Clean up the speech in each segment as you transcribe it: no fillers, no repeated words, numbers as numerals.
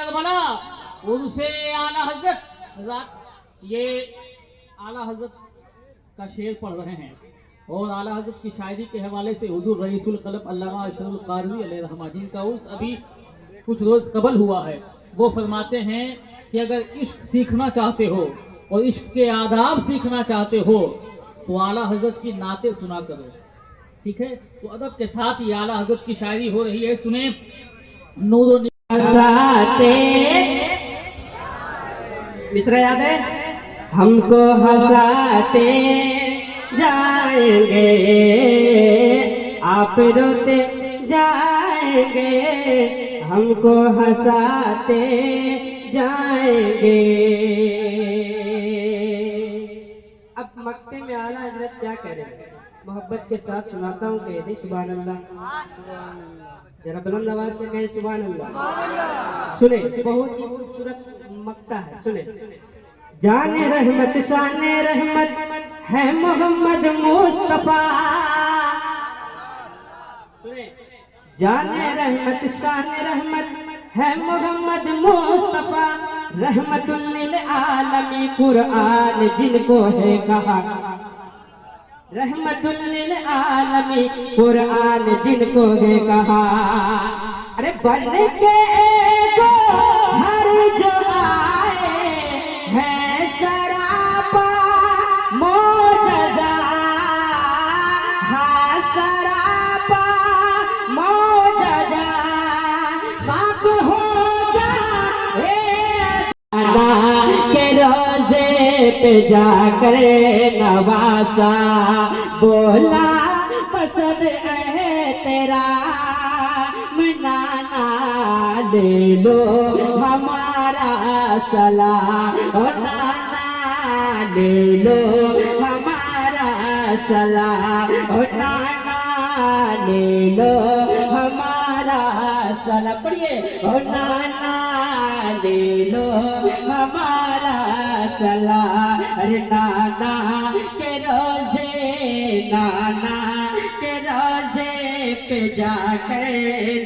मकसद बना उनसे आला हजरत ये आला हजरत का शेर पढ़ रहे हैं और आला हजरत की शायरी के हवाले से हुजूर रईसुल कलब अल्लामा अशरुल क़ारवी अलैहि रहमत जिनका उर्स अभी कुछ रोज कबल हुआ है, वो फरमाते हैं कि अगर इश्क सीखना चाहते हो और इश्क के आदाब सीखना चाहते हो तो आला हजरत की नाते सुना करो। ठीक है, तो अदब के साथ ये आला हजरत की शायरी हो रही है, सुने। नूर हंसाते मिश्रा याद है, हमको हंसाते जाएंगे आप रोते जाएंगे, हमको हंसाते जाएंगे। अब मक्के में आला हजरत क्या करें, मोहब्बत के साथ सुनाता हूँ, कह दे सुभान अल्लाह, जरा बुलंद आवाज से कहे सुभान अल्लाह। सुने, बहुत ही खूबसूरत मक्ता है, सुने। जाने रहमत शाने रहमत है मोहम्मद मुस्तफा, सुने। जाने रहमत शाने रहमत है मोहम्मद मुस्तफा, रहमतुल लिल आलमी कुरान जिनको है कहा, रहमतुल लिल आलमी कुरान जिनको है कहा। अरे बन के एगो हर जो आए है सरापा मौजजा, हाँ सरापा मौजजा, खाक हो जा के रोजे पे जाकर नवासा बोला पसंद है तेरा मनाना, ले लो हमारा सला ओ नाना, ले लो हमारा सला ओ नाना, ले लो हमारा सला, पढ़िए ओ नाना ले लो हमारा सला। अरे नाना के रोजे, नाना के रोजे पे जाकर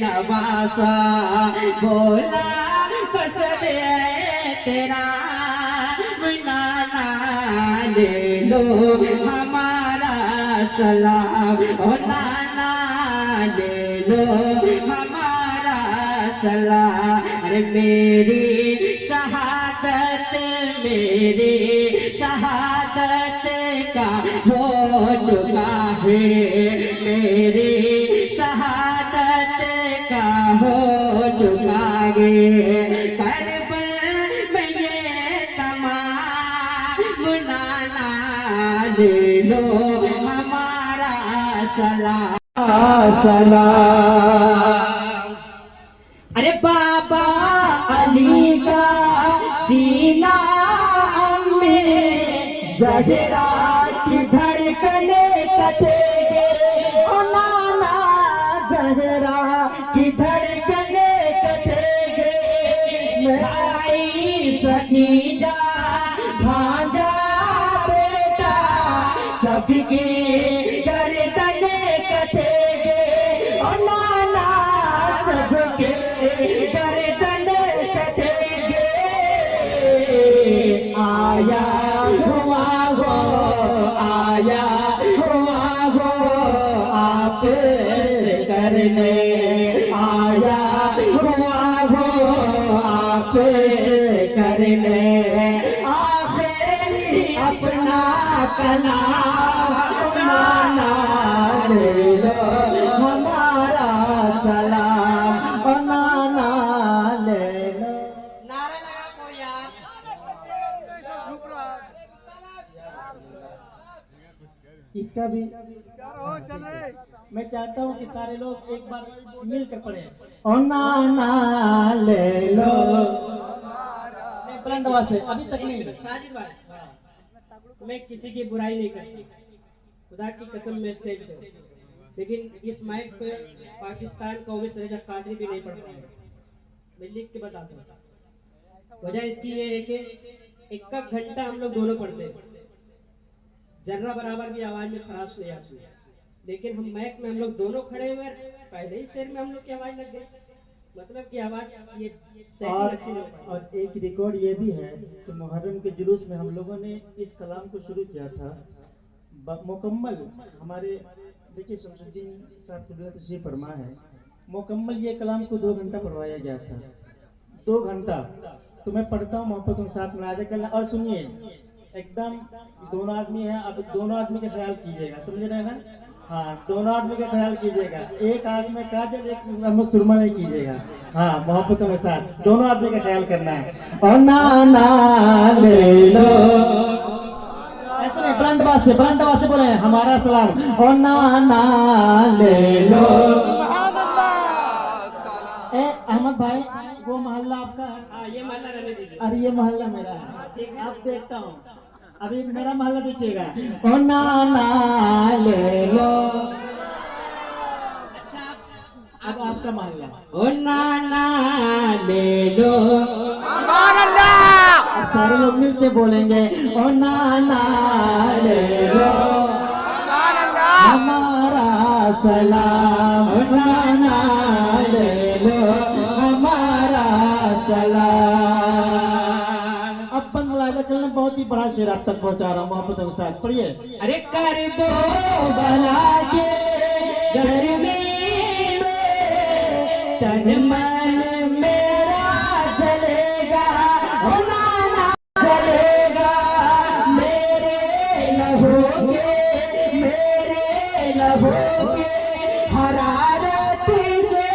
नवासा बोला पसंद है तेरा नाना, ले लो हमारा सलाम ओ नाना, ले लो हमारा सलाम। अरे मेरी शहादत, मेरी शहादत का हो चुका है, मेरी शहादत का हो चुका है, करबल में ये तमाम नाना, ले लो हमारा सलाम सलाम। अरे बाबा अली का सीना में ज़हरा की धड़कने कटेंगे, ओ नाना ज़हरा की धड़कने कटेंगे, भाई सखी जा भांजा बेटा सबकी गर्दने कटेंगे, ओ नाना सबके गर्दने कटेंगे। आया हुआ हो, आया हुआ हो आप से करने, आया हुआ हो आप से करने, आखिरी अपना कलाम नाना, ले लो हमारा सलाम ओ नाना, ले लो। नारा लगा कोई यार, इसका भी मैं चाहता हूँ कि सारे लोग एक बार मिलकर पढ़े, ओ नाना ले लो। बुलंद आवाज से, अभी तक नहीं साजिद भाई, मैं किसी की बुराई नहीं करती, खुदा की कसम में स्टेज पे, लेकिन इस माइक पे पाकिस्तान कौमी सैयद कादरी भी नहीं पढ़ पाए, मैं लिख के बताता हूँ। वजह इसकी ये है कि एक घंटा हम लोग दोनों पढ़ते हैं, जर्रा बराबर भी आवाज में खराश नहीं आती, लेकिन हम मैक में हम लोग दोनों खड़े हुए, पहले ही शेर में हम लोग की आवाज लग गई। मतलब कि आवाज ये सेटिंग और अच्छी नहीं हो पाई। और एक रिकॉर्ड ये भी है कि मुहर्रम के जुलूस में हम लोगों ने इस कलाम को शुरू किया था मुकम्मल हमारे देखिए शमसुद्दीन साहब कुदरत तशरीफ फरमा है, मुकम्मल ये कलाम को 2 घंटा पढ़वाया गया था। 2 घंटा तो मैं पढ़ता हूँ मोहब्बत के साथ मुलाजा करना। और सुनिए एकदम दोनों आदमी है, अब दोनों आदमी का ख्याल कीजिएगा, समझ रहे हैं ना? हाँ, दोनों आदमी का ख्याल कीजिएगा, एक आंख में काजल एक में सुरमा नहीं कीजिएगा। हाँ, मोहब्बतों के साथ दोनों आदमी का ख्याल करना है। और नाना ले लो, ऐसे नहीं, बुलंद आवाज से बोले हमारा सलाम। और नाना ले लो। ए अहमद भाई, वो मोहल्ला आपका है? हाँ, ये माला रहने दीजिए। अरे ये मोहल्ला मेरा है, आप देखता हूँ, अभी मेरा मोहल्ला देखिएगा। ओ नाना ले लो। अब आपका मोहल्ला। ओ नाना ले लो। अब सारे लोग मिलके बोलेंगे ओ नाना ले लो हमारा सलाम। ओ नाना ले लो हमारा सलाम। अब बंद मुलाजा करना, बहुत ही बड़ा शेर आप तक पहुंचा रहा हूँ मोहब्बत के साथ, पढ़िए। अरे कर दो भला के गर्मी में तन मन मेरा जलेगा। ओ नाना जलेगा मेरे लहू के हरारत से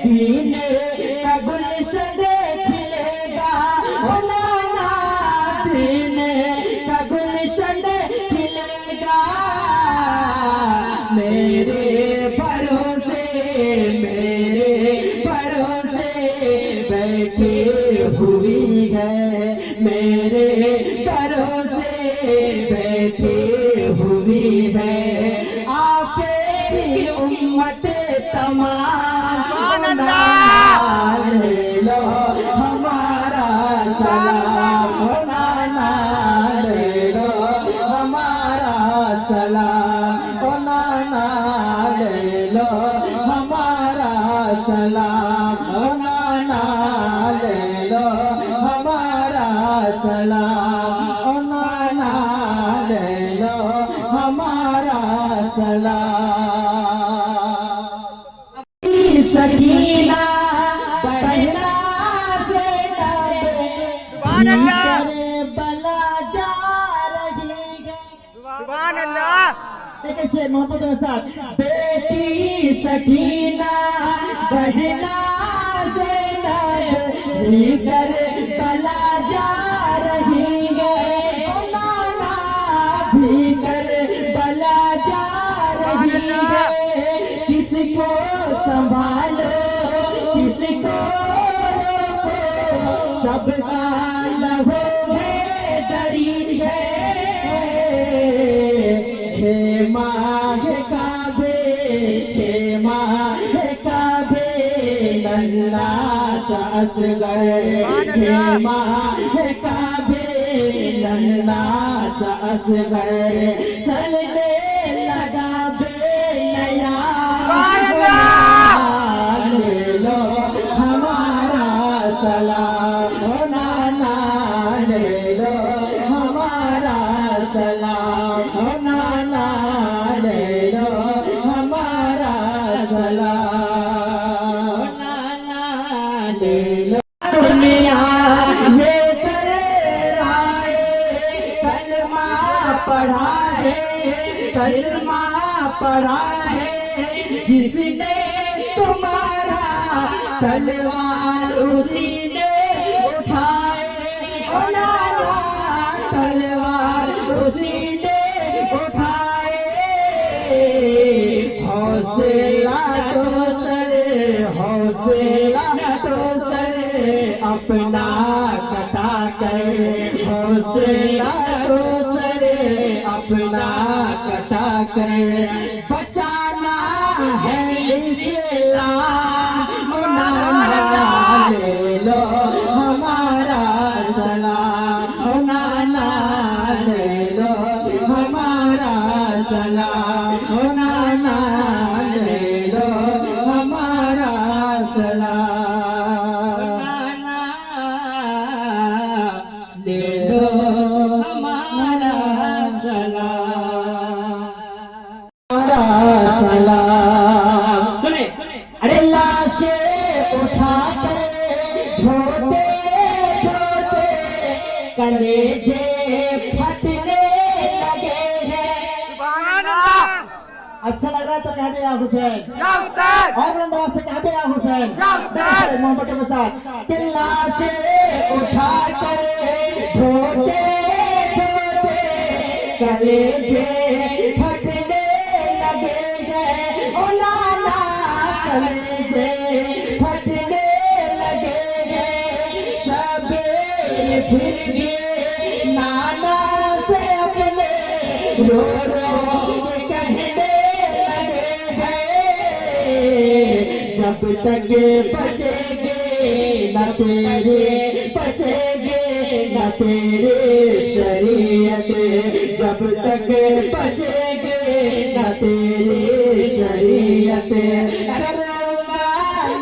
दीने का गुलशन खिलेगा। ओ नाना दीने का गुलशन खिलेगा। मेरे भरोसे बैठी हुई है, मेरे भरोसे बैठी हुई है आपकी उम्मत तमाम। ले लो हमारा सलाम। ओ नाना ले लो हमारा सलाम। ओ नाना ले लो हमारा सलाम। ओ नाना ले लो हमारा सलाम। ओ नाना ले लो हमारा सलाम। सकीना बहना से बला जा रही है। सुभान अल्लाह। देखिए शेर मोहब्बत के साथ। बेटी सकीना बहना से भीतर बला जा रही है। ओ नाना भीतर बला जा रही है। किसको संभालो किसको रोको, सबका लहू है डरी है। 6 माह का बे नन्ना सा असगर। 6 माह का बे नन्ना सा असगर चलने लगा बे नया। ले लो हमारा सलाम। ओ नाना ले लो हमारा सलाम। ओ नाना ले लो हमारा सलाम। ओ नाना ले लो। दुनिया ये कर आए कलमा पढ़ा है, कलमा पढ़ा है जिसने तुम्हारा तलवार उसी ने उठाए। ओ नाना तलवार उसी ने उठाए। हौसला तो सर अपना कटा कर। हौसला तो सर अपना कटा कर बचाना है इस्लाम। ओ नाना ले लो हमारा सलाम। ओ नाना ले लो हमारा सलाम। ओ नाना ले लो हमारा सलाम। तो कहते या हुसैन, या हुसैन, और बुलंद आवाज से कहते या हुसैन, या हुसैन, मोहब्बत के साथ कि लाशें उठा कर धोते धोते कलेजे फटने लगे हैं, ओ नाना कलेजे फटने लगे हैं, शबीर फिर भी नाना से अपने रो रो के कहने लगे हैं, जब तक बचेंगे न तेरे बचेंगे न तेरे शरीयत, जब तक बचेंगे न तेरे शरीयत, करूँगा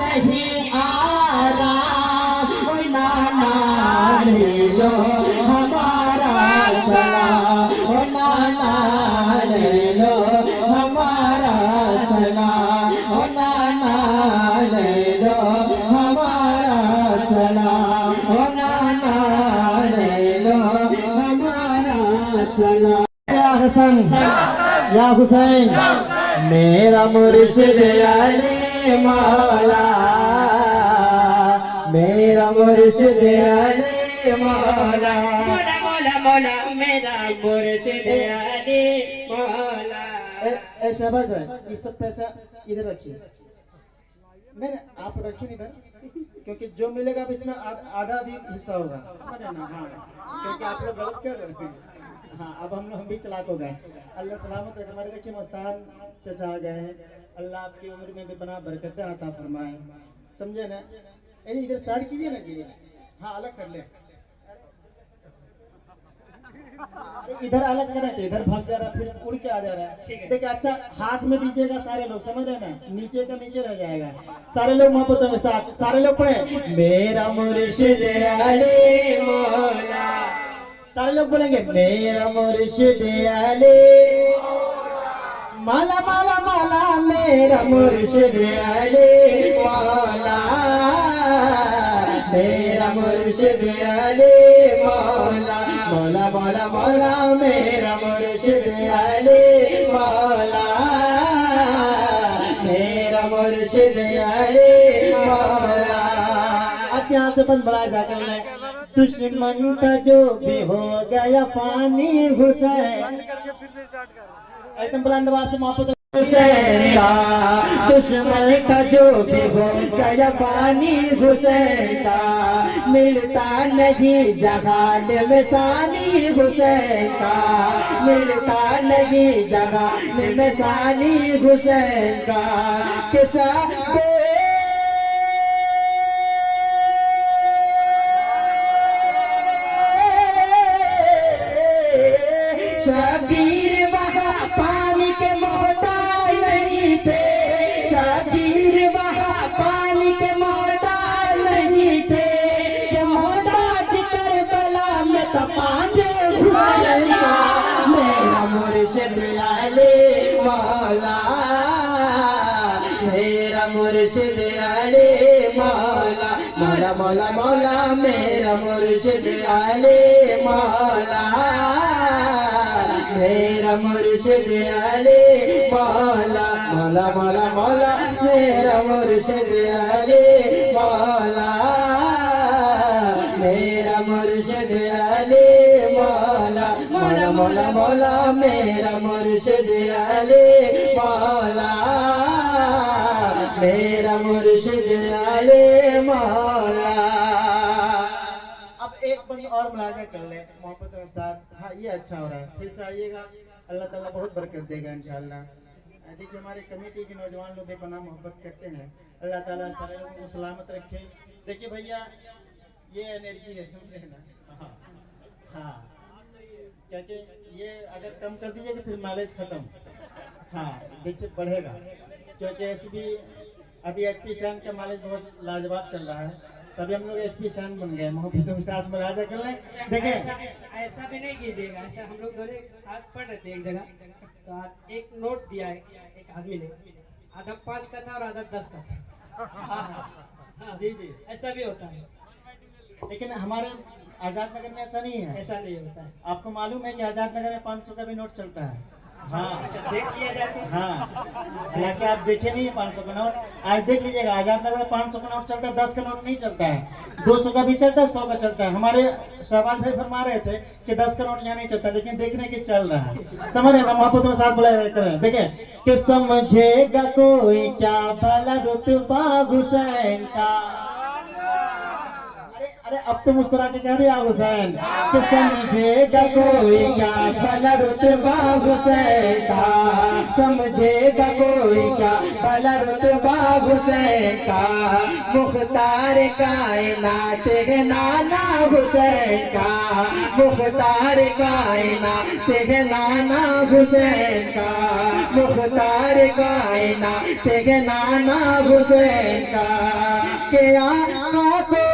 नहीं आराम, ओ नाना ले लो हमारा सलाम, ओ नाना ले लो हमारा सलाम, ओ नाना ले लो हमारा सलाम, ओ नाना ले लो हमारा सलाम। या हसन या हुसैन, मेरा मुर्शिद अली मौला, मेरा मुर्शिद अली मौला, मौला मौला मौला मेरा मुर्शिद अली मौला। शहबाज भाई, ये सब पैसा इधर रखिए। नहीं नहीं, आप रखिए इधर, क्योंकि जो मिलेगा अब इसमें आधा आधी हिस्सा होगा, समझ रहे ना? हाँ, क्योंकि आप लोग गलत कर रहे हैं। हाँ, अब हम भी चलाक हो गए। अल्लाह सलामत रखे। हमारे देखिए मस्तान चचा आ गए हैं, अल्लाह आपकी उम्र में भी बना बरकतें आता फरमाए, समझे ना? इधर साइड कीजिए ना जी। हाँ, अलग कर ले, इधर अलग करें तो इधर भाग जा रहा है, फिर उड़ के आ जा रहा है। देखिए अच्छा, हाथ में दीजिएगा सारे लोग, समझ रहे हैं ना? नीचे का नीचे रह जाएगा। सारे लोग मोहब्बतों के साथ, सारे लोग पढ़े मेरा मुर्शिद अली मौला, सारे लोग बोलेंगे मेरा मुर्शिद अली माला माला माला, मेरा मुर्शिद अली मौला, मेरा मुर्शिद अली मौला, मौला मौला मौला, मेरा मुर्शिद अली मौला, मेरा मुर्शिद अली मौला। अब यहाँ से बंद बढ़ा जाकर मैं दुश्मन का जो भी हो गया पानी हुसैन, एकदम बुलंद आवाज से मोहब्बत हुसैन का, दुश्मन का जो भी हो गया पानी हुसैन का, मिलता नहीं जहान में सानी हुसैन का, मिलता नहीं जहान में सानी हुसैन का, किसा शबीर वहाँ पानी के मोहताज नहीं थे, शबीर वहाँ पानी के मोहताज नहीं थे, ये मोहताज करबला में तो पांडे हुसैन का, मेरा मुर्शिद अली मौला, मेरा मुर्शिद अली मौला, मौला मौला मौला, मेरा मुर्शिद अली मौला, मेरा मुर्शिद अली मौला, मौला मौला मौला, मेरा मुर्शिद अली मौला, मेरा मुर्शिद अली मौला, मौला मौला मौला, मेरा मुर्शिद अली मौला, मेरा मुर्शिद अली मौला। अब एक बंद और मुलाजा कर ले मोहब्बत के साथ। हाँ, ये अच्छा हो रहा है, फिर से आइएगा, अल्लाह ताला बहुत बरकत देगा इंशाल्लाह। देखिए हमारे कमेटी के नौजवान लोग बेपनाह मोहब्बत करते हैं, अल्लाह ताला सारे लोगों को सलामत रखे। देखिए भैया, ये एनर्जी है, समझे ना? हाँ, क्योंकि ये अगर कम कर दीजिएगा फिर माइलेज खत्म। हाँ, देखिए बढ़ेगा, क्योंकि ऐसे भी अभी एचपी शान का माइलेज बहुत लाजवाब चल रहा है, तभी हम लोग एचपी शान बन गए। मोहब्बतों के साथ में राजा कर लें। देखिए ऐसा भी नहीं कीजिएगा, ऐसा हम लोग दोनों साथ पढ़ रहे थे एक जगह, तो आज एक नोट दिया है एक आदमी ने, आधा 5 का था और आधा 10 का था। जी जी, ऐसा भी होता है, लेकिन हमारे आजाद नगर में ऐसा नहीं है। ऐसा नहीं होता है। आपको मालूम है कि आजाद नगर में 500 का भी नोट चलता है। हाँ अच्छा देख लिया जाए तो हाँ, हालांकि आप देखे नहीं है 500 का नोट। आज देख लीजिएगा, आजाद नगर में 500 का नोट चलता है, 10 का नोट नहीं चलता है, 200 का भी चलता है, 100 का चलता है। हमारे शहबाज भाई फरमा रहे थे कि 10 का नोट यहाँ नहीं चलता, लेकिन देखने के चल रहा है। समझ रहे हैं ना, मोहब्बत में साथ बुलाया करें। देखें कि समझेगा कोई क्या भला रुतबा हुसैन का। अरे अब तो मुस्कुरा के कह दिया हुसैन कि समझेगा कोई क्या भला रुतबा हुसैन का, समझेगा कोई क्या भला रुतबा हुसैन का। मुख्तार कायनात है नाना हुसैन का, मुख्तार कायनात है नाना हुसैन का, मुख्तार कायनात है नाना हुसैन का। के आका को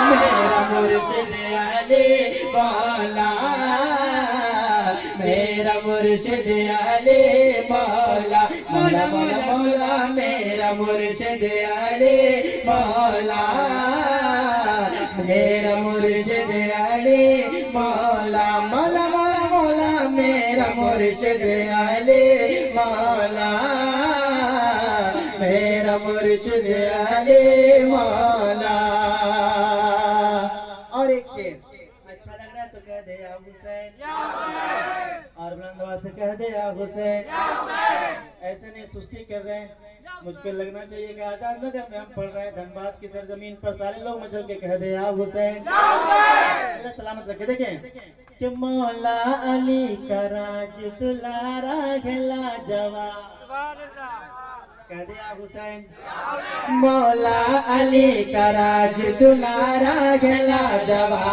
मेरा मुर्शिद अली मौला, मेरा मुर्शिद अली मौला, मौला मौला मौला मेरा मुर्शिद अली मौला, मेरा मुर्शिद अली मौला, मौला मौला मौला मेरा मुर्शिद अली मौला, मेरा मुर्शिद अली मौला। और एक शेर अच्छा लग रहा है तो कह दे या हुसैन, और बुलंद आवाज से कह दे या हुसैन। ऐसे नहीं सुस्ती कर रहे हैं, मुझको लगना चाहिए कि आजाद नगर में हम पढ़ रहे हैं, धनबाद की सरजमीन पर सारे लोग मचल के कह दे या हुसैन। अल्लाह सलामत रखे। देखें कि मौला अली का राज दुलारा घला जवा, कह दिया हुसैन। मौला अली का राज दुलारा घला जवा,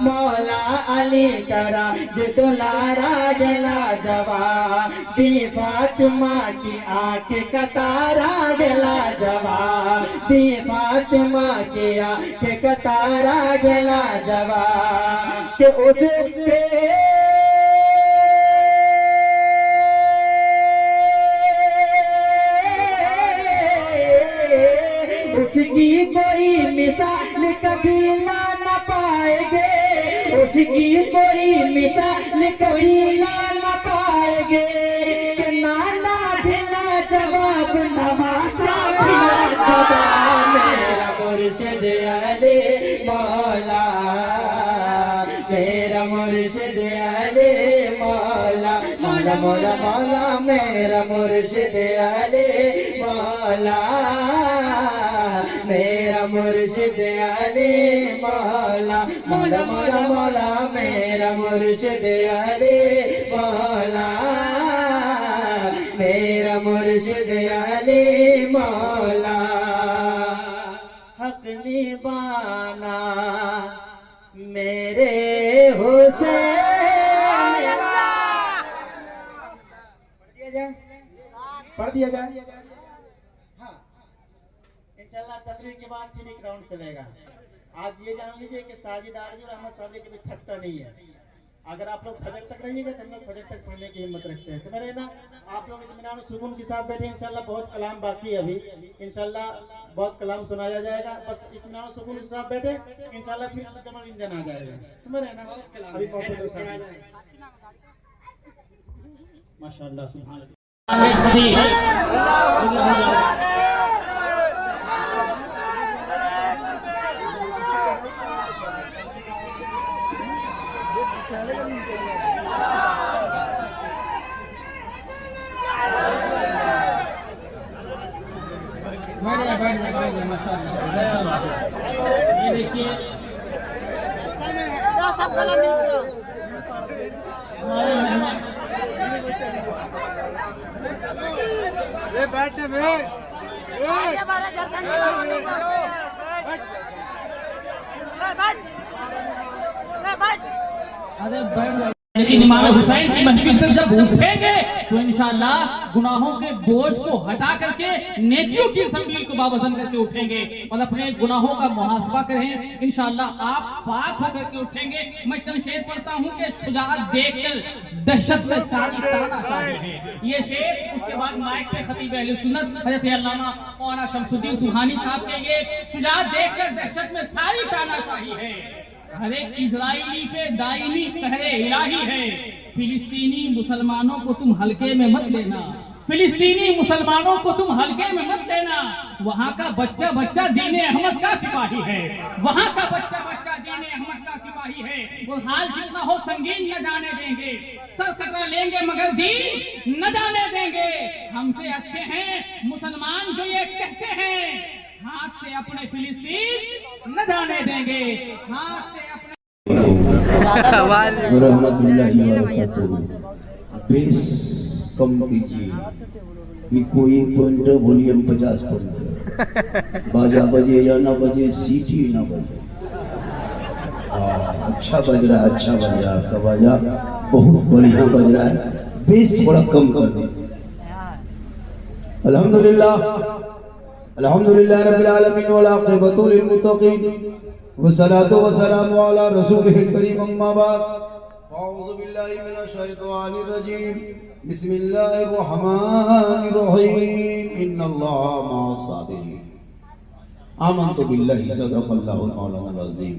मौला अली का राज दुलारा घला जवा, बी फातिमा की आंख का तारा घला जवा, बी फातिमा की आंख का तारा घला जवा। कि उसके उसकी कोई मिसाल कभी ला न पाएंगे, उसकी कोई मिसाल कभी ला न पाएंगे। नाना भिला जवाब नवासा भिला जवाब, मेरा मुर्शिद अली मौला, मेरा मुर्शिद अली मौला, मौला मौला मौला मेरा मुर्शिद अली मौला, मेरा मुर्शिद अली मौला, मौला मौला मौला मेरा मुर्शिद अली मौला, मेरा मुर्शिद अली मौला। हक निभाना मेरे हुसैन, पढ़ दिया जाए। हाँ इंशाल्लाह तकरीर के बाद फिर एक राउंड चलेगा। आज ये जान लीजिए कि साजिद आरजू और अहमद साहब के भी थकता नहीं है। अगर आप लोग फजर तक रहिएगा तो हम लोग फजर तक पढ़ने की हिम्मत रखते हैं, समझ रहे ना। आप लोग इत्मीनान सुकून के साथ बैठे, इंशाल्लाह बहुत कलाम बाकी है अभी, इंशाल्लाह बहुत कलाम सुनाया जाएगा। बस इत्मीनान सुकून के साथ बैठे, इंशाल्लाह फिर से कमर इंजन आ जाएगा, समझ रहे ना। अभी मोहब्बत के साथ माशाअल्लाह सुभान अल्लाह। बैठ जाए माशाअल्लाह। ये देखिए हमारे मेहमान बैठने में अरे बैठ लेकिन इमाम हुसैन की महफिल से जब उठेंगे तो इंशाअल्लाह गुनाहों के बोझ को हटा करके नेकियों की ज़मीन को बावजन करके उठेंगे और अपने गुनाहों का मुहासबा करें। इंशाअल्लाह आप पाक होकर के उठेंगे। मैं चंद शेर पढ़ता हूँ कि शुजाअत देखकर दहशत में सारी तानाशाही है, ये शेर। उसके बाद माइक पे खतीब अहले सुन्नत हज़रत अल्लामा मौलाना शमसुद्दीन सुहानी साहब के ये शुजाअत देखकर दहशत में सारी तानाशाही है। हर एक इजराइली पे दायमी कहरे इलाही है। फिलिस्तीनी मुसलमानों को तुम हल्के में मत लेना, फिलिस्तीनी मुसलमानों को तुम हल्के में मत लेना। वहाँ का बच्चा बच्चा दीने अहमद का सिपाही है, वहाँ का बच्चा बच्चा दीने अहमद का सिपाही है। वो हाल जितना हो संगीन न जाने देंगे, सर कटरा लेंगे मगर दीन न जाने देंगे। हमसे अच्छे हैं मुसलमान जो ये कहते हैं, हाथ से अपने फिलिस्तीन न जाने देंगे, हाथ से अपने रहमतुल्लाहि व बरकातुहू। बेस कम कीजिए, ये कोई पॉइंट वॉल्यूम 50%, बाजा बजे या ना बजे, सीटी ना बजे। अच्छा बज रहा है, अच्छा बज रहा है, आपका बाजा बहुत बढ़िया बज रहा है, बेस थोड़ा कम कर दे। अल्हम्दुलिल्लाह अल्हम्दुलिल्लाह रब्बिल आलमीन वल आक़िबतु लिल मुत्तक़ीन वस्सलातु वस्सलामु अला रसूलिहिल करीम अम्मा बाद। अऊज़ु बिल्लाहि मिनश शैतानिर रजीम। बिस्मिल्लाहिर रहमानिर रहीम। इन्नल्लाहा मअस साबिरीन। आमन्तु बिल्लाहि सदक़ल्लाहुल मौलानाल अज़ीम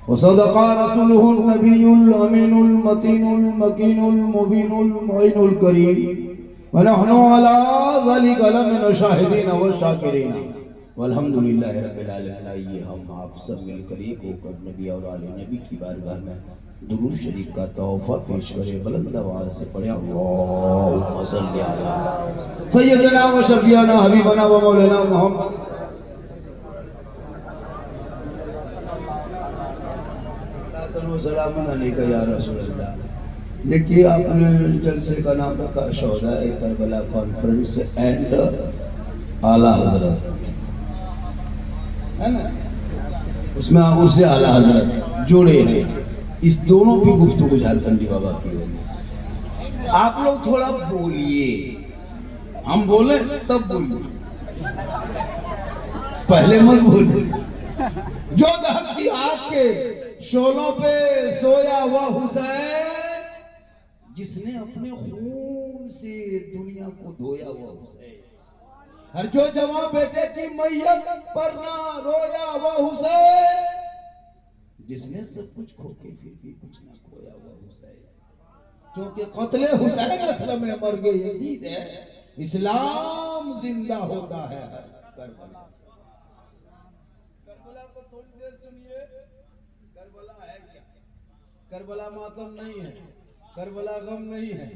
व सदक़ा रसूलुहुन नबियुल अमीनुल मतीनुल मकीनुल मुबीनुल मुइनुल करीम व नहनु अला ज़ालिका लमिन शाहिदीन व शाकिरीन वल्हम्दुलिल्लाहि रब्बिल आलमीन। आइए हम आप सब मिलकर एक होकर नबी और आले नबी की बारगाह में दुरूद शरीफ का तोहफा पेश करें। बुलंद आवाज से पढ़े अल्लाहुम्मा सल्ली अला सय्यदना व शफीअना हबीबना व मौलाना मुहम्मद। सलामुन अलैका या रसूल अल्लाह। देखिए, आपने जलसे का नाम रखा शोहदाए करबला कॉन्फ्रेंस एंड आला हजरत, है ना? उसमें उससे आला हजरत जोड़े हैं। इस दोनों की गुफ्तगू झारखंडी बाबा की होगी। आप लोग थोड़ा बोलिए, हम बोले तब बोलिए, पहले मत बोलिए। जो दहकती आग के शोलों पे सोया हुआ हुसैन, जिसने अपने खून से दुनिया को धोया हुआ हुसैन, हर जो जवां बेटे की मैयत पर ना रोया हुआ हुसैन, जिसने सब कुछ खो के फिर भी कुछ ना खोया हुआ हुसैन। क्योंकि कत्ले हुसैन असलम में मर्गे यजीद है, इस्लाम जिंदा होता है करबला। करबला को थोड़ी देर सुनिए। करबला है क्या? करबला मातम नहीं है, करबला गम नहीं है,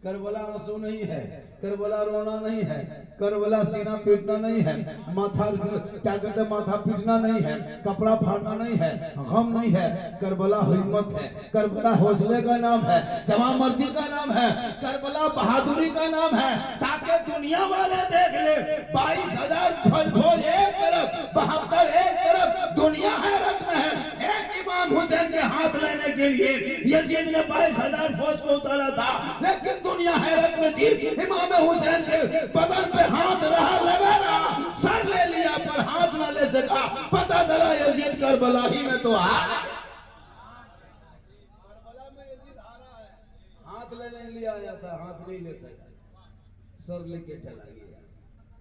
करबला आंसू नहीं है, करबला रोना नहीं है, करबला सीना पीटना नहीं है, माथा क्या कहते माथा पीटना नहीं है, कपड़ा फाड़ना नहीं है, गम नहीं है। करबला हिम्मत है, करबला हौसले का नाम है, जवां मर्दी का नाम है, करबला बहादुरी का नाम है। ताकि दुनिया वाले देख ले, 22,000 फौज एक तरफ, 72 एक तरफ, दुनिया हैरत में है। एक इमाम हुसैन के हाथ लेने के लिए यजीद ने 22,000 फौज को उतारा था, लेकिन दुनिया हैरत में थी। इमाम हुसैन के बदन पे हाथ रहा लगा रहा, सर ले लिया पर हाथ ना ले सका। पता चला यजीद करबला ही में तो हारा है। करबला में यजीद हारा है, हाथ लेने लिए आया था, हाथ नहीं ले सका, सर लेके चला गया।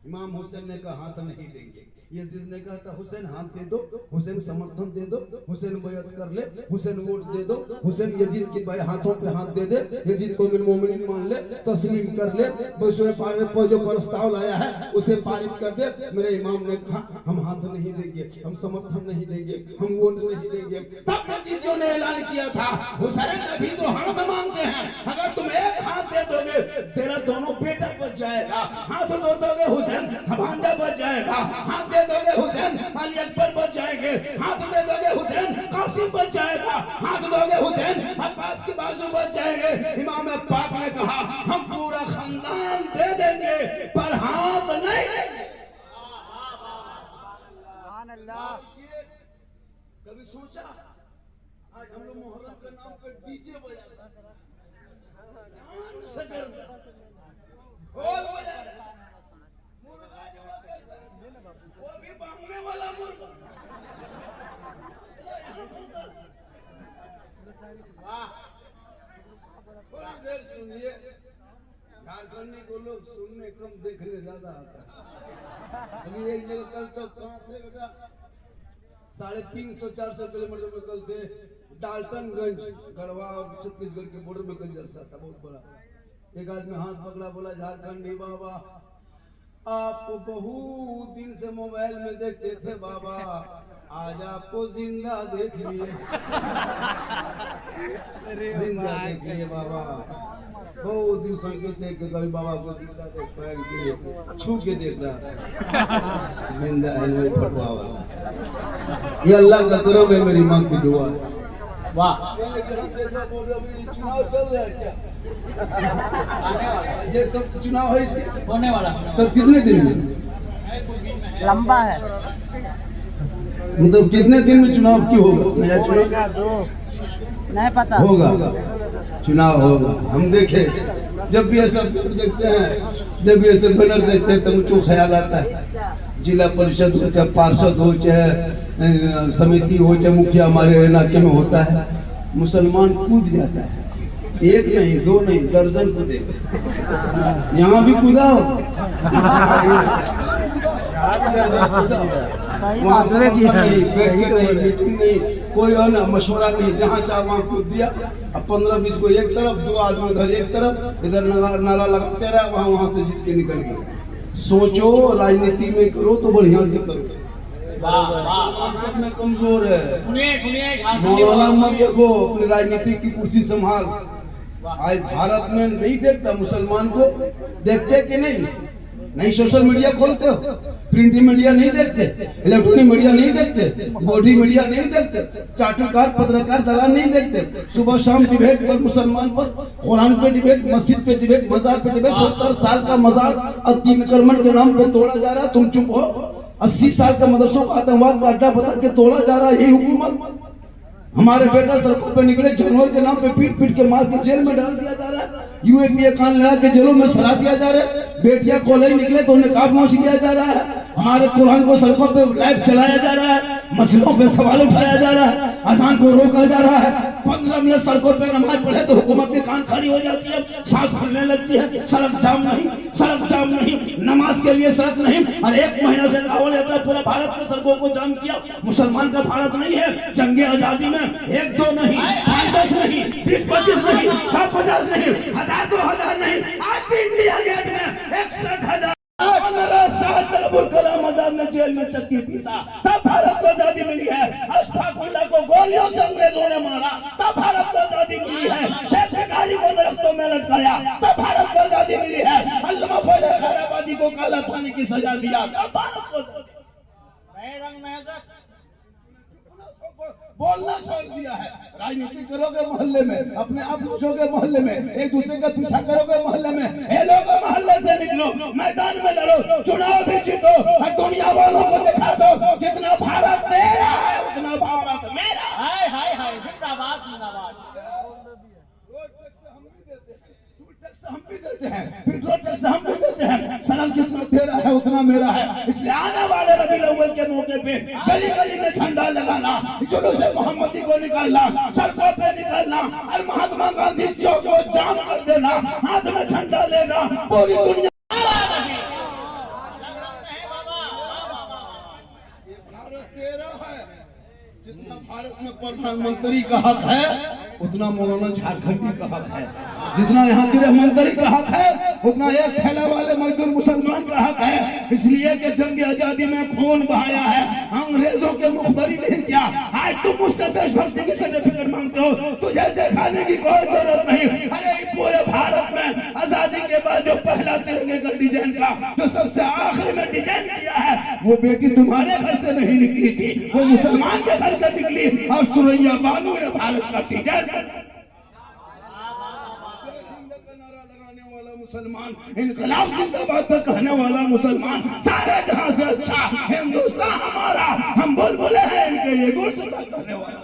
इमाम हुसैन ने कहा हाथ नहीं देंगे। यजीद ने कहा था हुसैन हाथ दे दो, हुसैन समर्थन दे दो, हुसैन बैअत कर ले, हुसैन वोट दे दो, हुसैन यजीद के भाई हाथों पे हाथ दे दे, यजीद को मिल मोमिन मान ले, तस्लीम कर ले। उसने पारित जो प्रस्ताव लाया है उसे पारित कर दे। मेरे इमाम ने कहा हम हाथ नहीं देंगे, हम समर्थन नहीं देंगे, हम वोट नहीं देंगे। तब यजीदियों ने ऐलान किया था हुसैन अभी तो हाथ मांगते हैं, अगर तुम एक हाथ दे दोगे तेरा दोनों बेटा बच जाएगा। हाथ दो दोगे हुसैन भांजा बच जाएगा, हाथ दे दोगे हुसैन अली अकबर बच जाएंगे, हाथ दे दोगे हुसैन कासिम बच जाएगा, हाथ दोगे हुसैन अब्बास की बाजू बच जाएंगे। इमाम पाक ने कहा हम पूरा खानदान दे देंगे पर हाथ नहीं देंगे। कभी सोचा आज हम लोग मोहर्रम के नाम पे डीजे बजाते हैं, डांस करते हैं, ढोल बजाते हैं, मुर्गा जमा करते हैं, वो भी भागने वाला मुर्गा। थोड़ी देर सुनिए, झारखंडी को लोग सुनने कम देखने ज्यादा आता है। अभी एक जगह कल तक कहाँ थे बेटा, 350-400 किलोमीटर में कल थे डाल्टनगंज, गढ़वा और छत्तीसगढ़ के बॉर्डर में कल जलसा था बहुत बड़ा। एक आदमी हाथ पकड़ा, बोला झारखंडी बाबा आपको बहुत दिन से मोबाइल में देखते थे बाबा, आज आपको जिंदा देख लिए, जिंदा देख लिए बाबा। बहुत दिन संकेत थे कि कभी बाबा को जिंदा देख पाएंगे, छू के देख रहा जिंदा है नहीं फटवा वाला। ये अल्लाह का करम है, मेरी माँ की दुआ है। वाह, चुनाव चल रहा है क्या? ये कब चुनाव है इसे? होने वाला तब कितने दिन में? लंबा है, मतलब कितने दिन में चुनाव की होगा? नया चुनाव नहीं पता होगा, चुनाव होगा। हम देखे जब भी ऐसा देखते हैं, जब भी ऐसे बैनर देखते हैं तो मुझको ख्याल आता है जिला परिषद हो, चाहे पार्षद हो, चाहे समिति हो, चाहे मुखिया हमारे इलाके में होता है, मुसलमान कूद जाता है, एक नहीं दो नहीं दर्जन कूदे। यहाँ भी कूदा हो, वहाँ नहीं, बैठ के नहीं, मीटिंग नहीं, कोई मशवरा नहीं, जहाँ चाहे वहाँ कूद दिया। अब 15-20 को एक तरफ, 2 आदमी उधर एक तरफ, इधर नारा लगाते रहा, वहाँ से जीत के निकल गए। सोचो राजनीति में करो तो बढ़िया से करो। सब में कमजोर है, मौलाना मत देखो, अपनी राजनीति की कुर्सी संभाल। आज भारत में नहीं देखता मुसलमान को, देखते कि नहीं? नहीं सोशल मीडिया खोलते हो, प्रिंट मीडिया नहीं देखते, इलेक्ट्रॉनिक मीडिया नहीं देखते, बॉडी मीडिया नहीं देखते, चाटुकार पत्रकार दलाल नहीं देखते। सुबह शाम डिबेट पर, मुसलमान पर, कुरान पे डिबेट, मस्जिद पे डिबेट, मजार पे डिबेट। 70 साल का मजार और 3 कर्मन के नाम पे तोड़ा जा रहा, तुम चुप हो। 80 साल का मदरसों का आतंकवाद का अड्डा बता के तोड़ा जा रहा, यही हुकूमत। हमारे बेटा सड़कों पे निकले, जानवर के नाम पे पीट पीट के मार के जेल में डाल दिया जा रहा है। यूएपीए कान लगा के जेलों में सला दिया जा रहा है। बेटियां कॉलेज निकले तो निकाब नोश किया जा रहा है। हमारे कुरान को सड़कों पे लाइव चलाया जा रहा है, मसलों पे सवाल उठाया जा रहा है, अजान को रोका जा रहा है। 15 मिनट सड़कों पे नमाज पढ़े तो हुकूमत की कान खड़ी हो जाती है, सांस फूलने लगती है। सड़क जाम नहीं, सड़क जाम नहीं, नमाज के लिए सड़क नहीं। और 1 महीना से दावा लेता है पूरा भारत के सड़कों को जाम किया। मुसलमान का भारत नहीं है। जंगे आजादी में 1-2 नहीं, 5-10 नहीं, 20-25 नहीं, 7-50 नहीं, 1000-2000 नहीं, आज भी इंडिया गेट में 61,000 अब्दुल कलाम आजाद ने जेल में चक्की पीसा, तब भारत को आजादी मिली है। अशफाकुल्लाह को गोलियों से अंग्रेजों ने मारा, तब भारत को आजादी मिली है। शेख भिखारी को दरख्तों में लटकाया, तब भारत को आजादी मिली है। अल्लामा फौजा खैराबादी को काला पानी की सजा दिया, तब भारत को बोलना छोड़ दिया है। राजनीति करोगे मोहल्ले में, अपने आप घुसोगे मोहल्ले में, एक दूसरे का पीछा करोगे मोहल्ले में, हेलोगे मोहल्ले से निकलो, मैदान में लड़ो, चुनाव भी जीतो और दुनिया वालों को दिखा दो जितना भारत तेरा है उतना भारत मेरा। हाय हाय हाय, जिंदाबाद जिंदाबाद। रोड टैक्स हम भी देते हैं, टूल टैक्स हम भी देते हैं, पेट्रोल टैक्स हम भी देते हैं। सड़क जितना तेरा है उतना मेरा है। इसलिए आने वाले रबीउल अव्वल के मौके पे गली गली में झंडा लगाना, जुलूस मोहम्मदी को निकालना, सड़कों पे निकालना और महात्मा गांधी चौक को जाम कर देना, हाथ में झंडा लेना, पूरी दुनिया भारत तेरा है। जितना भारत में प्रधानमंत्री का हक है उतना मौलाना झारखंडी का हक है। जितना यहाँ गृह मंत्री का हक है उतना एक ठेला वाले मजदूर मुसलमान का हक है। इसलिए कि जंग आजादी में खून बहाया है, अंग्रेजों के मुखबरी नहीं किया। आज तुम मुझसे देशभक्ति की सर्टिफिकेट मांगते हो, तुझे दिखाने की कोई जरूरत नहीं। अरे पूरे भारत में आजादी के बाद जो पहला तिरंगे का डिजाइन का जो सबसे आखिरी में डिजाइन किया है, वो बेटी तुम्हारे घर से नहीं निकली थी, वो मुसलमान के घर से निकली। और सुरैया बानू ने भारत का डिजाइन मुसलमान, इनकलाब जिंदाबाद का कहने वाला मुसलमान, सारे जहां से अच्छा हिंदुस्तान हमारा, हम बुलबुले हैं इनके ये गुण कहने वाला।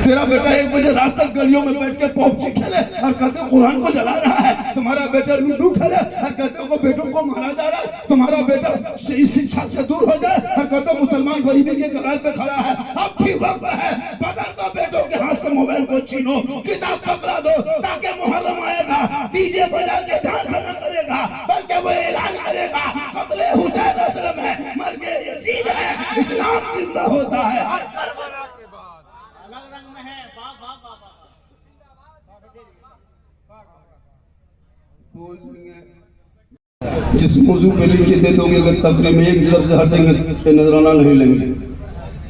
तेरा बेटा 1 बजे रात तक गलियों में बैठ के पबजी खेले और कहते कुरान को जला रहा है। तुम्हारा बेटा लूडो खेले और कहते को बेटों को मारा जा रहा है। तुम्हारा बेटा इस शिक्षा से दूर हो जाए और कहते मुसलमान गरीबी के कगार पे खड़ा है। अब भी वक्त है, बदल दो बेटों के हाथ से मोबाइल को छीनो, किताब पकड़ा दो, ताकि मुहर्रम आएगा डीजे बजा के डांस न करेगा, बल्कि वो ऐलान करेगा कत्ले हुसैन असलम है, मर गए यजीद है, इस्लाम जिंदा होता है। अलग रंग में है। वाह वाह वाह वाह। जिस मौजू पे लिख के दे दोगे, अगर तकरीर में एक लफ्ज हटेंगे तो नजराना नहीं लेंगे।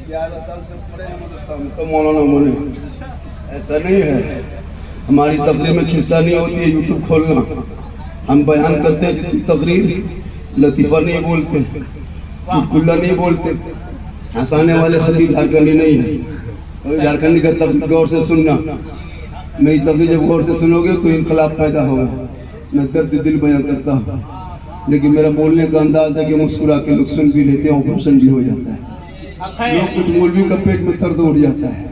11 साल तक पढ़े हैं मदरसा में तो मौलाना बने, ऐसा नहीं है। हमारी तकरीर में खिस्सा नहीं होती है यूट्यूब खोलना। हम बयान करते हैं जितनी तकरीर, लतीफ़ा नहीं बोलते, चुटकुला नहीं बोलते, हंसाने वाले खतीब झारखंडी नहीं है। झारखंडी का तकरीर गौर से सुनना, मेरी तकरीर जब गौर से सुनोगे तो इनकलाब पैदा होगा। मैं दर्द दिल बयां करता हूँ, लेकिन मेरा बोलने का अंदाज है कि मुस्कुरा के लोग सुन भी लेते हैं, ऑपरेशन भी हो जाता है। लोग कुछ मौलवी का पेट में दर्द उठ जाता है।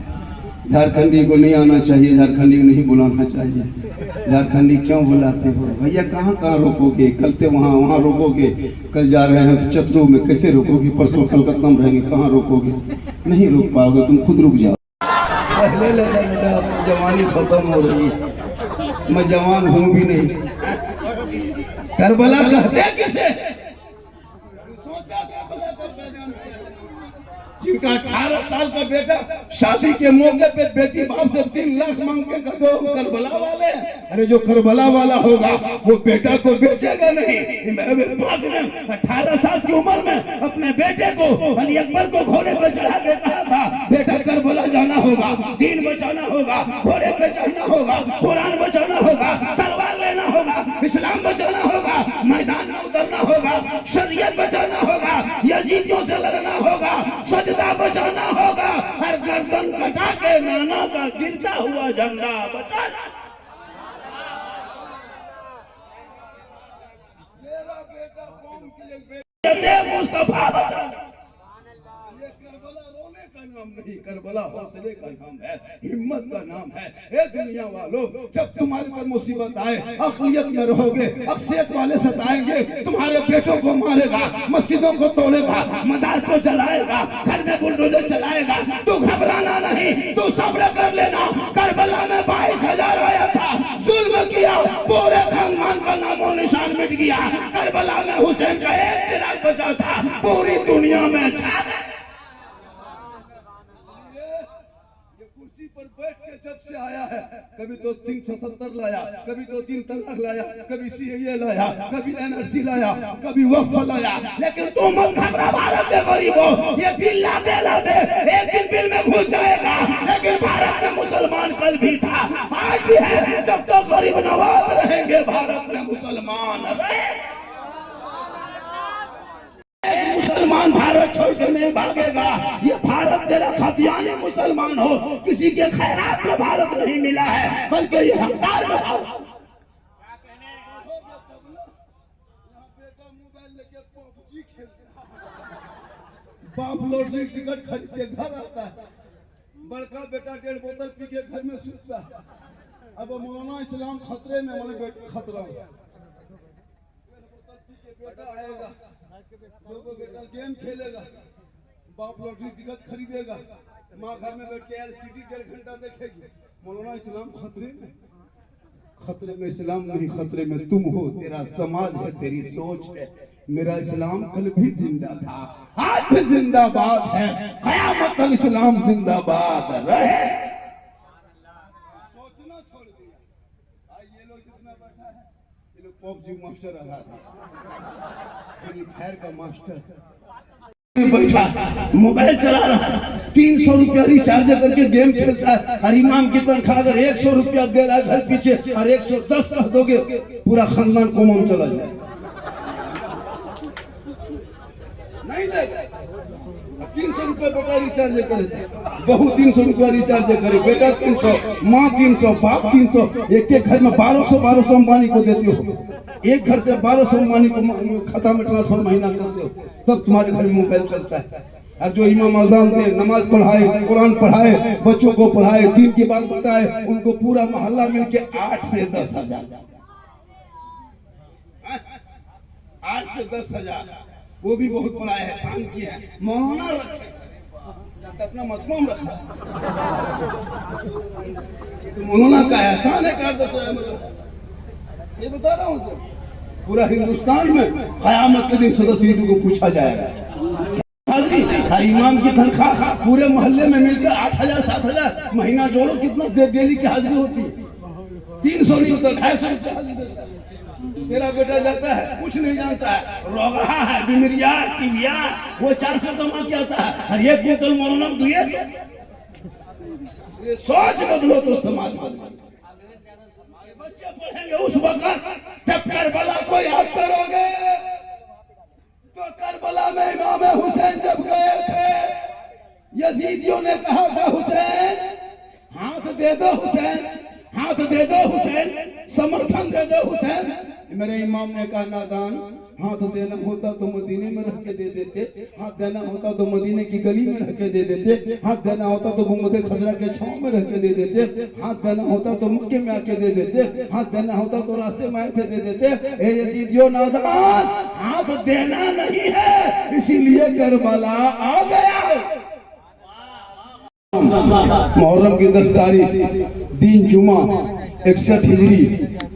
झारखंडी को नहीं आना चाहिए, झारखंडी को नहीं बुलाना चाहिए। झारखंडी क्यों बुलाते हो भैया? कहाँ कहाँ रोकोगे? कल तो वहाँ रोकोगे, कल जा रहे हैं चतरू में, कैसे रोकोगे? परसों कलकत्ता में रहेंगे, कहाँ रोकोगे? नहीं रोक पाओगे, तुम खुद रुक जाओ। पहले लगा बेटा जवानी खत्म हो रही है, मैं जवान हूँ भी नहीं। करबला कहते किसे? जिनका 18 साल का बेटा शादी के मौके पे बेटी बाप से 3 लाख मांग के कहते हो करबला वाले। अरे जो करबला वाला होगा वो बेटा को बेचेगा नहीं। 18 साल की उम्र में अपने बेटे को अली अकबर को घोड़े पे चढ़ा के कहा था, बेटा करबला जाना होगा, दीन बचाना होगा, घोड़े पे चढ़ना होगा, कुरान बचाना होगा, तलवार लेना होगा, इस्लाम बचाना होगा, मैदान में उतरना होगा, शरीयत बचाना होगा, यजीदियों से लड़ना होगा, सजदा बचाना होगा, और गर्दन कटा के नाना का गिरता हुआ झंडा बचाना। मेरा बेटा कौम की एक बेटी मुस्तफा बचाना। ये करबला रोने का नाम नहीं, करबला हौसले का नाम है, हिम्मत का नाम है। ए दुनिया वालों, जब तुम्हारे पर मुसीबत आए अक़लियत में रहोगे, अक्सियत वाले सताएंगे, तुम्हारे बेटों को मारेगा, मस्जिदों को तोड़ेगा, मजार को जलाएगा, घर में बुलडोजर चलाएगा, तू घबराना नहीं, तू सब्र कर लेना। करबला में 22,000 आया था, जुल्म किया, पूरे खानदान का नामो निशान मिट गया। करबला में हुसैन का एक चिराग बचा था, पूरी दुनिया में छा गया। कुर्सी पर बैठ के जब से आया है, कभी तो 377 लाया, कभी तो 3 तलाक लाया, कभी सीएए लाया, कभी एनआरसी लाया, कभी वक्फ लाया, लेकिन तू मत घबरा भारत के गरीबों, ये बिल लाते लाते एक दिन बिल में घुस जाएगा। लेकिन भारत में मुसलमान कल भी था, आज भी है, जब तक गरीब नवाज रहेंगे भारत में मुसलमान रहे। मुसलमान भारत छोड़ के नहीं भागेगा। ये भारत तेरा खतियानी मुसलमान हो, किसी के खैरात में भारत नहीं मिला है, बल्कि ये हकदार में भारत। बाप लॉटरी टिकट खरीद के घर आता है, बड़का बेटा 1.5 बोतल पी के घर में सुतता है। अब मौलाना इस्लाम खतरे में, हमारे बेटा खतरा में। बोतल पी के बेटा आएगा, 2 बेटा गेम खेलेगा, बाप लॉटरी टिकट खरीदेगा, माँ घर में बैठ के LCD 1.5 घंटा देखेगी। मौलाना इस्लाम खतरे में, खतरे में इस्लाम नहीं, खतरे में तुम हो, तेरा समाज है, तेरी सोच है। मेरा इस्लाम कल भी जिंदा था, आज भी जिंदाबाद है, कयामत तक इस्लाम जिंदाबाद रहे। सोचना छोड़ दिया। आज ये लोग जितना बैठा है, ये लोग पबजी मास्टर रहा था, खैर का मास्टर बैठा मोबाइल चला रहा, 300 रुपया रिचार्ज करके गेम खेलता है। और इमाम की तनख्वाह अगर 100 रुपया दे रहा है घर पीछे और 110 कह दोगे, पूरा खानदान कोमा चला जाए। नहीं देगा, 300 रुपया बेटा रिचार्ज करे, बहू 300 रुपया रिचार्ज करे, बेटा 300, माँ 300, बाप 300, एक घर में 1200 अंबानी को देती हो। एक घर से 1200 अंबानी को खाता में ट्रांसफर महीना करते हो, तब तुम्हारे घर में मोबाइल चलता है। और जो इमाम अज़ान दे, नमाज पढ़ाए, कुरान पढ़ाए, बच्चों को पढ़ाए, दीन की बात बताए, उनको पूरा मोहल्ला मिलके 8 से 10 हजार, 8 से 10 हजार, वो भी बहुत बड़ा एहसान किया है। मौलाना रखे अपना मतमाम रखा, तो मौलाना का एहसान है। 10 हजार ये बता रहा हूँ सर, पूरा हिंदुस्तान में क़यामत के दिन सदस्य को पूछा जाएगा, हर इमाम की तनख्वाह पूरे मोहल्ले में मिलकर 8,000 7,000 महीना जोड़ो, कितना डेली की हाजिरी होती है? 300 नहीं होता, 250 रुपये। तेरा बेटा जाता है, कुछ नहीं जानता है, रोगा है, बीमारिया, टीबिया, वो 400 कमा के आता है, और एक बोतल मौलाना 200। सोच बदलो तो समाज बदलो। बच्चे पढ़ेंगे उस वक्त जब करबला को याद करोगे, तो करबला में इमाम हुसैन जब गए थे, यजीदियों ने कहा था हुसैन हाथ दे दो, हुसैन हाथ दे दो, हुसैन समर्थन दे दो हुसैन। मेरे इमाम ने कहा नादान, हाथ देना होता तो मदीने में रख के दे देते, हाथ देना होता तो मदीने की गली में रख के दे देते, हाथ देना होता तो गुंबद खजरा के छांव में रख के दे देते, हाथ देना होता तो मक्के में आके दे देते, हाथ देना होता तो रास्ते में आके दे देते। ए यजीदियों नादान, हाथ देना नहीं है, इसीलिए करबला आ गया। मुहर्रम की 10 तारीख दिन जुमा 61 हिजरी,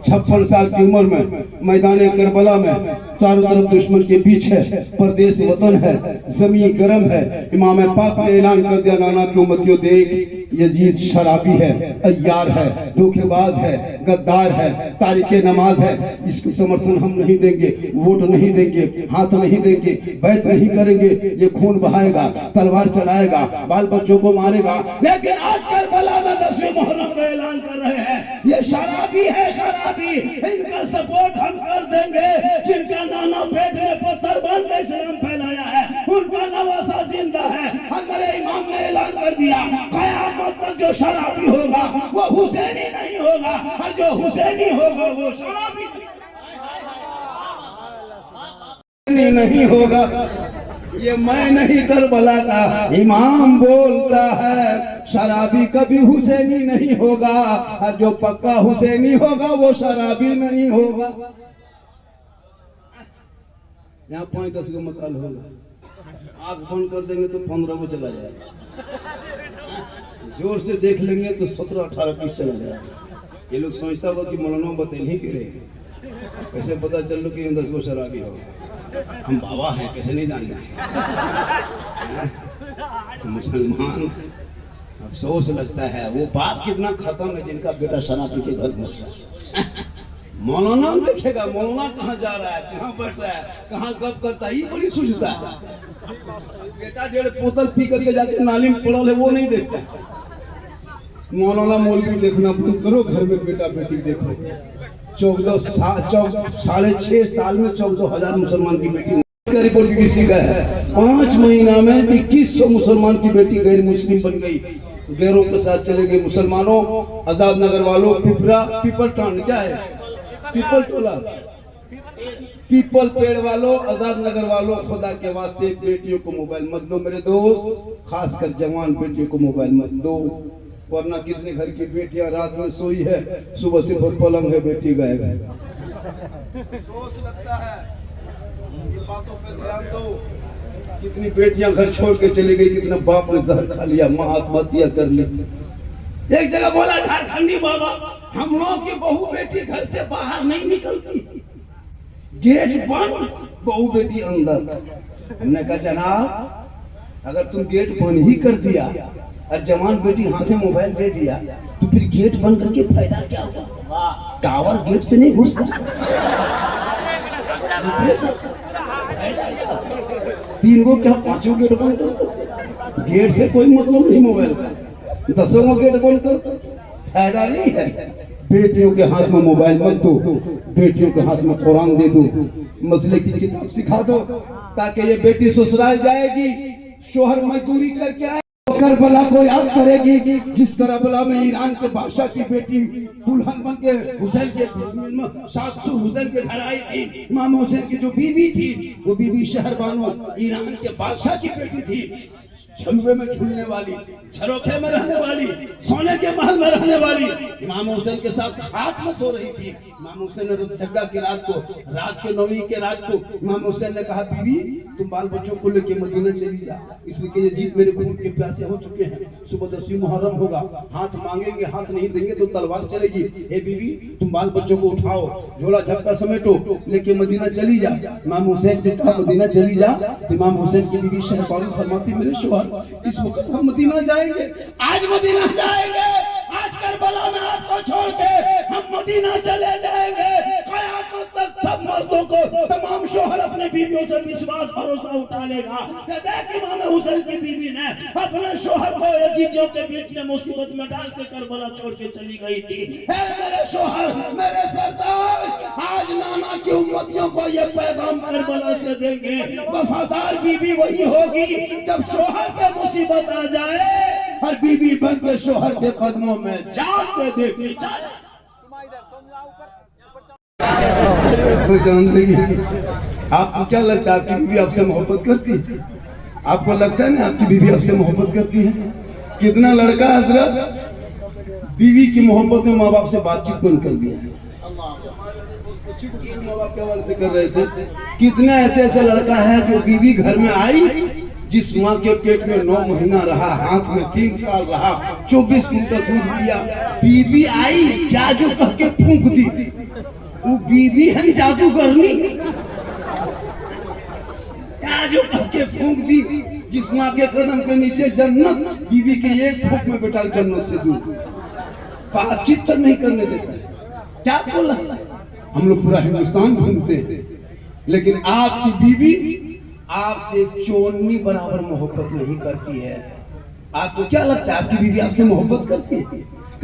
56 साल की उम्र में मैदान करबला में चारों तरफ दुश्मन के बीच है, परदेश वतन है, जमीन गर्म है। इमाम पाक ने ऐलान कर दिया, नाना की उम्मतियों देख, यजीद शराबी है, अय्यार है, धोखेबाज है, गद्दार है, तारिके नमाज है, इसको समर्थन हम नहीं देंगे, वोट नहीं देंगे, हाथ नहीं देंगे, बैत नहीं करेंगे, ये खून बहाएगा, तलवार चलाएगा, बाल बच्चों को मारेगा। लेकिन आज करबला में 10वीं मुहर्रम का ऐलान कर रहे हैं, ये शराबी है, शराबी, इनका सपोर्ट हम कर देंगे। जिनका नाना पेट में पत्थर बांध के इस्लाम फैलाया है, उनका नवासा जिंदा है। और मेरे इमाम ने ऐलान कर दिया, क़यामत तक जो शराबी होगा वो हुसैनी नहीं होगा, और जो हुसैनी होगा वो शराबी नहीं होगा। ये मैं नहीं करबला का इमाम बोलता है, शराबी कभी हुसैनी नहीं होगा, और जो पक्का हुसैनी होगा वो शराबी नहीं होगा। यहाँ 5-10 का मकाल होगा, आग फोन कर देंगे तो 15 में चला जाएगा, जोर से देख लेंगे तो 17-18 पीस चला जाएगा। ये लोग सोचता होगा कि मौलाना बतेल ही गिरे, कैसे पता चल लो कि 10 को शराबी हो, हम बाबा हैं कैसे नहीं जानते। मुसलमान अफसोस लगता है, वो बाप कितना खत्म है जिनका बेटा शराबी के घर घुसता है। मौलाना देखेगा मौलाना कहाँ जा रहा है, कहाँ बैठ रहा है, कहाँ गप करता है, ये बड़ी सूझता है। बेटा 1.5 बोतल पी करके जाके नाली में पड़ा है, वो नहीं देखता। मौलाना मौलवी देखना बंद करो, घर में बेटा बेटी देखो। 6.5 साल में 14,000 मुसलमान की बेटी का रिपोर्ट BBC का है। 5 महीना में 2100 मुसलमान की बेटी गैर मुस्लिम बन गई, गैरों के साथ चले गए। मुसलमानों, आजाद नगर वालों, पीपल टाउन क्या है, पीपल टोला, पीपल पेड़ वालों, आजाद नगर वालों, खुदा के वास्ते बेटियों को मोबाइल मत दो मेरे दोस्त, खासकर जवान बेटियों को मोबाइल मत दो, वरना कितने घर की बेटियां रात में सोई है, सुबह सिर्फ पलंग है, बेटी गायब है। सोच लगता है, बातों पे ध्यान दो। कितनी बेटियां घर छोड़ के चली गई, कितना बाप ने जहर खा लिया, माँ आत्महत्या कर ली। एक जगह बोला झारखंडी बाबा, हम लोग की बहू बेटी घर से बाहर नहीं निकलती, गेट बंद, बहू बेटी अंदर। हमने कहा जनाब, अगर तुम गेट बंद ही कर दिया और जवान बेटी हाथ में मोबाइल दे दिया, तो फिर गेट बंद करके फायदा क्या होगा? टावर गेट से नहीं घुसता, तीन को क्या 5 गेट बंद कर, गेट से कोई मतलब नहीं मोबाइल का, 10 गेट बंद कर, फायदा नहीं है। बेटियों के हाथ में मोबाइल मत दो, बेटियों के हाथ में कुरान दे दो, मसले की किताब सिखा दो, ताकि ये बेटी ससुराल जाएगी, शोहर मजदूरी करके आए, करबला को याद करेगी जिस करबला में ईरान के बादशाह की बेटी दुल्हन बन के हुसैन के साथ हुसैन के घर आई थी। इमाम हुसैन की जो बीवी थी वो बीबी शहरबानो ईरान के बादशाह की बेटी थी। झुलवे में झूलने वाली, झरोखे में रहने वाली, सोने के महल में रहने वाली इमाम हुसैन के साथ खाट में सो रही थी। इमाम हुसैन ने तो जग्गा की रात को, रात के 9वीं के रात को इमाम हुसैन ने कहा बीवी तुम बाल बच्चों को लेके मदीना चली जा, इसलिए कि यजीद मेरे खून के प्यासे हो चुके हैं। सुबह 10वीं मुहर्रम होगा, हाथ मांगेंगे, हाथ नहीं देंगे तो तलवार चलेगी। ए बीवी तुम बाल बच्चों को उठाओ, झोला झपटा समेटो, लेके मदीना चली जा। इमाम हुसैन ने कहा मदीना चली जा। इमाम हुसैन की बीवी शहरबानो फरमाती मेरे शौहर इस वक्त हम मदीना जाएंगे, आज मदीना जाएंगे, आज करबला में आपको छोड़ के हम मदीना चले जाएंगे। क़यामत तक सब मर्दों को, तमाम शौहर अपने बीवियों से विश्वास भरोसा उठा लेगा कि देख इमाम हुसैन की बीवी ने अपने शौहर को यजीदियों के बीच में मुसीबत में डाल के करबला छोड़ के चली गई थी। मेरे शौहर, मेरे सरदार, आज नाना की उम्मतियों को ये पैगाम करबला से देंगे, वफादार बीवी वही होगी जब शौहर पे मुसीबत आ जाए और बीवी बन के शौहर के कदमों में जान दे देगी। आपको क्या लगता है आपकी बीवी आपसे मोहब्बत करती है? आपको लगता है ना आपकी बीवी आपसे मोहब्बत करती है? कितना लड़का हजरत बीवी की मोहब्बत में माँ बाप से बातचीत बंद कर दिया है। माँ बाप के हवाले से कर रहे थे। कितना ऐसे ऐसे लड़का है जो बीवी घर में आई, जिस माँ के पेट में 9 महीना रहा, हाथ में 3 साल रहा, 24 लीटर दूध पिया, बीवी आई क्या जो कह के फूंक दी। वो बीवी है जादूगरनी, क्या जो कह के फूंक दी। जिस माँ के कदम के नीचे जन्नत, बीवी के एक फूंक में बेटा जन्नत से दूर, बातचीत तक नहीं करने देता। क्या बोला? हम लोग पूरा हिंदुस्तान घूमते हैं, लेकिन आपकी बीवी आपसे चोन्नी बराबर मोहब्बत नहीं करती है। आपको क्या लगता है आपकी बीवी आपसे मोहब्बत करती है?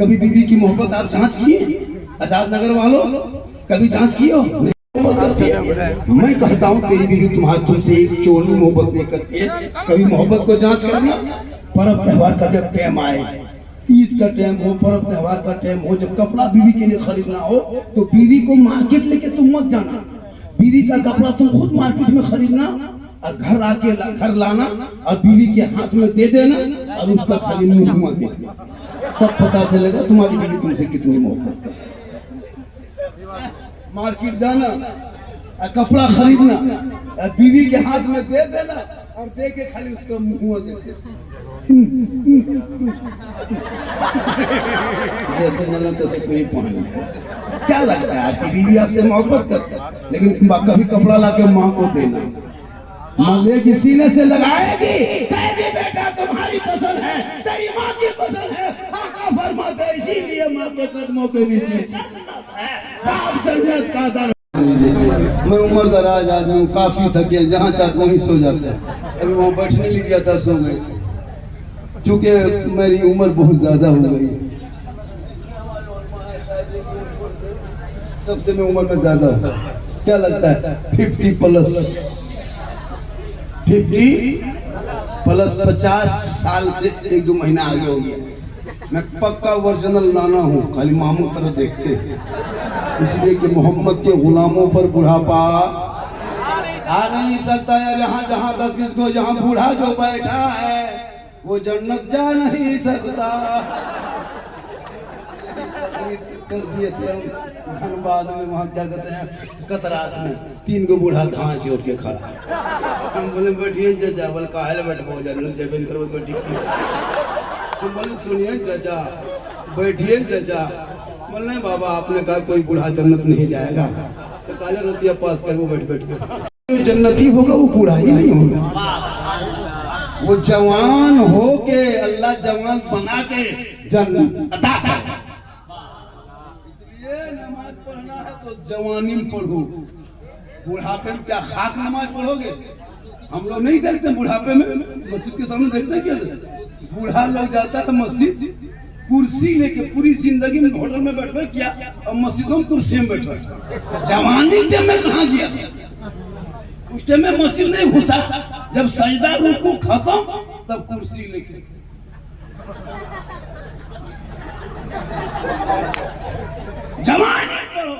कभी बीवी की मोहब्बत आप जांच किए? आजाद नगर वालों कभी जांच किए हो? मोहब्बत करती है। मैं कहता हूँ तेरी बीवी तुम्हारे तुमसे एक चोन्नी मोहब्बत नहीं करती है। कभी मोहब्बत को जांच करना। पर्व त्योहार का जब टाइम आए, ईद का टाइम हो, पर्व त्योहार का टाइम हो, जब कपड़ा बीवी के लिए खरीदना हो तो बीवी को मार्केट लेके तुम मत जाना। बीवी का कपड़ा तुम खुद मार्केट में खरीदना और घर आके घर लाना और बीवी के हाथ में दे देना और उसका खाली मुंह देखना, तब पता चलेगा तुम्हारी बीवी तुमसे कितनी मोहब्बत है। मार्केट जाना और कपड़ा खरीदना और बीवी के हाथ में दे देना और दे के खाली उसका मुंह देखना, जैसे जाना तैसे कोई पानी। क्या लगता है आपकी बीवी आपसे मोहब्बत करती है, लेकिन कभी कपड़ा ला के माँ को देना, माँ लेगी सीने से लगाएगी, कहेगी बेटा तुम्हारी पसंद है, तेरी माँ की पसंद है। आका फरमाते इसीलिए माँ के कदमों के नीचे जन्नत का दर। मैं उम्र दराज आदमी हूँ, काफी थके, जहाँ चाहते वहीं सो जाते हैं। अभी वहाँ बैठने नहीं दिया था, सो गए, चूंकि मेरी उम्र बहुत ज्यादा हो गई। सबसे मैं उम्र में ज्यादा हूँ। क्या लगता है 50 प्लस 50 साल से 1-2 महीना आगे हो गया। मैं पक्का ओरिजिनल नाना हूँ, खाली मामू तरह देखते हैं, इसलिए कि मोहम्मद के गुलामों पर बुढ़ापा आ नहीं सकता है। जहाँ जहाँ 10-20 को जहाँ बूढ़ा जो बैठा है वो जन्नत जा नहीं सकता। कर दिए थे हम धनबाद में, वहाँ क्या कहते हैं कतरास में, 3 को बूढ़ा धान से उठ के खड़ा। हम बोले बैठिए चाचा, बोले काहे बैठो जन्नत करो बैठी। हम बोले सुनिए चाचा, बैठिए चाचा। बोले नहीं बाबा, आपने कहा कोई बूढ़ा जन्नत नहीं जाएगा, तो काले रतिया पास कर वो बैठ के जन्नती होगा, वो बूढ़ा ही नहीं होगा। वो जवान हो के अल्लाह जवान बना के जन्नत अता करे। इसलिए नमाज पढ़ना है तो जवानी में पढ़ो। बुढ़ापे में क्या खाक नमाज पढ़ोगे? हम लोग नहीं देखते बुढ़ापे में, मस्जिद के सामने देखते क्या? बूढ़ा लोग जाता है मस्जिद, कुर्सी लेके पूरी जिंदगी में होटल में बैठे क्या, और मस्जिदों में कुर्सी में बैठे। जवानी में कहाँ गया? उस टाइम में मस्जिद नहीं घुसा, जब सजदा रुकू खत्म तब कुर्सी लेके जवानी पढ़ो,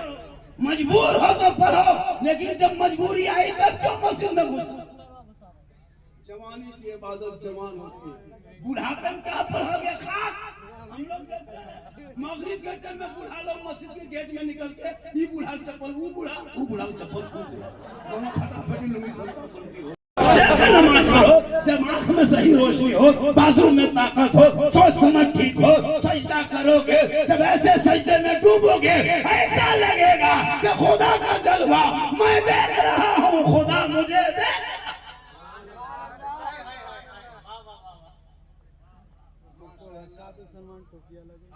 मजबूर हो तो पढ़ो, लेकिन जब मजबूरी आई तब क्यों मस्जिद में घुसो? जवानी की इबादत जवान होती है, बुढ़ापे में क्या पढ़ोगे? खाक। हम लोग मगरिब के टाइम में बुढ़ा लोग मस्जिद के गेट में निकल के ये बुढ़ा चप्पल, वो बुढ़ा चप्पल, दोनों फटाफट लुंगी समझी हो। नमाज पढ़ो जब आंख में सही रोशनी हो, बाजू में ताकत हो, सोच समझ ठीक हो, सजदा करोगे जब ऐसे सजदे में डूबोगे ऐसा लगेगा कि खुदा का जलवा मैं देख रहा हूँ, खुदा मुझे देख।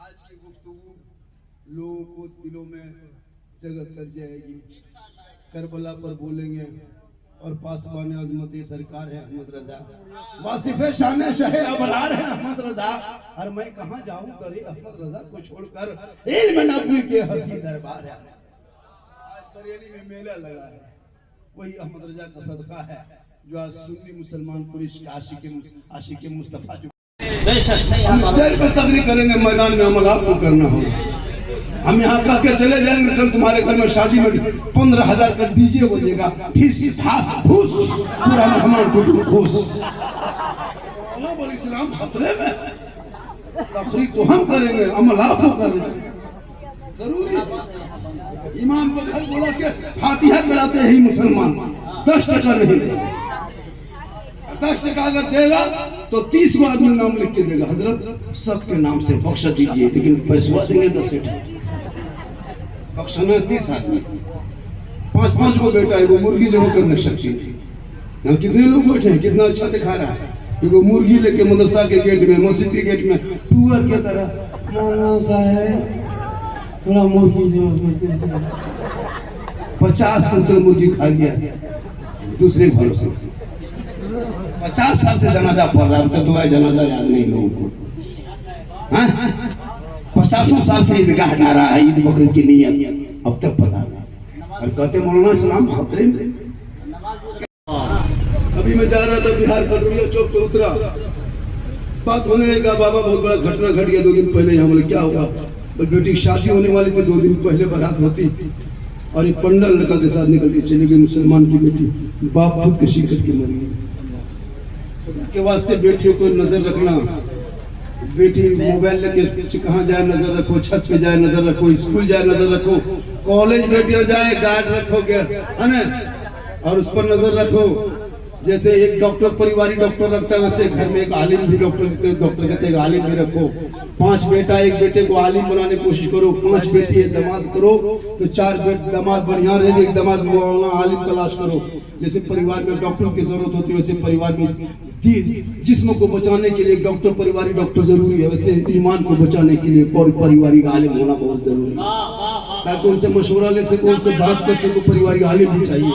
आज की गुफ्तगू लोगों को दिलों में जगह कर जाएगी। करबला पर बोलेंगे और पासवान अजमत सरकार है अहमद रजा, वासिफे शान शहे अबरार है अहमद रजा। और मैं कहाँ जाऊँ दरे अहमद रजा को छोड़कर, इल्म नबी के हसी दरबार है। आज बरेली में मेला लगा है, वही अहमद रजा का सदका है जो आज सुन्नी मुसलमान पुरुष का आशिक मुस्तफा जो हम स्टेज पर तकरीर करेंगे, मैदान में अमल आपको करना होगा। हम यहाँ कह के चले जाएंगे कल तुम्हारे घर में शादी में 15,000 का डीजे बजेगा, पूरा मेहमान को खुश। इस्लाम खतरे में, तकरीर तो हम करेंगे, अमल आपको करना जरूरी। इमाम को घर बोला के फातिहा कराते हैं मुसलमान, 10 टका नहीं देगा। 10 टका अगर देगा तो 30 को आदमी नाम लिख के देगा, हजरत सबके नाम से बख्श दीजिए, लेकिन पैसा देंगे 10 बख्शना 30 आदमी, 5-5 को बेटा है, वो मुर्गी जमा कर नहीं सकती। यहाँ कितने लोग बैठे हैं, कितना अच्छा दिखा रहा है। वो मुर्गी लेके मदरसा के गेट में, मस्जिद के गेट में टूअर की तरह मौलाना साहब थोड़ा मुर्गी जो 50 कुंटल मुर्गी खा गया दूसरे घरों से। 50 साल से जनाजा पढ़ रहा है, तो दुआ जनाजा याद नहीं लोगों को। 50 साल से ईदगाह जा रहा है, ईद बकरीद की नियत अब तक पता नहीं। और कहते मौलाना इस्लाम खतरे में। अभी मैं जा रहा था बिहार पटोरिया चौक पे उतरा, बात होने लगा, बाबा बहुत बड़ा घटना घट गया 2 दिन पहले। यहाँ बोले क्या हुआ? बेटी की शादी होने वाली थी, 2 दिन पहले बारात होती और एक पंडा लड़का के साथ निकल के चली गई, मुसलमान की बेटी, बाप खुद कशी करके मर गई। के वास्ते बेटियों को नजर रखना, बेटी मोबाइल लेके कहाँ जाए नजर रखो, छत पे जाए नजर रखो, स्कूल जाए नजर रखो, कॉलेज बेटियां जाए गार्ड रखोगे है ना, और उस पर नजर रखो। जैसे एक डॉक्टर परिवारिक डॉक्टर रखता है, वैसे घर में एक आलिम भी डॉक्टर कहते हैं, आलिम भी रखो। 5 बेटा, एक बेटे को आलिम बनाने की कोशिश करो, 5 बेटी एक दामाद करो तो 4 दामाद बढ़िया रहेंगे, एक दामाद मौलाना आलिम तलाश करो। जैसे परिवार में डॉक्टर की जरूरत होती है, वैसे परिवार में जिस्म को बचाने के लिए डॉक्टर परिवारिक डॉक्टर जरूरी है, वैसे ईमान को बचाने के लिए परिवारिक आलिम होना बहुत जरूरी है, ताकि उनसे मशवरा ले सको, उनसे बात कर सको। परिवारिक आलिम भी चाहिए।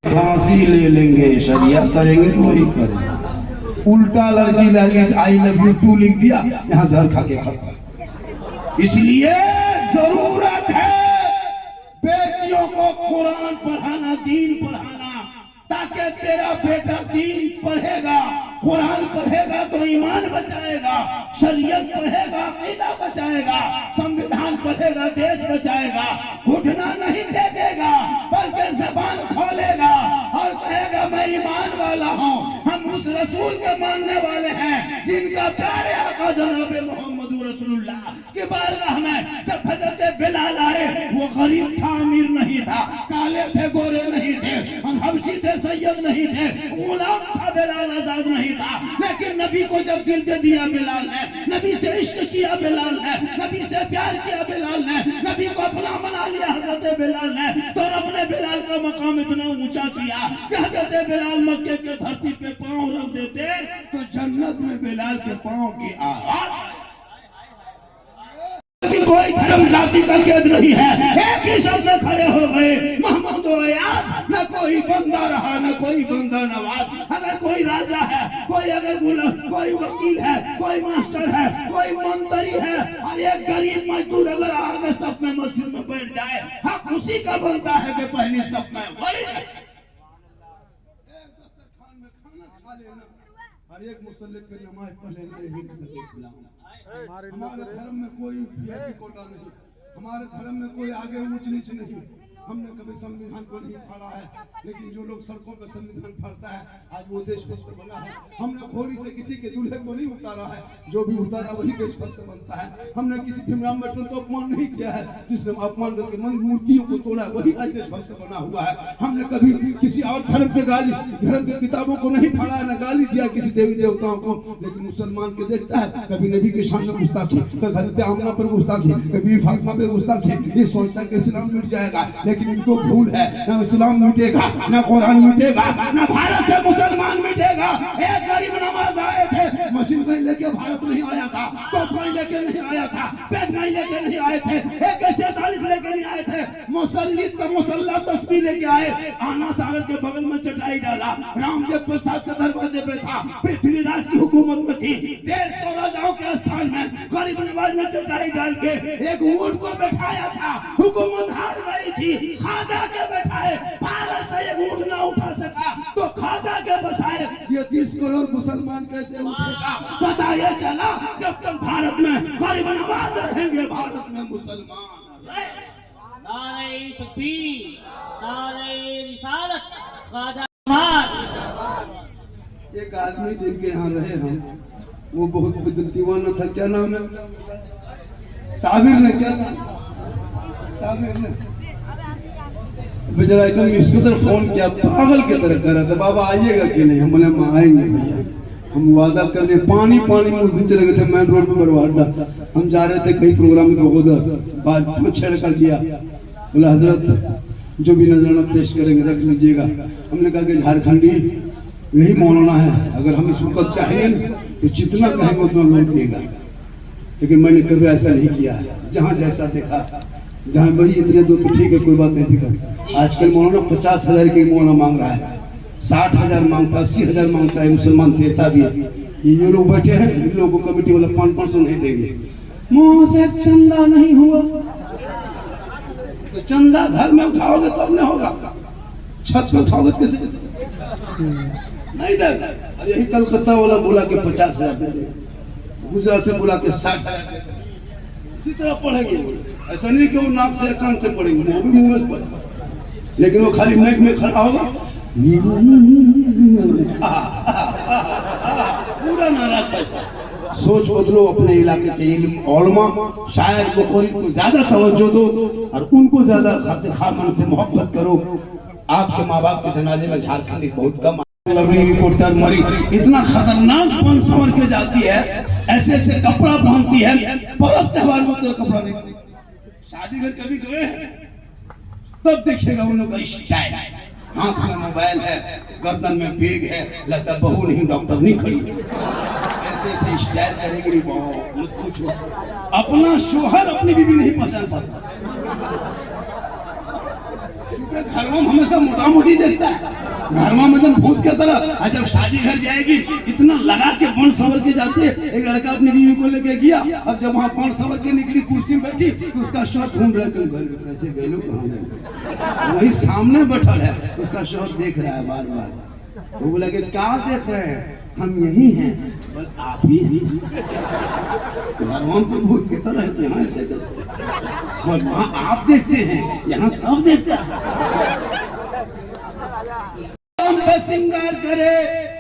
फांसी ले लेंगे, शरिया करेंगे तो वही करेंगे। उल्टा लड़की लगी आई लव यू टू लिख दिया, यहाँ जहर खा के खत्म। इसलिए जरूरत है बेटियों को कुरान पढ़ाना, दीन पढ़ाना, ताकि तेरा बेटा दीन पढ़ेगा, कुरान पढ़ेगा तो ईमान बचाएगा, शरीयत पढ़ेगा अकीदा बचाएगा, संविधान पढ़ेगा देश बचाएगा। घुटना नहीं टेकेगा बल्कि ज़बान खोलेगा और कहेगा मैं ईमान वाला हूँ, हम उस रसूल के मानने वाले हैं जिनका प्यारे आका जनाब मोहम्मद रसूलुल्लाह के बारगाह में जब हज़रत बिलाल आए, वो गरीब था, अमीर नहीं था, काले थे, गोरे नहीं थे, हम हबशी थे, सैयद नहीं थे, गुलाम था बिलाल, आजाद नहीं था। लेकिन नबी को जब दिल दे दिया बिलाल ने, नबी से इश्क किया बिलाल ने, नबी से प्यार किया बिलाल ने, नबी को अपना बना लिया हजरत बिलाल ने, तो रब ने बिलाल का मकाम इतना ऊंचा किया कि हजरत बिलाल मक्के के धरती पे पांव रख देते तो जन्नत में बिलाल के पांव की आवाज। कोई धर्म जाति का कैद नहीं है, एक ही शब्द से खड़े हो गए, मोहम्मद आयात। न कोई बंदा रहा, न कोई बंदा नवाज। अगर कोई राजा है, कोई अगर कोई वकील है, कोई मास्टर है, कोई मंत्री है, और एक गरीब मजदूर अगर आगे सब में मस्जिद में बैठ जाए, हक उसी का बनता है कि पहली सब में वही हर एक मुसल्ले पे नमाज पढ़ लेना यही मजहब इस्लाम। हमारे धर्म में कोई वीआईपी कोटा नहीं, हमारे धर्म में कोई आगे ऊंच नीच नहीं। हमने कभी संविधान को नहीं फाड़ा है, लेकिन जो लोग सड़कों पर संविधान फाड़ता है आज वो देशभक्त बना है। हमने घोड़ी से किसी के दूल्हे को नहीं उतारा है, जो भी उतारा वही देशभक्त बनता है। हमने किसी भीमराव अम्बेडकर को अपमान नहीं किया है, जिसने अपमान करके मूर्तियों को तोड़ा वही आज देशभक्त बना हुआ है। हमने कभी किसी और धर्म पे गाली, धर्म की किताबों को नहीं फाड़ा है, न गाली दिया किसी देवी देवताओं को। लेकिन मुसलमान के देखता है कभी नबी के शान में गुस्ताखी, कभी हज़रत आमना पर गुस्ताखी, कभी फातिमा पे गुस्ताखी, ये सोचता है कि इस्लाम मिट जाएगा। लेकिन इनको भूल है, ना इस्लाम मिटेगा, ना कुरान मिटेगा, ना भारत से मुसलमान मिटेगा। एक गरीब नवाज आए थे, मशीन कहीं लेके भारत नहीं आया था, तोप कहीं लेके नहीं आया था, पेट कहीं लेके नहीं आए थे, AK-47 लेके नहीं आए थे, मुसल्ला तस्बीह लेके आए। आना सागर के बगल में चटाई डाला, रामदेव प्रसाद के दरवाजे पे था, पृथ्वीराज की हुकूमत में थी, 150 राजाओं के स्थान में गरीब नवाज ने चटाई डाल के एक ऊंट को बैठाया था। हुकूमत हार गई थी, खाजा के बैठाए, भारत से एक ऊंट ना उठा सका तो खाजा के बसाए। ये 30 करोड़ मुसलमान कैसे उठेगा पता ये चला जब तक भारत में गरीब नवाज रहेंगे, भारत में मुसलमान रहे। नारे तकबीर, नारे रिसालत, ख्वाजा। एक आदमी जिनके यहाँ रहे हम, वो बहुत दीवाना था, क्या नाम है? साबिर ने, क्या नाम? साबिर ने बेचारा एकदम इसको तरफ फोन किया, पागल की तरह कर रहा था, बाबा आइएगा कि नहीं? हम बोले हम आएंगे भैया, हम वादा करने। पानी में उस दिन चले गए थे मेन रोड में बरवाडा, हम जा रहे थे कहीं प्रोग्राम में, उधर बात को छेड़छाड़ किया। बोला हजरत जो भी नजराना पेश करेंगे रख लीजिएगा। हमने कहा कि झारखंडी यही मौलाना है, अगर हम इस वक्त चाहिए तो जितना कहेंगे उतना लोग देगा। लेकिन मैंने कभी ऐसा नहीं किया, जहाँ जैसा देखा, जहाँ वही इतने दो तो ठीक है, कोई बात नहीं फिक्र। आजकल मौलाना 50,000 के मौलाना मांग रहा है, 60,000 मांगता, 80,000 मांगता है, मुसलमान देता भी है। ये जो लोग बैठे हैं इन लोगों को कमेटी वाला 500 नहीं देंगे। वहां से चंदा नहीं हुआ तो चंदा घर में उठाओगे तब नहीं होगा, छत पे उठाओगे कैसे? नहीं देगा। और यही कलकत्ता वाला बोला कि 50,000 दे दे, गुजरात से बोला कि 60,000, इसी तरह पढ़ेंगे। ऐसा नहीं कि वो नाक से कान से पढ़ेंगे, वो भी मुंह में पढ़ेंगे, लेकिन वो खाली माइक में खड़ा होगा, पूरा नाराज पैसा। सोच बदलो, अपने इलाके के इल्म उलमा शायर को ज्यादा तवज्जो दो और उनको ज्यादा खातिर खामन से मोहब्बत करो। आपके माँ बाप के जनाजे में झारखंड बहुत कम रिपोर्टर मरी, इतना खतरनाक बन संवर के जाती है, ऐसे ऐसे कपड़ा पहनती है, पर्व त्योहार में तो कपड़ा नहीं, शादी घर कभी गए तब देखिएगा उन लोग का स्टाइल, हाथ में मोबाइल है, गर्दन में बैग है, लगता बहू नहीं डॉक्टर नहीं खड़ी, ऐसे ऐसे स्टाइल करेगी। मत पूछो, अपना शोहर अपनी बीवी नहीं पहचान पाता, क्योंकि घर में हमेशा मोटा मोटी देखता है, घर में एकदम भूत की तरह। जब शादी घर जाएगी इतना लगा के बन संवर के जाती है। एक लड़का अपनी बीवी को लेके गया, अब जब वहाँ बन संवर के निकली कुर्सी में बैठी तो उसका शौहर ढूंढ रहा है, कैसे गए लोग, कहाँ गए? वही सामने बैठल है, उसका शौहर देख रहा है बार बार। वो बोला कि क्या देख रहे हैं? हम यही हैं। बोल आप ही घर तो भूत की तरह है, यहाँ ऐसे कैसे? बोल वहाँ आप देखते हैं, यहाँ सब देखता है। पे सिंगार करे,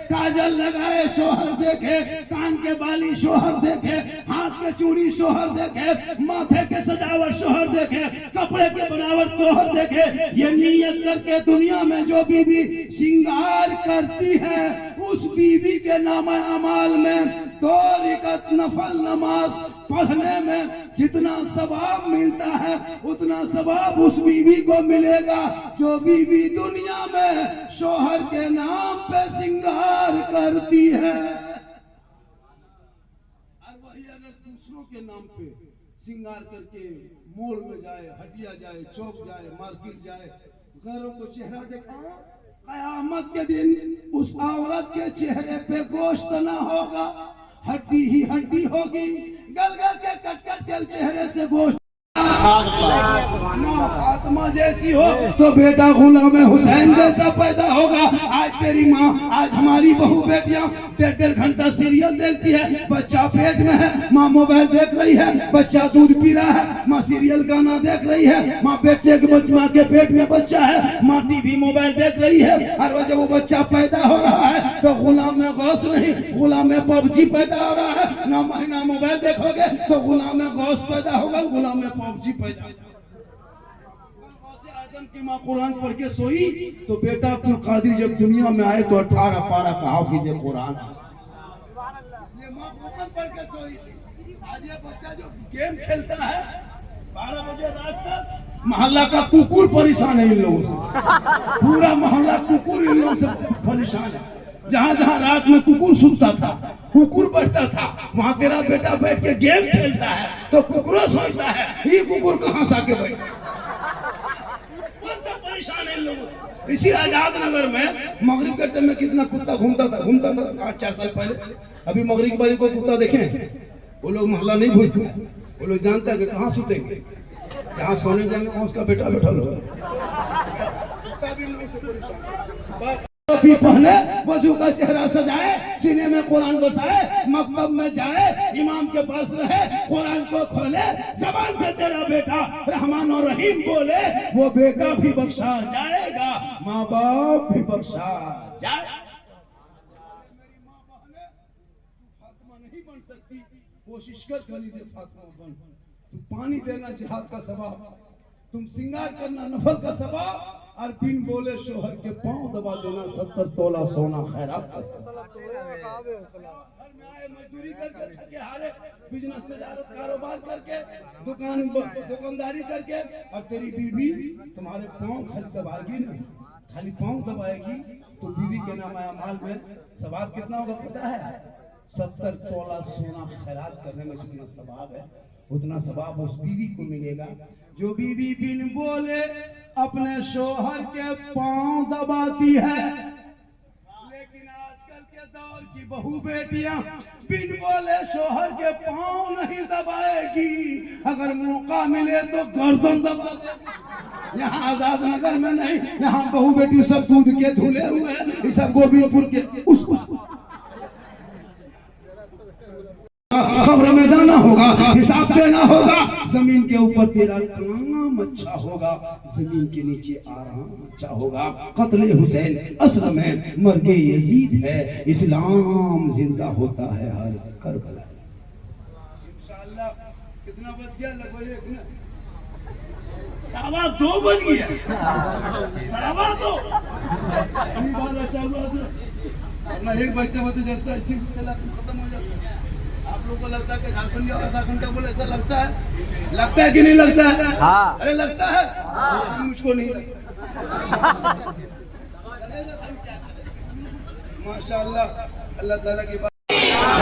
काजल लगाए शोहर देखे, कान के बाली शोहर देखे, हाथ के चूड़ी शोहर देखे, माथे के सजावट शोहर देखे, कपड़े के बनावट शोहर देखे। ये नियत करके दुनिया में जो बीवी सिंगार करती है उस बीवी के नामे अमाल में 2 रकात नफल नमाज पढ़ने में जितना सवाब मिलता है उतना सवाब उस बीवी को मिलेगा जो बीवी दुनिया में शोहर के नाम पे सिंगार करती है। और वही अगर दूसरों के नाम पे सिंगार करके मोड़ में जाए, हटिया जाए, चौक जाए, मार्केट जाए, घरों को चेहरा दिखाए, कयामत के दिन उस औरत के चेहरे पे गोश्त ना होगा, हड्डी ही हड्डी होगी, गल गल के कट कट के चेहरे से गोश्त माँ फातिमा जैसी हो तो बेटा गुलाम हुसैन जैसा पैदा होगा। आज तेरी माँ, आज हमारी बहू बेटियां 1.5 घंटा सीरियल देखती है, बच्चा पेट में है, माँ मोबाइल देख रही है, बच्चा दूध पी रहा है, माँ सीरियल गाना देख रही है, माँ बच्चे के माँ के पेट में बच्चा है, माँ टीवी मोबाइल देख रही है। और जब वो बच्चा पैदा हो रहा है तो गुलाम में गौस नहीं, गुलाम में पबजी पैदा हो रहा है। ना महीना मोबाइल देखोगे तो गुलाम में गौस पैदा होगा, गुलाम में पबजी पैदा होगा। आजम की माँ कुरान पढ़ के सोई तो बेटा अब्दुल कादिर जब दुनिया में आए तो 18 पारा का हाफिज कुरान, इसलिए माँ कुरान पढ़ के सोई। आज ये बच्चा जो गेम खेलता है 12 बजे रात तक, मोहल्ला का कुकुर परेशान है इन लोगों से, पूरा मोहल्ला कुकुर इन लोगों से परेशान है। जहाँ जहाँ रात में कुकुर सुनता था, कुकुर बैठता था, वहाँ तेरा बेटा बैठ के गेम खेलता है तो कुकुर सोचता है ये कुकुर कहाँ से आके बैठा, परेशान है इन लोग। इसी आजाद नगर में मगरिब के टाइम में कितना कुत्ता घूमता था 8-4 साल पहले। अभी मगरिब के बाद कोई कुत्ता देखे वो लोग मोहल्ला नहीं घुसते, वो लोग जानते हैं कि कहाँ सुतेंगे, जहाँ सोने जाएंगे वहाँ उसका बेटा बैठा होगा। टोपी पहने, वजू का चेहरा सजाए, सीने में कुरान बसाए, मकतब में जाए, इमाम के पास रहे, कुरान को खोले, जबान से तेरा बेटा रहमान और रहीम बोले, वो बेटा भी बख्शा जाएगा, माँ बाप भी बख्शा जाए। मेरी माँ बहने, तू फातिमा नहीं बन सकती, कोशिश कर खलीजे फातिमा बन। तू पानी देना जिहाद का सवाब, तुम सिंगार करना नफल का सवाब, और बिन बोले शोहर के पांव दबा देना 70 तोला सोना खैरात का सवाब। घर में आए मजदूरी करके थके हारे, बिजनेस तजारत कारोबार करके, दुकानदारी करके, और तेरी बीवी तुम्हारे पांव खाली दबाएगी नहीं, खाली पांव दबाएगी तो बीवी के नाम अमाल में सवाब कितना होगा पता है? 70 तोला सोना खैरात करने में जितना सवाब है उतना सवाब उस बीवी को मिलेगा जो बीवी बिन बोले अपने शोहर के पांव दबाती है। लेकिन आजकल के दौर की बहू बेटियां बिन बोले शोहर के पांव नहीं दबाएगी, अगर मौका मिले तो गर्दन दबा देगी। यहाँ आजाद नगर में नहीं, यहाँ बहू बेटी सब दूध के धुले हुए हैं, ये सब गोविंदपुर के उस खबर में जाना होगा, हिसाब देना होगा, जमीन के ऊपर तेरा काम अच्छा होगा, जमीन के नीचे आराम अच्छा होगा। कत्ले हुसैन असल में मर्गे यजीद है, इस्लाम जिंदा होता है हर करबला। इंशाअल्लाह कितना बज गया? लगभग 2:15 बज गया, 2:15। ऐसा हुआ अपना 1 बजते बजते जैसा इसी खत्म हो जाता है। आप लोगों को लगता है कि झारखंडी आधा घंटा बोले, ऐसा लगता है कि नहीं लगता है? हाँ। अरे लगता है। हाँ। मुझको नहीं लगता। माशाअल्लाह, अल्लाह ताला की बात।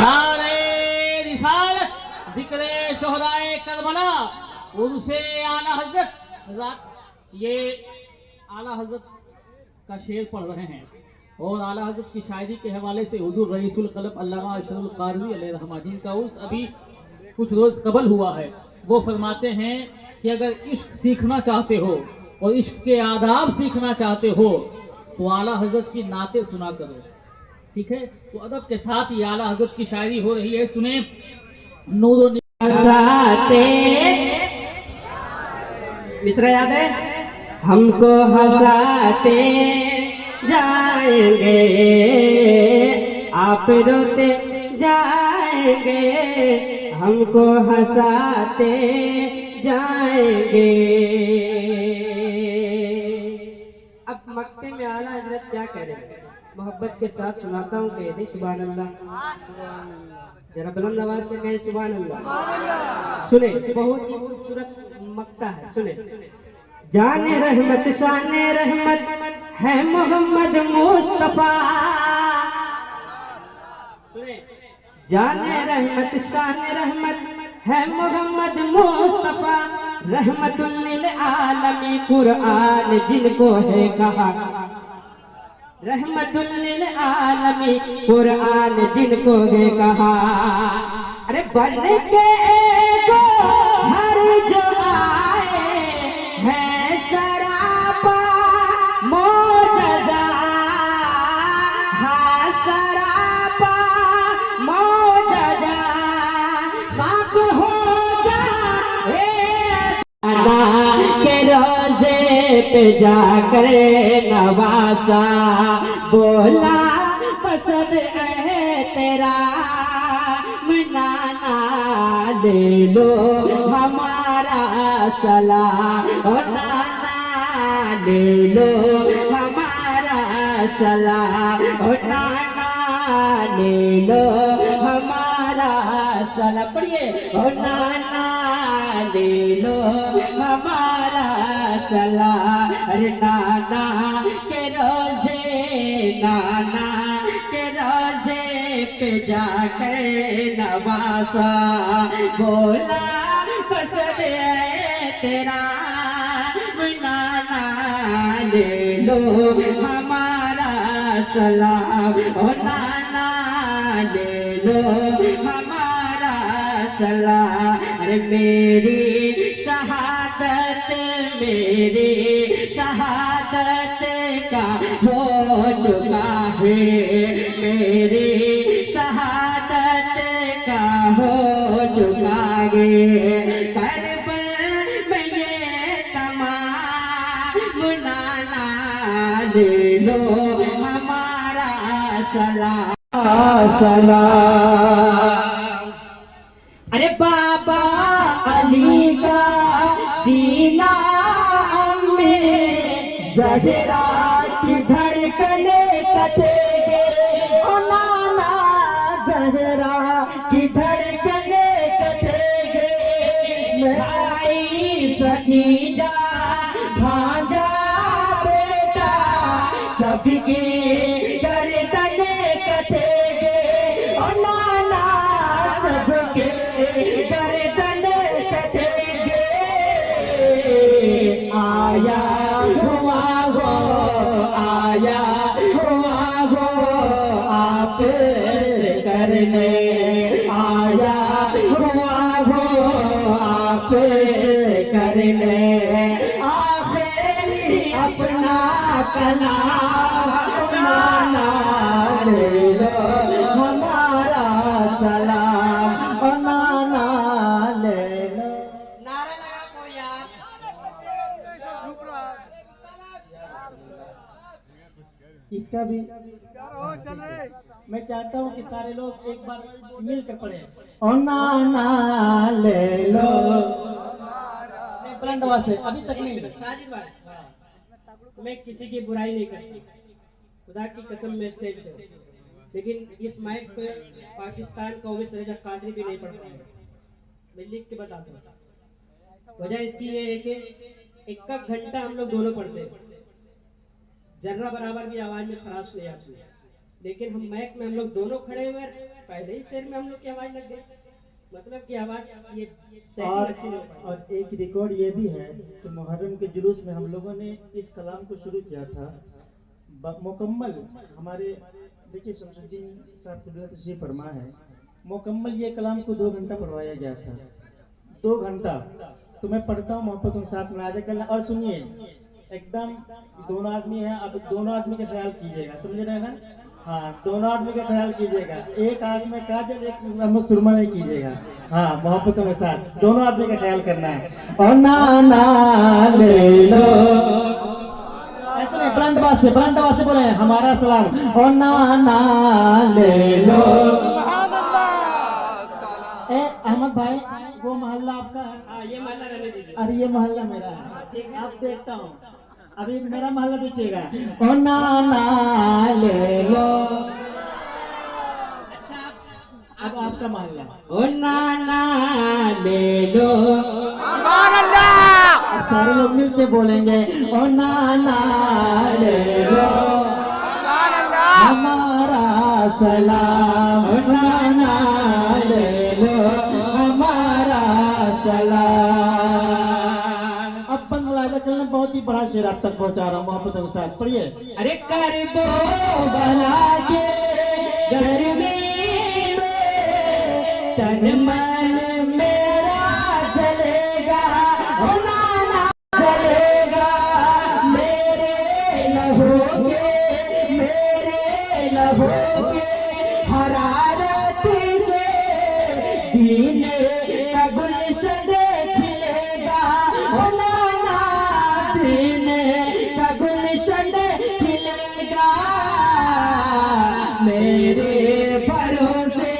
नारे रिसालत, जिक्रे शोहदाए करबला, उनसे आला हजरत, ये आला हजरत का शेर पढ़ रहे हैं और आला हजरत की शायरी के हवाले से हुजूर रईसुल कलब अल्लामा अशरफुल क़ादरी अलैहिर्रहमा जिनका उर्स अभी कुछ रोज़ कबल हुआ है, वो फरमाते हैं कि अगर इश्क सीखना चाहते हो और इश्क के आदाब सीखना चाहते हो तो आला हजरत की नाते सुना करो। ठीक है, तो अदब के साथ ही आला हजरत की शायरी हो रही है, सुने। नूरो मिसरा याद है? हमको हंसाते जाएंगे, आप रोते जाएंगे, हमको हंसाते जाएंगे। अब मक्ते में आला हजरत क्या करें, मोहब्बत के साथ सुनाता हूँ, कह दे सुभान अल्लाह, जरा बुलंद आवाज से कहे सुभान अल्लाह। सुने, बहुत ही खूबसूरत मक्ता है, सुने। जाने रहमत शाने रहमत है मोहम्मद मुस्तफा, सुने। जाने रहमत शाने रहमत है मोहम्मद मुस्तफा, रहमतुल लिल आलमी कुरान जिनको है कहा, रहमतुल लिल आलमी कुरान जिनको है कहा। अरे बन के हर जो सरापा मौजदा खाक हो जा के रोजे पे जाकर नवासा बोला पसंद है तेरा मनाना ले लो हमारा सलाम ओ नाना ले लो हमारा सलाम ओ नाना ले लो हमारा सलाम पढ़िए ओ नाना ले लो हमारा सलाम अरे नाना के रोजे नाना के रोजे पे जाकर नवासा बोला पसंद है तेरा नाना ले लो हमारा सलाम ओ नाना ले लो हमारा सलाम अरे मेरी शहादत का हो चुका है मेरी शहादत का हो चुका है करबल में ये तमाम नाना ले लो हमारा सलाम अरे बाबा अली का सीना में ज़हरा की धड़कने कटेंगे ओ नाना ज़हरा की धड़कने कटेंगे भाई सखीजा भांजा बेटा सबकी गर्दने कटेंगे ओ नाना सबके गर्दने कटेंगे आया हुआ हो आप से करने आया हुआ हो आप से करने आखिरी अपना कलाम नाना ले लो हमारा सलाम ओ नाना ले लो नारा लगा को यार इसका भी मैं चाहता हूँ कि सारे लोग एक बार मिलकर पढ़े ओ नाना ले लो बुलंद आवाज से अभी तक नहीं साजिद भाई मैं किसी की बुराई नहीं करती खुदा की कसम में स्टेज पे लेकिन इस माइक पे पाकिस्तान कौमी सरेजा कादरी भी नहीं पढ़ पाए मैं लिख के बताता हूँ वजह इसकी ये है कि एक का घंटा हम लोग दोनों पढ़ते हैं जर्रा बराबर की आवाज में खराश नहीं आती लेकिन हम मैक में हम लोग दोनों खड़े हुए पहले ही शेर में हम लोग की आवाज लग गई मतलब की आवाज ये अच्छी नहीं हो पाई। और एक रिकॉर्ड ये भी है कि मुहर्रम के जुलूस में हम लोगों ने इस कलाम को शुरू किया था मुकम्मल हमारे देखिए शमसुद्दीन साहब कुदरत तशरीफ फरमा है मुकम्मल ये कलाम को 2 घंटा पढ़वाया गया था 2 घंटा तो मैं पढ़ता हूँ मोहब्बत के साथ मुलाजा करना और सुनिए एकदम दोनों आदमी है अब दोनों आदमी का ख्याल कीजिएगा समझ रहे हैं ना हाँ दोनों आदमी का ख्याल कीजिएगा एक आदमी में काजल एक सुरमा नहीं कीजिएगा हाँ मोहब्बतों के साथ दोनों आदमी का ख्याल करना है और नाना ले लो ऐसे नहीं बुलंद आवाज से बोले हमारा सलाम और नाना ले लो अहमद भाई वो मोहल्ला आपका है ये मोहल्ला रहने दीजिए अरे ये मोहल्ला मेरा है आप देखता हूँ अभी मेरा मोहल्ला देखिएगा ओ नाना ले लो अच्छा अब आपका मोहल्ला ओ नाना ले लो अब सारे लोग मिलके बोलेंगे ओ नाना ले लो हमारा सलाम ओ नाना ले लो हमारा सलाम अपन मुलाजा करना बहुत ही बड़ा शेर आप तक पहुंचा रहा हूँ मोहब्बत के साथ पढ़िए अरे करबो भला के गर्मी में तन मन मेरा जलेगा ओ नाना जलेगा मेरे लहू के हरारत से दीन का गुलशन खिलेगा, ओ नाना दीन का गुलशन खिलेगा। मेरे भरोसे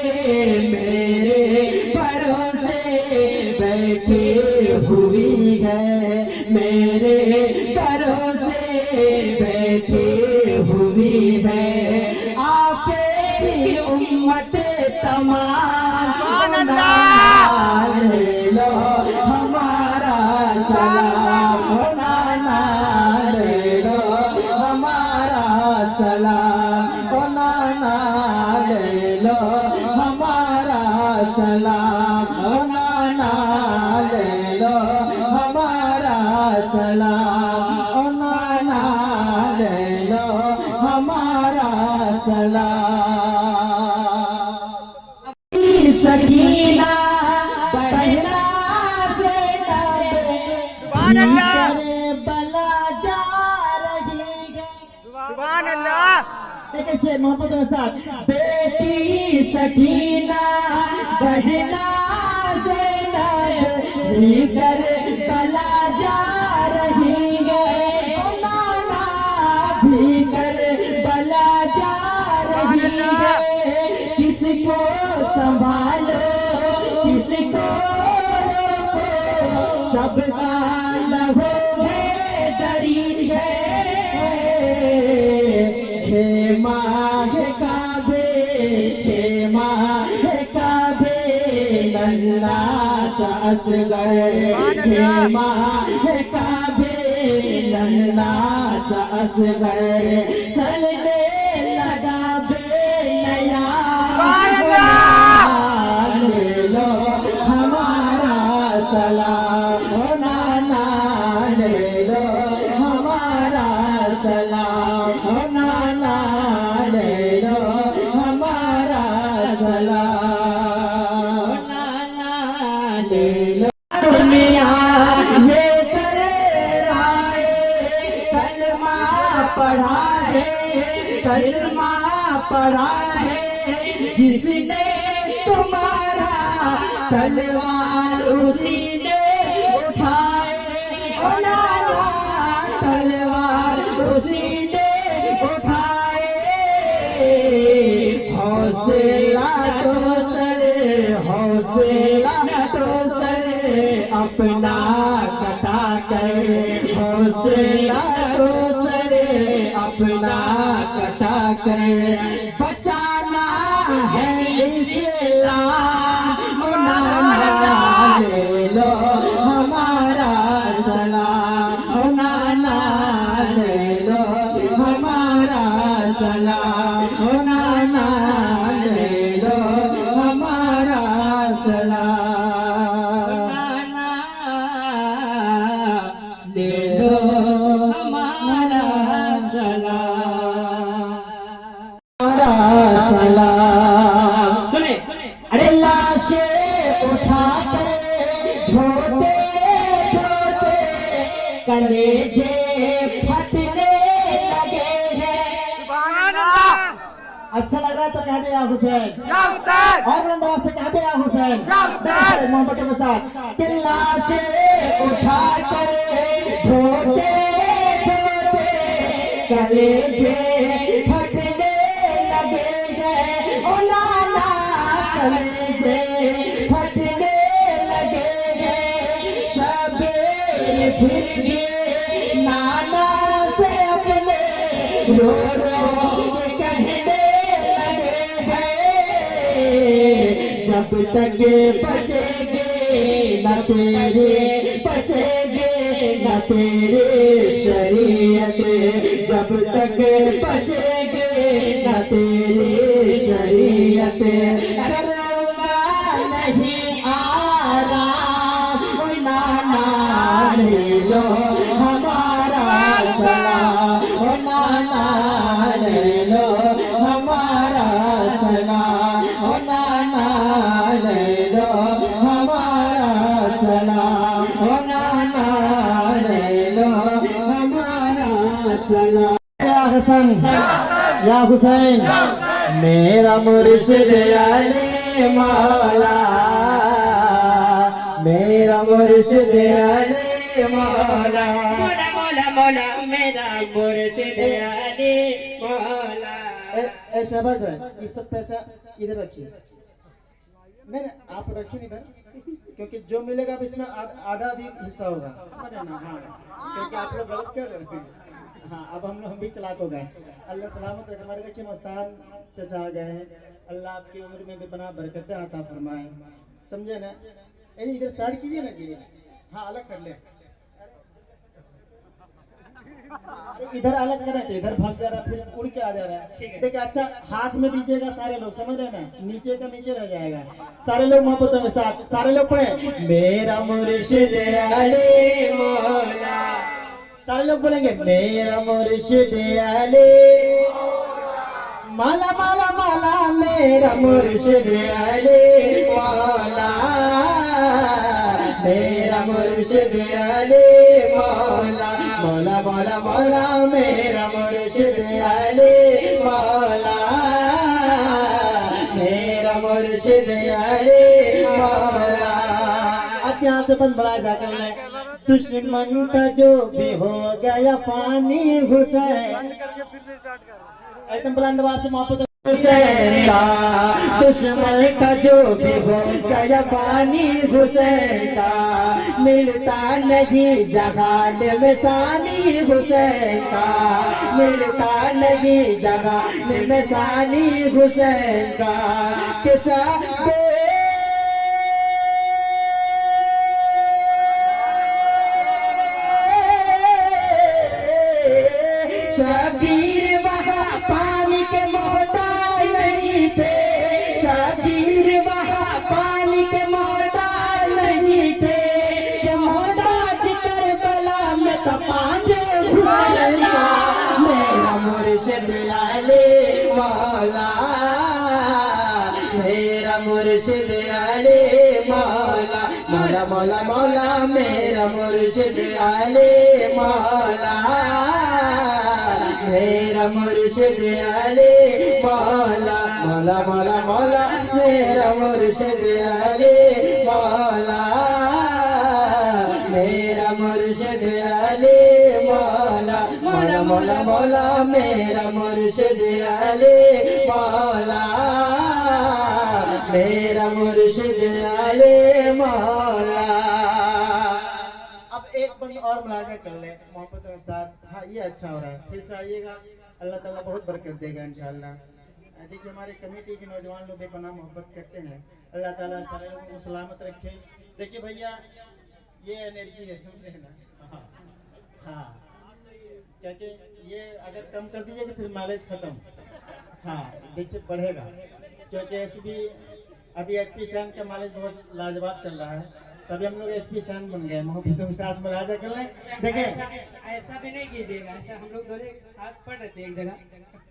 बैठी हुई है, मेरे भरोसे बैठी हुई है। आपकी उम्मत तमाम ले लो हमारा सलाम, नाना ले लो हमारा सलाम, ओ नाना ले लो हमारा सलाम, ओ नाना ले लो हमारा सलाम, ओ नाना ले लो हमारा सलाम। सकीना बहना से बला जा रही है, सुभान अल्लाह। देखिए शेर मोहब्बत के साथ। बेटी सकीना बहना से भीतर बला जा रही है, ओ नाना भीतर बला जा रही है। किसको संभालो किसको रोको, सबका लहू है डरी है। 6 माह काबे 6 माह काबे नन्ना सा असगर, 6 माह काबे नन्ना सा असगर। चलने लगा बेनया, ले लो हमारा सलाम, ओ नाना ले लो हमारा सलाम, ओ नाना ले लो हमारा सलाम, ओ नाना ले लो। दुनिया ये कराए कलमा पढ़ा है, कलमा पढ़ा है जिसने तुम्हारा तलवार उसी ने उठाए, ओ नाना तलवार उसी ने उठाए। हौसला तो सर अपना कटा कर, हौसला तो सर अपना कटा कर। बचाना है इस्लाम, ओ नाना ले लो हमारा सलाम, ओ नाना ले लो हमारा सलाम, ओ नाना ले लो हमारा सलाम, नाना ले लो हमारा सलाम, हमारा सलाम। सुने अरे लाशें उठा कर धोते धोते कलेजे फटने लगे हैं। सुभान अल्लाह। अच्छा लग रहा है तो कहते या हुसैन, या हुसैन। और अंदाज से कहते या हुसैन, या हुसैन। मोहब्बत के साथ। कि लाशें उठा कर धोते धोते कलेजे फटने लगे हैं, ओ नाना कलेजे फटने लगे हैं। शबीर फिर भी नाना से अपने रो रो के कहने लगे हैं, जब तक बचेंगे न तेरे बचेंगे न तेरे शरीयत, जब तक बचेंगे न तेरे शरीयत। करूँगा नहीं आराम, ओ नाना ले लो हमारा सलाम, ओ नाना ले लो हमारा सलाम, ओ नाना ले लो हमारा सलाम, ओ नाना ले लो हमारा सलाम। या हसन या हुसैन मेरा मुर्शिद अली मौला, मेरा मुर्शिद अली मौला। मौला मौला मौला मेरा मुर्शिद अली मौला। ए शहबाज भाई, ये सब पैसा इधर रखिए। नहीं नहीं, आप रखिए इधर, क्योंकि जो मिलेगा अब इसमें आधा भी हिस्सा होगा, समझ रहे ना? हाँ, क्योंकि आप लोग गलत कर रहे हैं। हाँ, अब हम भी चलाक हो गए। अल्लाह सलामत रखे। हमारे देखिए मस्तान चचा आ गए हैं, अल्लाह आपकी उम्र में भी बना बरकतें आता फरमाए, समझे ना? इधर साइड कीजिए ना जी। हाँ, अलग कर ले, इधर अलग करें तो इधर भाग जा रहा है, फिर उड़ के आ जा रहा है। देखिए अच्छा, हाथ में दीजिएगा सारे लोग, समझ रहे ना? नीचे का नीचे रह जाएगा। सारे लोग मोहब्बतों के साथ, सारे लोग पढ़े मेरा मुर्शिद अली मौला। सारे लोग बोलेंगे मेरा मुर्शिद अली माला माला माला, मेरा मुर्शिद अली मौला, मेरा मुर्शिद अली मौला। मौला मौला मौला मेरा मुर्शिद अली मौला, मेरा मुर्शिद अली मौला। अब यहाँ से बंद बड़ा जाकर मैं दुश्मन का जो भी हो गया पानी हुसैन, एकदम बुलंद आवाज से मोहब्बत। हुसैन का दुश्मन का जो भी हो गया पानी हुसैन का, मिलता नहीं जहान में सानी हुसैन का, मिलता नहीं जहान में सानी हुसैन का। किसा शबीर वहाँ पानी के मोहताज नहीं थे, शबीर वहाँ पानी के मोहताज नहीं थे, कि मोहताज करबला में तपांजे हुसैन का। मेरा मुर्शिद अली मौला, मेरा मुर्शिद अली मौला। मौला मौला मौला मेरा मुर्शिद अली मौला, मेरा मुर्शिद अली मौला। मौला मौला मौला मेरा मुर्शिद अली मौला, मेरा मुर्शिद अली मौला। मौला मौला मौला मेरा मुर्शिद अली मौला, मेरा मुर्शिद अली मौला। अब एक बंद और मुलाजा कर ले मोहब्बत के साथ। हाँ, ये अच्छा हो रहा है, फिर से आइएगा, अल्लाह ताला बहुत बरकत देगा इंशाल्लाह। देखिए हमारे कमेटी के नौजवान लोग बेपनाह मोहब्बत करते हैं, अल्लाह ताला सारे लोगों को सलामत रखे। देखिए भैया, ये एनर्जी है, समझे ना? हाँ, क्योंकि ये अगर कम कर दीजिएगा फिर माइलेज खत्म। हाँ, देखिए बढ़ेगा, क्योंकि ऐसे भी अभी HP शान का माइलेज बहुत लाजवाब चल रहा है, तभी हम लोग SP शान बन गए। मोहब्बतों के साथ मुलाजा कर लें। देखिए ऐसा भी नहीं कीजिएगा, ऐसा हम लोग दोनों एक साथ पढ़ रहे थे एक जगह,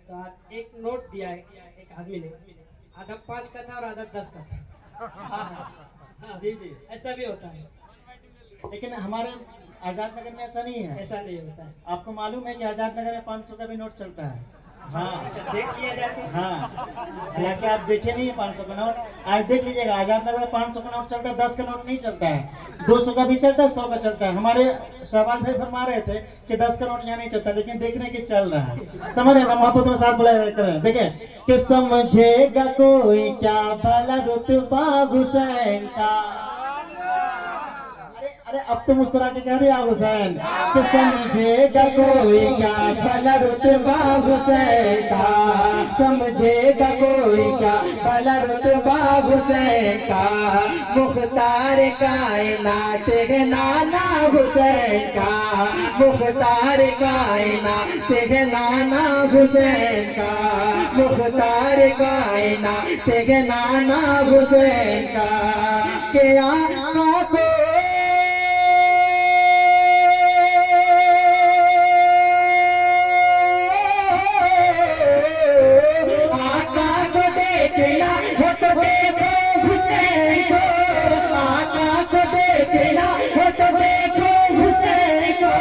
तो आज एक नोट दिया है एक आदमी ने, आधा 5 का था और आधा 10 का था। हाँ, जी जी, ऐसा भी होता है, लेकिन हमारे आजाद नगर में ऐसा नहीं है। ऐसा नहीं होता है। आपको मालूम है कि आजाद नगर में 500 का भी नोट चलता है। हाँ अच्छा, देख लिया जाए तो। हाँ, हालांकि आप देखे नहीं है 500 का नोट, आज देख लीजिएगा आजाद नगर में 500 का नोट चलता है, 10 का नोट नहीं चलता है, 200 का भी चलता है, 100 का चलता है। हमारे शहबाज भाई फरमा रहे थे कि 10 का नोट यहाँ नहीं चलता, लेकिन देखने के चल रहा है, समझ रहे हैं? मोहब्बत में साथ बुलाया करें। देखें कि समझेगा कोई क्या भला रुतबा हुसैन का। अरे अब तो मुस्कुरा के कह दिया हुसैन, कि समझेगा कोई क्या भला रुतबा हुसैन का, समझेगा कोई क्या भला रुतबा हुसैन का। मुख्तार कायनात है नाना हुसैन का, मुख्तार कायनात है नाना हुसैन का, मुख्तार कायनात है नाना हुसैन का। के आका को देखना हो तो देखो हुसैन को, आका को देखना हो तो देखो हुसैन को,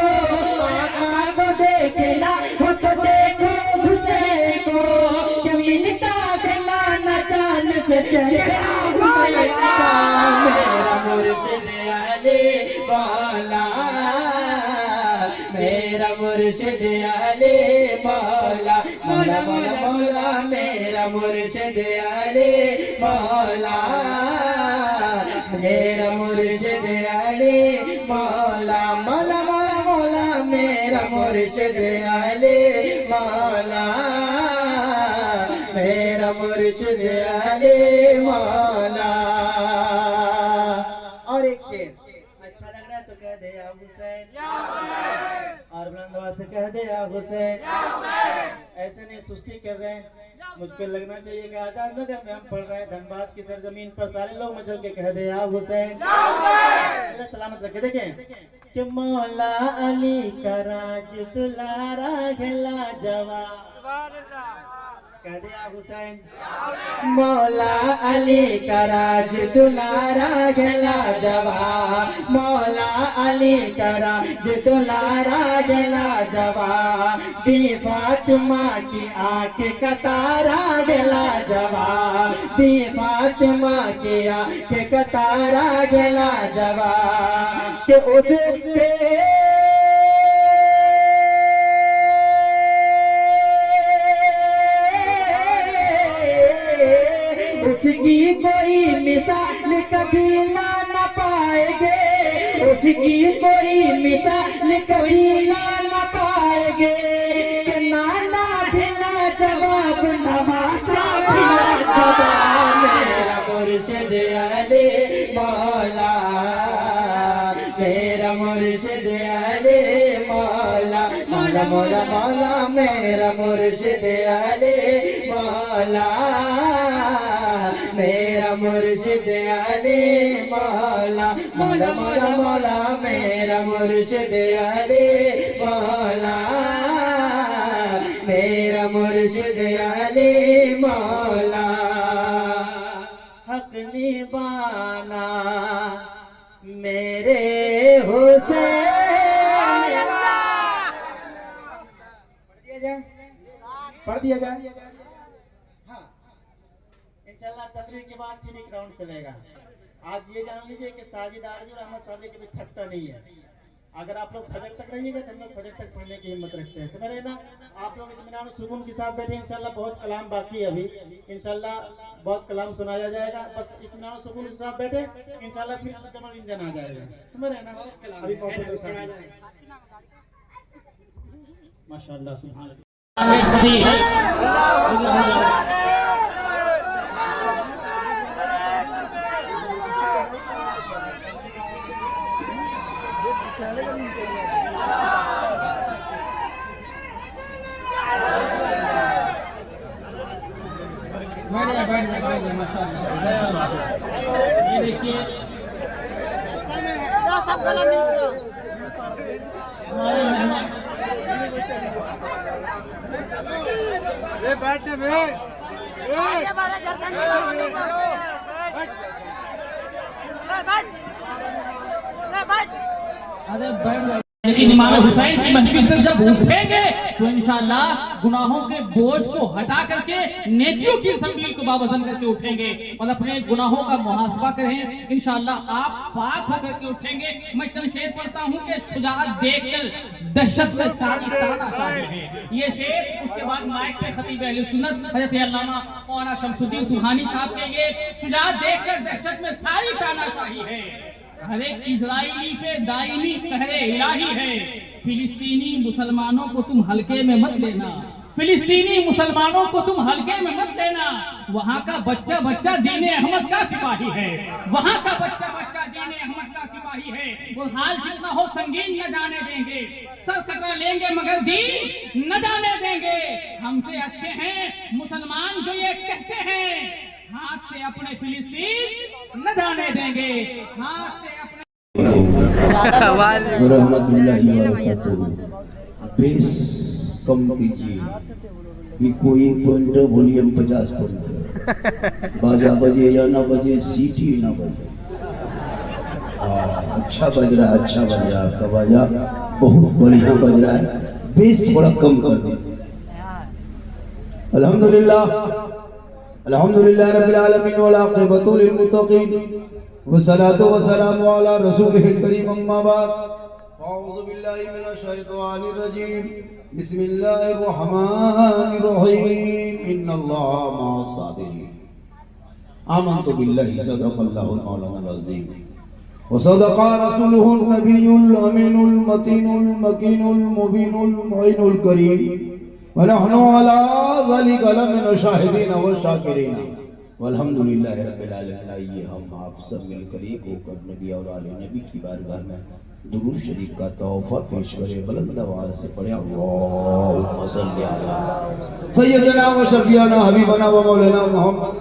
आका को देखना हो तो देखो हुसैन को। कि मिलता से चेहरा हुसैन का, मेरा मुर्शिद अली मौला, मेरा मुर्शिद अली मौला, मौला मौला मौला, मेरा मुर्शिद अली मौला, मेरा मुर्शिद अली मौला, मौला मौला मौला, मेरा मुर्शिद अली मौला, मेरा मुर्शिद अली मौला। और एक शेर अच्छा लग रहा है तो कह दे या हुसैन, और बुलंद आवाज से कह दे या हुसैन। ऐसे नहीं सुस्ती कर रहे हैं, मुश्किल लगना चाहिए कि आजाद नगर में हम पढ़ रहे हैं, धनबाद की सरजमीन पर सारे लोग मचल के कह दे या हुसैन। अल्लाह सलामत रखे। देखें कि मौला अली का राज दुलारा घला जवा, कह दे या हुसैन। मौला अली का राज दुलारा घला जवा, मौला अली का राज दुलारा घला जवा, बी फातिमा की आंख का तारा घला जवा, बी फातिमा की आंख का तारा घला जवा, कि उसकी कोई मिसाल कभी ला न पाएंगे, उसकी कोई मिसाल कभी ला न पाएंगे, नाना भिला जवाब नवासा भिला जवाब, मेरा मुर्शिद अली मौला, मेरा मुर्शिद अली मौला, मौला मौला मौला, मेरा मुर्शिद अली मौला, मेरा मुर्शिद अली मौला, मौला मौला मौला, मेरा मुर्शिद अली मौला, मेरा मुर्शिद अली मौला। हक निभाना मेरे हुसैन, पढ़ दिया जाए। इंशाल्लाह तकरीर के बाद फिर एक राउंड चलेगा। आज ये जान लीजिए कि साजिद आरजू और अहमद साबरी के भी थकता नहीं है। अगर आप लोग फजर तक रहिएगा तो हम लोग फजर तक पढ़ने की हिम्मत रखते हैं, समझ रहे ना। आप लोग इत्मीनान सुकून के साथ बैठे, इंशाल्लाह बहुत कलाम बाकी है अभी, इंशाल्लाह बहुत कलाम सुनाया जाएगा। बस इत्मीनान सुकून के साथ बैठे, इंशाल्लाह फिर कमर इंजन आ जाएगा, समझ रहे ना। अभी माशाअल्लाह सुभान अल्लाह। बैठ जा माशाअल्लाह। ये देखिए हमारे मेहमान बैठने में अरे बैठ जाओ। लेकिन इमाम हुसैन की महफिल से जब उठेंगे तो इंशाअल्लाह गुनाहों के बोझ को हटा करके नेकियों की संगील को बावजन करके उठेंगे और अपने गुनाहों का मुहासबा करें। इंशाअल्लाह आप पाक होकर के उठेंगे। मैं चंद शेर पढ़ता हूँ कि शुजाअत देखकर दहशत में सारी तानाशाही है। ये शेर, उसके बाद माइक पे खतीब अहले सुन्नत हज़रत अल्लामा मौलाना शमसुद्दीन सुहानी साहब के ये शुजाअत देखकर दहशत में सारी तानाशाही है। हर एक इजराइली पे दायमी कहरे इलाही है। फिलिस्तीनी मुसलमानों को तुम हल्के में मत लेना, फिलिस्तीनी मुसलमानों को तुम हल्के में मत लेना। वहाँ का बच्चा बच्चा दीन अहमद का सिपाही है, वहाँ का बच्चा बच्चा दीन अहमद का सिपाही है। वो हाल जितना हो संगीन न जाने देंगे, सर कटरा लेंगे मगर दीन न जाने देंगे। हमसे अच्छे हैं मुसलमान जो ये कहते हैं, हाथ से अपने फिलिस्तीन न जाने देंगे, हाथ से अपने रहमतुल्लाहि व बरकातहू। बेस कम कीजिए, ये कोई पॉइंट वॉल्यूम 50%, बाजा बजे या ना बजे, सीटी ना बजे। अच्छा बज रहा है, अच्छा बज रहा है आपका बाजा, बहुत बढ़िया बज रहा है। बेस थोड़ा कम कर दीजिए। अल्हम्दुलिल्लाह अल्हम्दुलिल्लाह रब्बिल आलमीन वल आक़िबतु लिल मुत्तक़ीन वस्सलातु वस्सलामु अला रसूलिहिल करीम अम्मा बाद अऊज़ु बिल्लाहि मिनश शैतानिर रजीम बिस्मिल्लाहिर रहमानिर रहीम इन्नल्लाहा मअस साबिरीन आमन्तु बिल्लाहि सदक़ल्लाहुल मौलानाल अज़ीम वसदक़ रसूलुहुन नबियुल अमीनुल मतीनुल मकीनुल मुबीनुल मुईनुल करीम वनहनु अला ज़ालिका लमिन शाहिदीन व शाकिरीन वल्हम्दुलिल्लाहि रब्बिल आलमीन। आइए हम आप सब मिलकर एक होकर नबी और आले नबी की बारगाह में दुरूद शरीफ का तोहफा पेश करें। बुलंद आवाज से पढ़े अल्लाहुम्मा सल्लि अला सय्यिदना व शफीअना हबीबना व मौलाना मुहम्मद।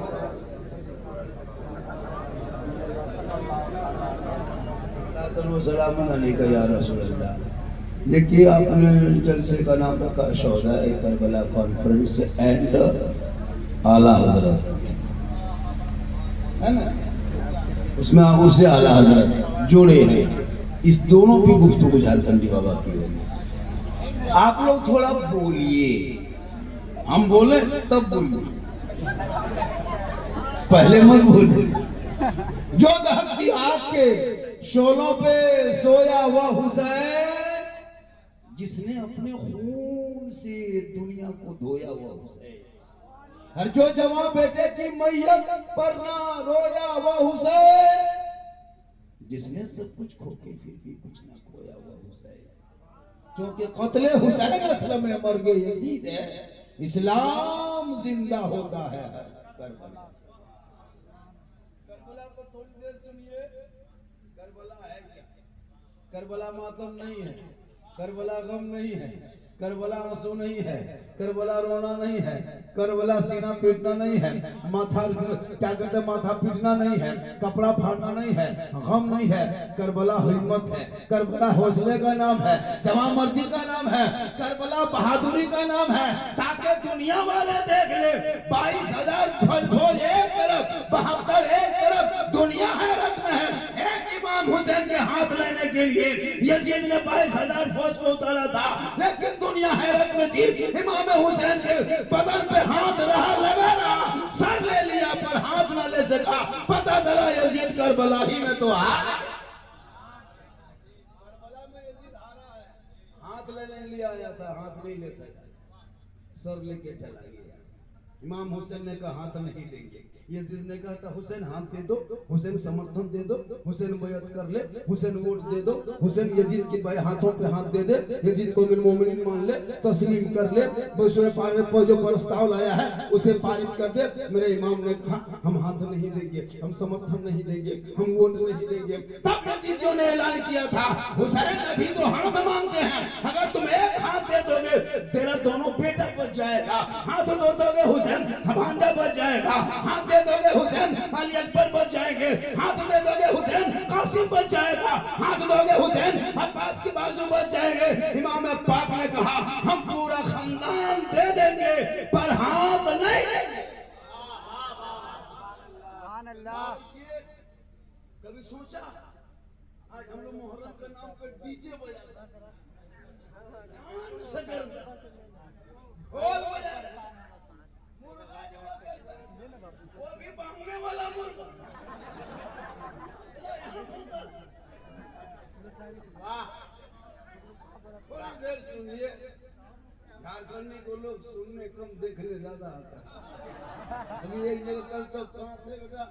सलाम अलैका या रसूल अल्लाह। देखिए आपने जलसे का नाम रखा शोहदा करबला कॉन्फ्रेंस एंड आला हजरत, है ना? उसमें उससे आला हजरत जोड़े हैं। इस दोनों की गुफ्तगू झारखंडी बाबा की होगी। आप लोग थोड़ा बोलिए, हम बोले तब बोलिए, पहले मत बोलिए। जो दहकती आग के शोलों पे सोया हुआ हुसैन, जिसने अपने खून से दुनिया को धोया हुआ हुसैन, हर जो जवां बेटे की मैयत पर ना रोया हुआ हुसैन, जिसने सब कुछ खो के फिर भी कुछ ना खोया हुआ हुसैन, क्योंकि कत्ले हुसैन असल में मर्ग यजीद है, इस्लाम जिंदा होता है करबला। करबला को थोड़ी देर सुनिए। करबला है क्या? करबला मातम नहीं है, करबला गम नहीं है, करबला आंसू नहीं है, करबला रोना नहीं है, करबला सीना पीटना नहीं है, माथा क्या कहते माथा पीटना नहीं है, कपड़ा फाड़ना नहीं है, गम नहीं है। करबला हिम्मत है, करबला हौसले का नाम है, जवां मर्दी का नाम है, करबला बहादुरी का नाम है, ताकि दुनिया वाले देख ले 22,000 फौज एक तरफ, 72 एक तरफ, दुनिया हैरत में है। एक इमाम हुसैन के हाथ लेने के लिए यजीद ने 22,000 फौज को उतारा था, लेकिन दुनिया हैरत में थी। इमाम हुसैन के बदन पे हाथ रहा लगा ना, सर ले लिया पर हाथ ना ले सका। पता चला यजीद करबला ही में तो हारा। करबला में यजीद हारा है, हाथ लेने के लिए आया था, हाथ नहीं ले सका, सर लेके चला गया। इमाम हुसैन ने कहा हाथ नहीं देंगे। यजीद ने कहा था हुसैन हाथ दे दो, हुसैन समर्थन दे दो, हुसैन बैअत कर ले, हुसैन वोट दे दो, हुसैन यजीद के हाथों पे हाथ दे दे, यजीद को मिल मोमिन मान ले, तस्लीम कर ले। जो प्रस्ताव लाया है उसे पारित कर दे। मेरे इमाम ने कहा हम हाथ नहीं देंगे, हम समर्थन नहीं देंगे, हम वोट नहीं देंगे। तब यजीदियों ने ऐलान किया था हुसैन अभी तो हाथ मांगते हैं, अगर तुम एक हाथ दे दोगे तेरा दोनों बेटा बच जाएगा, हाथ दो दोगे हुसैन भांजा बच जाएगा, हाथ दे दोगे हुसैन अली अकबर बच जाएंगे, हाथ दे दोगे हुसैन कासिम बच जाएगा, हाथ दोगे हुसैन अब्बास की बाजू बच जाएंगे। इमाम पाक ने कहा हम पूरा खानदान दे देंगे पर हाथ नहीं देंगे। कभी सोचा आज हम लोग मुहर्रम के नाम पर डीजे बजा रहे वो भी बांगने वाला मुर्गा। थोड़ी देर सुनिए, झारखंडी को लोग सुनने कम देखने ज्यादा आता है। अभी एक जगह कल तक कहाँ थे बेटा,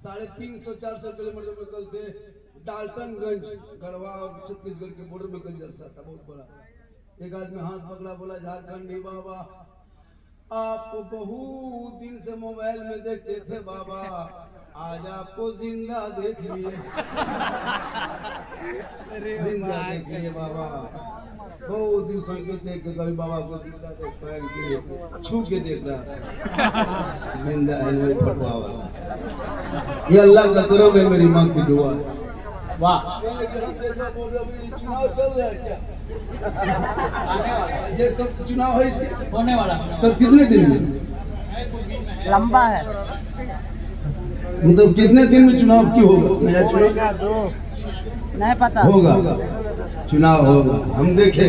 350-400 किलोमीटर में कल थे डाल्टनगंज, गढ़वा छत्तीसगढ़ के बॉर्डर में कल जलसा था बहुत बड़ा। एक आदमी हाथ पकड़ा, बोला झारखंडी बाबा आपको बहुत दिन से मोबाइल में देखते थे बाबा, आज आपको जिंदा देख लिए। जिंदा देख लिए बाबा, बहुत दिन से देख के कभी बाबा को जिंदा देख पाए के छू के देख रहा था, जिंदा है वही फटवा वाला। ये अल्लाह का करम है, मेरी माँ की दुआ। वाह, चुनाव चल रहा है क्या? ये कब चुनाव है इसके? होने वाला। तब कितने दिन में? लंबा है, मतलब कितने दिन में चुनाव की होगा? नया चुनाव नहीं पता होगा, चुनाव होगा। हम देखे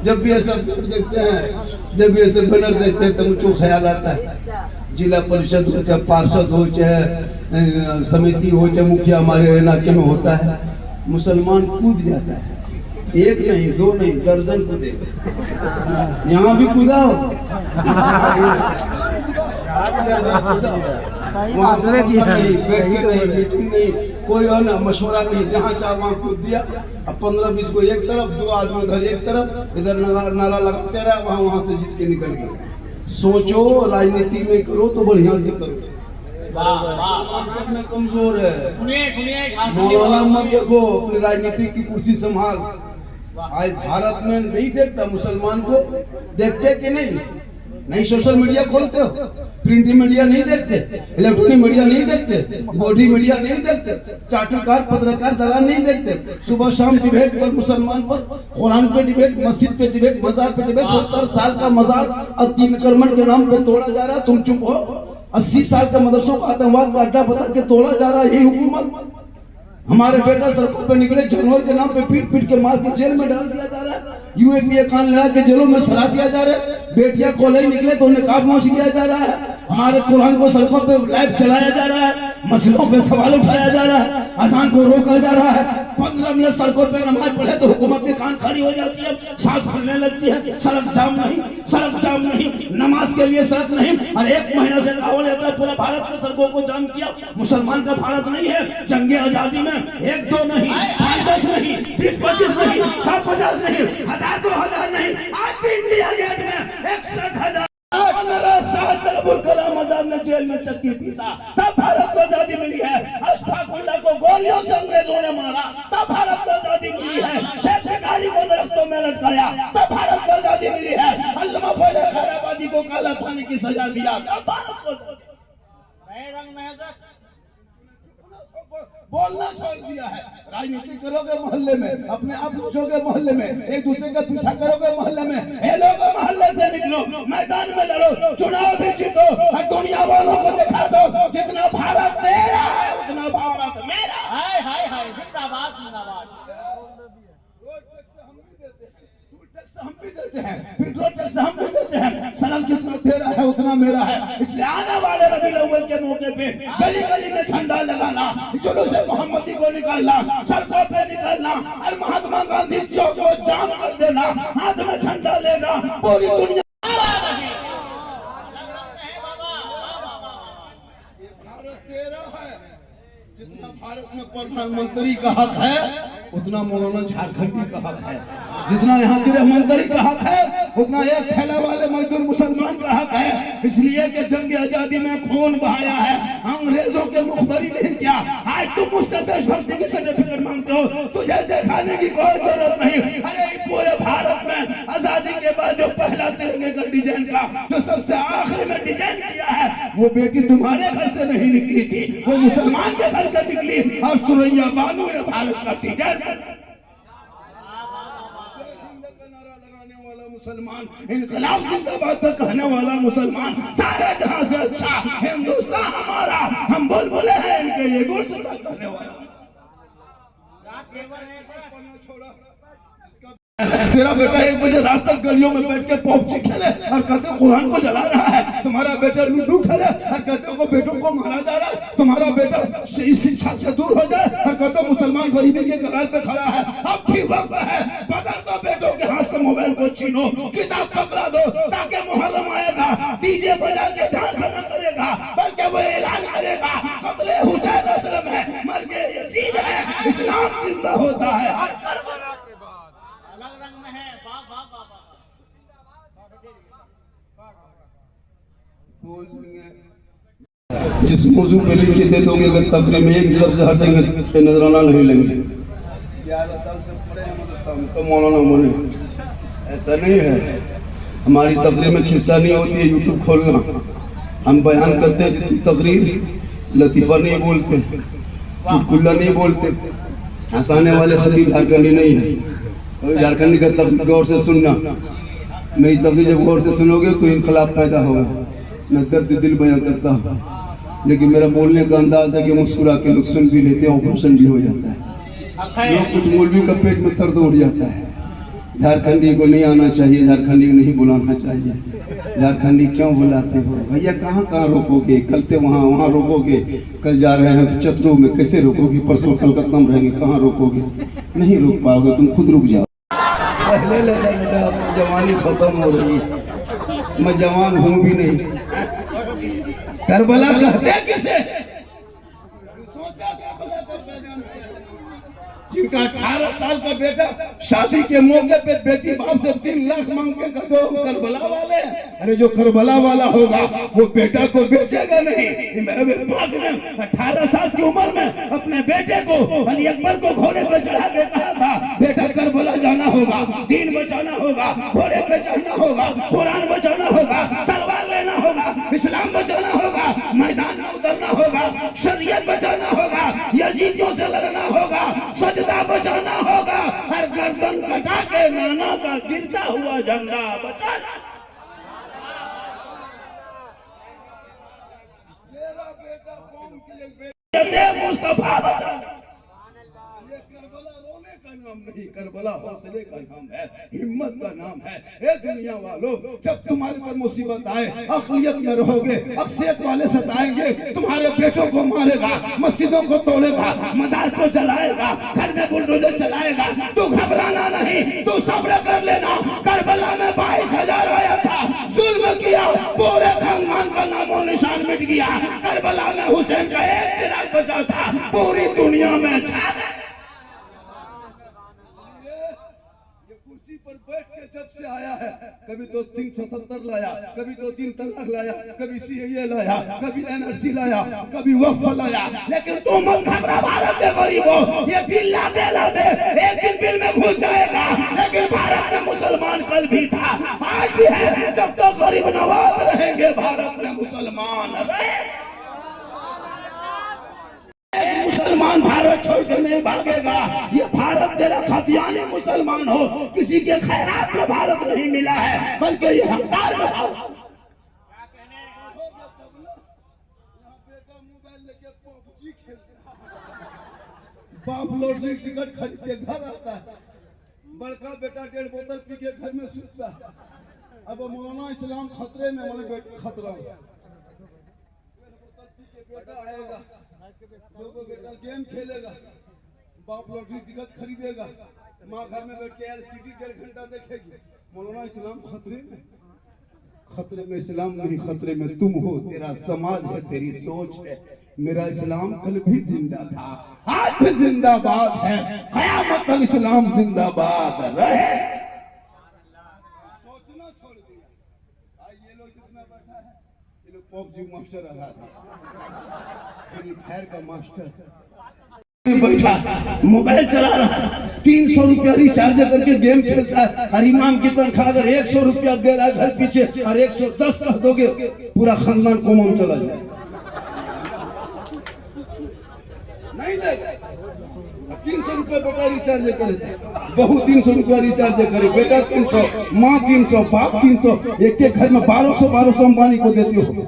जब भी ऐसा देखते हैं, जब भी ऐसे बैनर देखते हैं तो मुझको ख्याल आता है जिला परिषद हो चाहे पार्षद हो चाहे समिति हो चाहे मुखिया हमारे इलाके में होता है, मुसलमान कूद जाता है, एक नहीं दो नहीं दर्जन कूदे। यहाँ भी कूदा हो, वहाँ नहीं, बैठक नहीं, मीटिंग नहीं, कोई मशवरा नहीं, जहाँ चाह वहाँ कूद दिया। अब 15-20 को एक तरफ, 2 आदमी उधर एक तरफ, इधर नारा लगाते रहा, वहाँ से जीत के निकल गए। सोचो राजनीति में करो तो बढ़िया से करो, सब में कमजोर है। मौलाना मत देखो, अपनी राजनीति की कुर्सी संभाल। आज भारत में नहीं देखता मुसलमान को, देखते कि नहीं सोशल मीडिया खोलते हो, प्रिंट मीडिया नहीं देखते, इलेक्ट्रॉनिक मीडिया नहीं देखते, बॉडी मीडिया नहीं देखते, चाटुकार पत्रकार दलाल नहीं देखते। सुबह शाम डिबेट पर मुसलमान पर, कुरान पे डिबेट, मस्जिद पे डिबेट, मजार पे डिबेट। 70 साल का मजार अतीन कर्मन के नाम पे तोड़ा जा रहा है, तुम चुप हो। 80 साल का मदरसों का आतंकवाद का अड्डा बता के तोड़ा जा रहा है यही हुकूमत। हमारे बेटा सड़कों पे निकले, जानवर के नाम पे पीट पीट के मार के जेल में डाल दिया जा रहा है। यूएपीए कान लगा के जेलों में सड़ा दिया जा रहा है। बेटियां कॉलेज निकले तो उन्हें काब नोश किया जा रहा है। हमारे कुरान को सड़कों पे लाइव चलाया जा रहा है, मसलों पे सवाल उठाया जा रहा है, अजान को रोका जा रहा है। 15 मिनट सड़कों पे नमाज पढ़े तो हुकूमत के कान खड़ी हो जाती है, सांस फूलने लगती है। सड़क जाम नहीं, सड़क जाम नहीं, नमाज के लिए सड़क नहीं। और 1 महीना से कावड़ यात्रा पूरा भारत के सड़कों को जाम किया। मुसलमान का भारत नहीं है। जंगे आजादी में 1-2 नहीं, 5-10 नहीं, 20-25 नहीं, 7-50 नहीं, 1000-2000 नहीं, आज भी इंडिया गेट में 61,000 अब्दुल कलाम आजाद ने जेल में चक्की पीसा, तब भारत को आजादी मिली है। अशफाकुल्लाह को गोलियों से अंग्रेजों ने मारा, तब भारत को आजादी मिली है। शेख भिखारी को दरख्तों में लटकाया, तब भारत को आजादी मिली है। अल्लामा फौले खैराबादी को काला पानी की सजा दिया, तब भारत को बोलना छोड़ दिया है। राजनीति करोगे मोहल्ले में, अपने आप घुसोगे मोहल्ले में, एक दूसरे का पीछा करोगे मोहल्ले में। हे लोगों, मोहल्ले से निकलो, मैदान में लड़ो, चुनाव भी जीतो और दुनिया वालों को दिखा दो जितना भारत तेरा है उतना भारत मेरा। हाय हाय हाय, जिंदाबाद जिंदाबाद। रोड टैक्स हम भी देते हैं, टूल टैक्स हम भी देते हैं, पेट्रोल टैक्स हम भी देते हैं। सड़क जितना तेरा है उतना मेरा है। इसलिए आने वाले रबीउल अव्वल के मौके पे गली गली में झंडा लगाना, जुलूस मोहम्मदी को निकालना, सड़कों पे निकालना और महात्मा गांधी चौक को जाम कर देना, हाथ में झंडा लेना, पूरी दुनिया भारत तेरा है। जितना भारत में प्रधानमंत्री का हक है उतना मौलाना झारखंडी का हक है। जितना यहाँ गृह मंत्री का हक है उतना एक ठेला वाले मजदूर मुसलमान का हक है। इसलिए कि जंग आजादी में खून बहाया है, अंग्रेजों के मुखबरी नहीं किया। आज तुम मुझसे देशभक्ति की सर्टिफिकेट मांगते हो, तुझे दिखाने की कोई जरूरत नहीं। अरे पूरे भारत में आजादी के बाद जो पहला तिरंगे का डिजाइन का जो सबसे आखिर में डिजाइन किया है, वो बेटी तुम्हारे घर से नहीं निकली थी, वो मुसलमान के घर से निकली। और सुरैया बानू ने भारत का डिजाइन मुसलमान, इनकलाब जिंदाबाद का कहने वाला मुसलमान, सारे जहां से अच्छा हिंदुस्तान हमारा, हम बुलबुले हैं इनके, ये गुण करने वाला। तेरा बेटा 1 बजे रात तक गलियों में बैठ के पॉपची खेले और कहते कुरान को जला रहा है। तुम्हारा बेटा लूडो खेले और कहते को बेटों को मारा जा रहा है। तुम्हारा बेटा शिक्षा से दूर हो जाए और कहते मुसलमान गरीबी के कगार पे खड़ा है। अब भी वक्त है, बदल दो बेटों के हाथ से मोबाइल को छीनो, किताब पकड़ा दो, ताकि मुहर्रम आएगा डीजे बजा के डांस न करेगा, बल्कि वो ऐलान करेगा कत्ले हुसैन असलम है, मर गए यजीद है, इस्लाम जिंदा होता है। हर करबला के बाद अलग रंग में है। वाह वाह वाह वाह। जिस मौजू पे लिख के दे दोगे, अगर तकरीर में एक लफ्ज हटेंगे तो नजराना नहीं लेंगे। 11 साल से पढ़े हैं मदरसा में तो मौलाना बने, ऐसा नहीं है। हमारी तकरीर में खिस्सा नहीं होती है, यूट्यूब खोलना, हम बयान करते हैं जितनी तकरीर, लतीफ़ा नहीं बोलते, चुटकुला नहीं बोलते, हंसाने वाले खलील झारखंडी नहीं है। झारखंडी का तकरीर गौर से सुनना, मेरी तकरीर जब गौर से सुनोगे तो इनकलाब पैदा होगा। मैं दर्द दिल बयां करता हूँ, लेकिन मेरा बोलने का अंदाज है कि मुस्कुरा के लोग सुन भी लेते हैं, ऑपरेशन भी हो जाता है। लोग कुछ मौलवी का पेट में दर्द उठ जाता है, झारखंडी को नहीं आना चाहिए, झारखंडी को नहीं बुलाना चाहिए। झारखंडी क्यों बुलाते हो भैया? कहाँ कहाँ रोकोगे? कल ते वहाँ रोकोगे, कल जा रहे हैं चतरू में, कैसे रोकोगे? परसों कलकत्ता में रहेंगे, कहाँ रोकोगे? नहीं रोक पाओगे, तुम खुद रुक जाओ। पहले ले जा बेटा, जवानी खत्म हो रही है, मैं जवान हूँ भी नहीं। करबला कहते किसे? जिनका 18 साल का बेटा शादी के मौके पे बेटी बाप से 3 लाख मांग के दो, करबला वाले। अरे जो करबला वाला होगा वो बेटा को बेचेगा नहीं। 18 साल की उम्र में अपने बेटे को अली अकबर को घोड़े पे चढ़ा के कहा था, बेटा करबला जाना होगा, दीन बचाना होगा, घोड़े पे चढ़ना होगा, कुरान बचाना होगा, तलवार लेना होगा, इस्लाम बचाना होगा, मैदान में उतरना होगा, शरीयत बचाना होगा, यजीदियों से लड़ना होगा, सजदा बचाना होगा, हर गर्दन कटा के नाना का गिरता हुआ झंडा बचाना। मेरा बेटा कौम के लिए मुस्तफा बचाना। ये करबला रोने का नाम नहीं, करबला हौसले का नाम है, हिम्मत का नाम है। ए दुनिया वालों, जब तुम्हारे पर मुसीबत आए, अक़लियत में रहोगे, अक्सियत वाले सताएंगे, तुम्हारे बेटों को मारेगा, मस्जिदों को तोड़ेगा, मजार को जलाएगा, घर में बुलडोजर चलाएगा, तू घबराना नहीं, तू सब्र कर लेना। करबला में 22,000 आया था, जुल्म किया, पूरे खानदान का नामो निशान मिट गया। करबला में हुसैन का एक चिराग बचा था, पूरी दुनिया में छा गया। कुर्सी पर बैठ के जब से आया है, कभी तो 377 लाया, कभी तो 3 तलाक लाया, कभी सीएए लाया, कभी एनआरसी लाया, कभी वक्फ लाया, लेकिन तुम मत घबरा भारत के गरीबों, ये बिल ला दे एक दिन बिल में घुस जाएगा। लेकिन भारत में मुसलमान कल भी था, आज भी है, जब तो गरीब नवाज रहेंगे भारत में मुसलमान रहे। मुसलमान भारत छोड़ के नहीं भागेगा। ये भारत तेरा खतियानी मुसलमान हो, किसी के खैरात में भारत नहीं मिला है, बल्कि ये हकदार में बाप लॉटरी टिकट खरीद के घर आता है, बड़का बेटा 1.5 बोतल पी के घर में सुतता है। अब मौलाना इस्लाम खतरे में, हमारे बेटे खतरा में। 1.5 बोतल पी के बेटा आएगा, 2 बेटा गेम खेलेगा, बाप लॉटरी टिकट खरीदेगा, माँ घर में बैठ के LCD 1.5 घंटा देखेगी। मौलाना इस्लाम खतरे में इस्लाम नहीं, खतरे में तुम हो, तेरा समाज है, तेरी सोच है। मेरा इस्लाम कल भी जिंदा था, आज भी जिंदाबाद है, क़यामत तक इस्लाम जिंदाबाद रहे। सोचना छोड़ दिया। ये लोग जितना बैठा है, ये लोग पॉपजी मास्टर रहा था, खैर का मास्टर बैठा मोबाइल चला रहा है, 300 रुपया रिचार्ज करके गेम खेलता है। और इमाम की तनख्वाह अगर 100 रुपया दे रहा है घर पीछे, और 110 कह दोगे, पूरा खानदान कोमा चला जाए। नहीं देगा, 300 रुपया बेटा रिचार्ज करे, बहू 300 रुपया रिचार्ज करे, बेटा 300, माँ 300, बाप 300, एक घर में 1200 अंबानी को देते हो।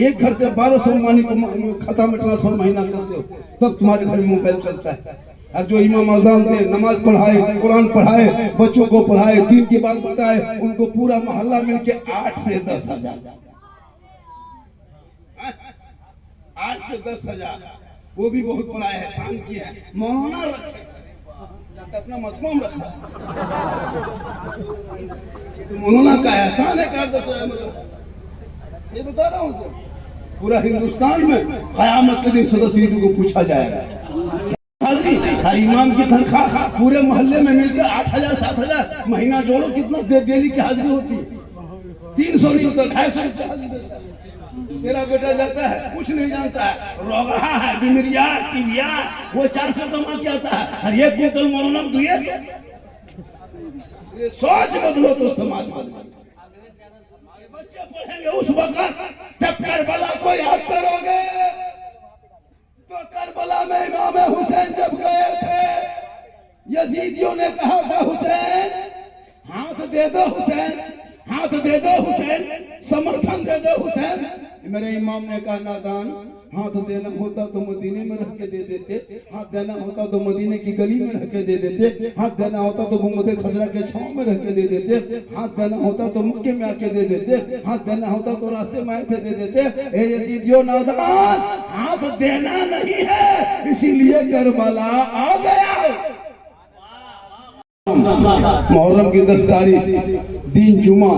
एक घर से 1200 अंबानी को खाता में ट्रांसफर महीना करते हो, तब तुम्हारे घर में मोबाइल चलता है। और जो इमाम अज़ान दे, नमाज पढ़ाए, कुरान पढ़ाए, बच्चों को पढ़ाए, दीन की बात बताए, उनको पूरा मोहल्ला मिलके 8 से 10 हजार, 8 से 10 हजार, वो भी बहुत बड़ा एहसान किया है। मौलाना अपना मतमाम रखा, तो मौलाना का एहसान है। ये बता रहा हूँ सर, पूरा हिंदुस्तान में क़यामत के दिन सदस्य को पूछा जाएगा। हर इमाम की तनख्वाह पूरे मोहल्ले में मिलकर 8,000 7,000 महीना जोड़ो, कितना डेली की हाजिरी होती है? 300 नहीं होता, 250 रुपये। तेरा बेटा जाता है, कुछ नहीं जानता है, रोगा है, बीमारियां, टीबिया, वो 400 कमा के आता है, और एक बोतल मौलाना दुए से। सोच बदलो तो समाज बदलो। बच्चे पढ़ेंगे उस वक्त जब करबला को याद करोगे, तो करबला में इमाम हुसैन जब गए थे, यजीदियों ने कहा था, हुसैन हाथ दे दो, हुसैन हाथ दे दो, हुसैन समर्थन दे दो, हुसैन। मेरे इमाम ने कहा नादान, हाथ देना होता तो मदीने में रख के दे देते, हाथ देना होता तो मदीने की गली में रख के दे देते, हाथ देना होता तो गुंबद खजरा के छांव में रख के दे देते, हाथ देना होता तो मक्के में आके दे देते, हाथ देना होता तो रास्ते में आके दे देते। ए यजीदियो नादान, हाथ देना नहीं है, इसीलिए करबला आ गया। मुहर्रम की 10 तारीख दिन जुमा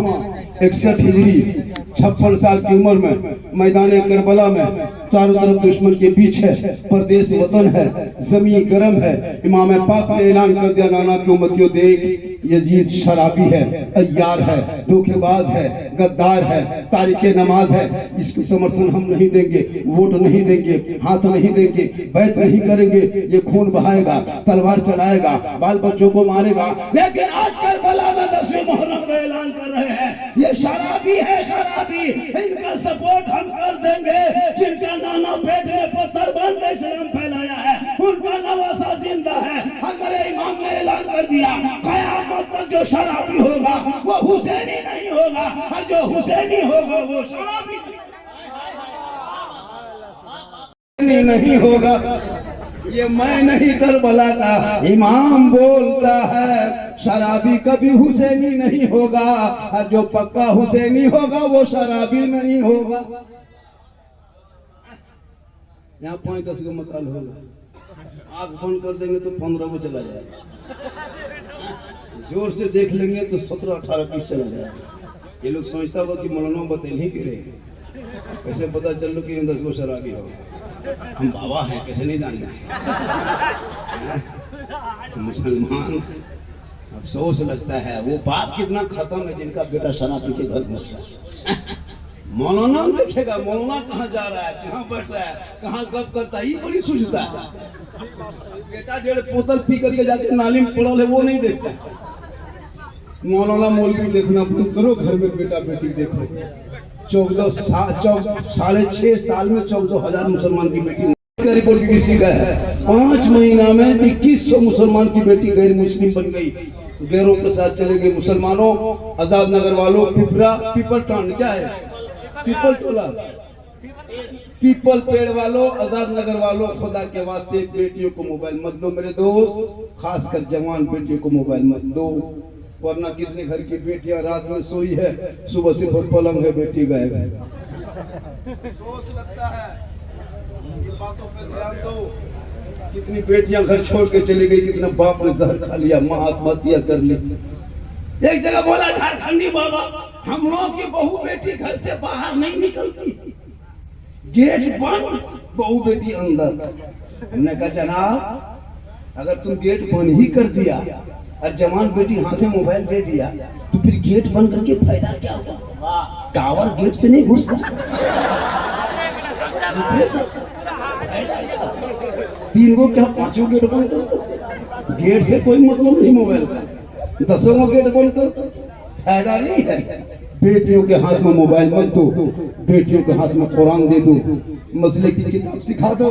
61 हिजरी 56 साल की उम्र में मैदान करबला में चारों तरफ दुश्मन के बीच है, परदेश वतन है, जमीन गर्म है। इमाम पाक ने ऐलान कर दिया, नाना की उम्मतियों देख यजीद शराबी है, अय्यार है, धोखेबाज है, गद्दार है, तारिके नमाज है। इसको समर्थन हम नहीं देंगे, वोट नहीं देंगे, हाथ नहीं देंगे, बैत नहीं करेंगे। ये खून बहाएगा, तलवार चलाएगा, बाल बच्चों को मारेगा। लेकिन आज करबला में 10वीं मुहर्रम का ऐलान कर रहे हैं, ये शराबी है, शराबी। इनका सपोर्ट हम कर देंगे। जिनका नाना पेट में पत्थर बांध के इस्लाम फैलाया है, उनका नवासा जिंदा है। हमारे इमाम ने ऐलान कर दिया, क़यामत तक जो शराबी होगा वो हुसैनी नहीं होगा, और जो हुसैनी होगा वो शराबी नहीं होगा। ये मैं नहीं, करबला का इमाम बोलता है, शराबी कभी हुसैनी नहीं होगा, और जो पक्का हुसैनी होगा वो शराबी नहीं होगा। यहाँ 5-10 का मकाल होगा, आप फोन कर देंगे तो 15 को चला जाएगा, जोर से देख लेंगे तो 17-18 पीस चला जाएगा। ये लोग सोचता होगा कि मौलाना बतेल ही गिरे, कैसे पता चल लो कि 10 को शराबी होगा। हम बाबा हैं, कैसे नहीं जानते। मुसलमान अफसोस लगता है, वो बाप कितना खत्म है जिनका बेटा शराबी के घर घुसता है। मौलाना देखेगा मौलाना कहाँ जा रहा है, कहाँ बैठ रहा है, कहाँ गप करता है, ये बड़ी सूझता है। बेटा 1.5 बोतल पी करके जाके नाली में पड़ा है, वो नहीं देखता। मौलाना मौलवी देखना बंद करो, घर में बेटा बेटी देखो। 6.5 साल में 14,000 मुसलमान की बेटी रिपोर्ट BBC का है। 5 महीना में 2100 मुसलमान की बेटी गैर मुस्लिम बन गई, गैरों के साथ चले गए। मुसलमानों, आजाद नगर वालों, पीपल टाउन क्या है, पीपल टोला, पीपल पेड़ वालों, आजाद नगर वालों, खुदा के वास्ते बेटियों को मोबाइल मत दो मेरे दोस्त, खासकर जवान बेटियों को मोबाइल मत दो, वरना कितने घर की बेटियां रात में सोई है, सुबह से पलंग है, बेटी गायब है। सोच लगता है, इन बातों पे ध्यान दो। कितनी बेटियां घर छोड़ के चली गई, कितने बाप ने जहर खा लिया, मां आत्महत्या कर ली। एक जगह बोला झारखंडी बाबा, हम लोग की बहू बेटी घर से बाहर नहीं निकलती, गेट बंद, बहू बेटी अंदर। हमने कहा जनाब, अगर तुम गेट बंद ही कर दिया और जवान बेटी हाथ में मोबाइल दे दिया तो फिर गेट बंद करके फायदा क्या होगा? टावर गेट से नहीं घुसता, तीन को क्या 5 गेट बंद कर, गेट से कोई मतलब नहीं मोबाइल का, 10 गेट बंद कर, फायदा नहीं है। बेटियों के हाथ में मोबाइल मत दो, बेटियों के हाथ में कुरान दे दो, मसले की किताब सिखा दो,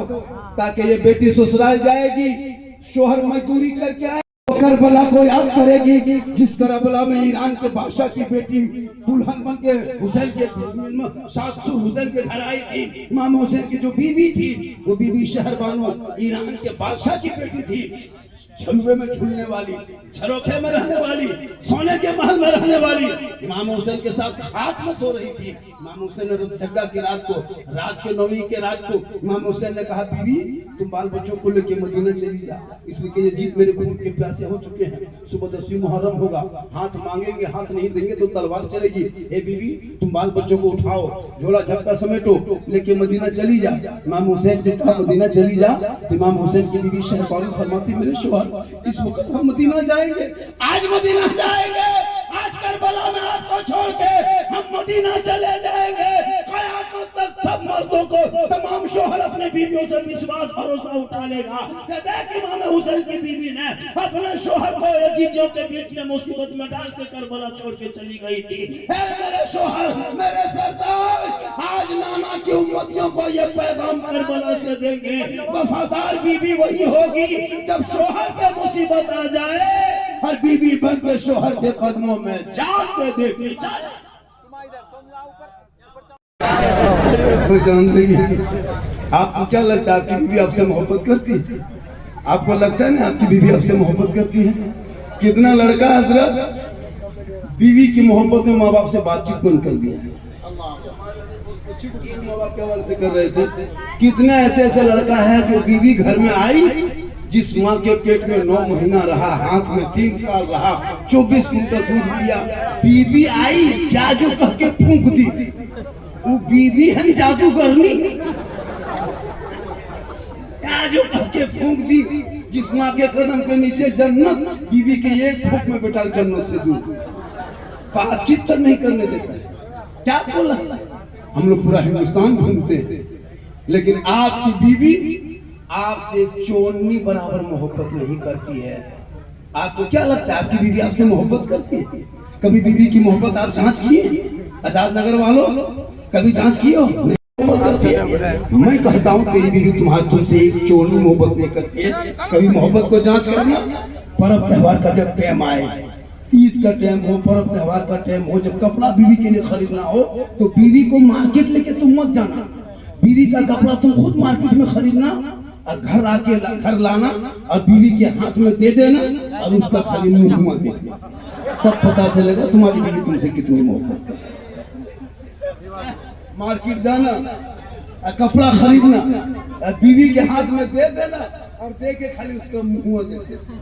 ताकि ये बेटी ससुराल जाएगी, शोहर मजदूरी करके आए, करबला को याद करेगी, जिस करबला में ईरान के बादशाह की बेटी दुल्हन बन के हुसैन के हुसैन के घर आई थी। इमाम हुसैन की जो बीवी थी, वो बीवी शहरबानो ईरान के बादशाह की बेटी थी, झुलवे में झूलने वाली, झरोखे में रहने वाली, सोने के महल में रहने वाली, इमाम हुसैन के साथ खाट में सो रही थी। इमाम हुसैन ने तो जग्गा की रात को, रात के 9वीं के रात को इमाम हुसैन ने कहा, बीवी तुम बाल बच्चों को लेके मदीना चली जा, इसलिए कि यजीद मेरे खून के प्यासे हो चुके हैं, सुबह 10वीं मुहर्रम होगा, हाथ मांगेंगे, हाथ नहीं देंगे तो तलवार चलेगी। ए बीवी तुम बाल बच्चों को उठाओ, झोला झपटा समेटो, लेके मदीना चली जा। इमाम हुसैन ने कहा मदीना चली जा। इमाम हुसैन की बीवी शहरबानो फरमाती, मेरे शोहर इस वक्त हम मदीना जाएंगे, आज मदीना जाएंगे, आज करबला में आपको छोड़ के हम मदीना चले जाएंगे। क़यामत तक सब मर्दों को, तमाम शोहर अपने बीवियों से विश्वास भरोसा उठा लेगा कि देख इमाम हुसैन की बीवी ने अपने शोहर को यजीदियों के बीच में मुसीबत में डाल के करबला छोड़ के चली गई थी। मेरे शोहर, मेरे सरदार, आज नाना की उम्मतियों को ये पैगाम करबला से देंगे, वफादार बीवी वही होगी जब शोहर पे मुसीबत आ जाए और बीवी बन के शोहर के कदमों में जान दे देगी। तो जानते ही आपको क्या लगता है आपकी बीवी आपसे मोहब्बत करती है? आपको लगता है ना आपकी बीवी आपसे मोहब्बत करती है? कितना लड़का हजरत बीवी की मोहब्बत में माँ बाप से बातचीत बंद कर दिया है। माँ बाप के हवाले से कर रहे थे। कितना ऐसे ऐसे लड़का है जो बीवी घर में आई, जिस माँ के पेट में 9 महीना रहा, हाथ में 3 साल रहा, 24 घंटा दूध पिया, बीवी आई जादू करके फूंक दी। वो बीवी है जादूगरनी, जादू करके फूंक दी। जिस माँ के कदम के नीचे जन्नत, बीवी के एक फूंक में बेटा जन्नत से दूर। बातचीत तक नहीं करने देता। क्या बोला? हम लोग पूरा हिंदुस्तान घूमते हैं, लेकिन आपकी बीवी आपसे चोरनी बराबर मोहब्बत नहीं करती है। आपको क्या लगता है आपकी बीवी आपसे मोहब्बत करती है? कभी बीवी की मोहब्बत आप जांच किए? आजाद नगर वालों कभी जांच किए हो? मैं कहता हूँ तेरी बीवी तुम्हारी तुमसे एक चोरनी मोहब्बत नहीं करती है। कभी मोहब्बत को जांच करना। पर्व त्योहार का जब टाइम आए, ईद का टाइम हो, पर्व त्योहार का टाइम हो, जब कपड़ा बीवी के लिए खरीदना हो, तो बीवी को मार्केट लेके तुम मत जाना। बीवी का कपड़ा तुम खुद मार्केट में खरीदना और घर आके घर लाना और बीवी के हाथ में दे देना और उसका खाली मुंह देखना। तब पता चलेगा तुम्हारी बीवी तुमसे कितनी मोहब्बत करती है। मार्केट जाना और कपड़ा खरीदना और बीवी के हाथ में दे देना और दे के खाली उसका मुंह देखना।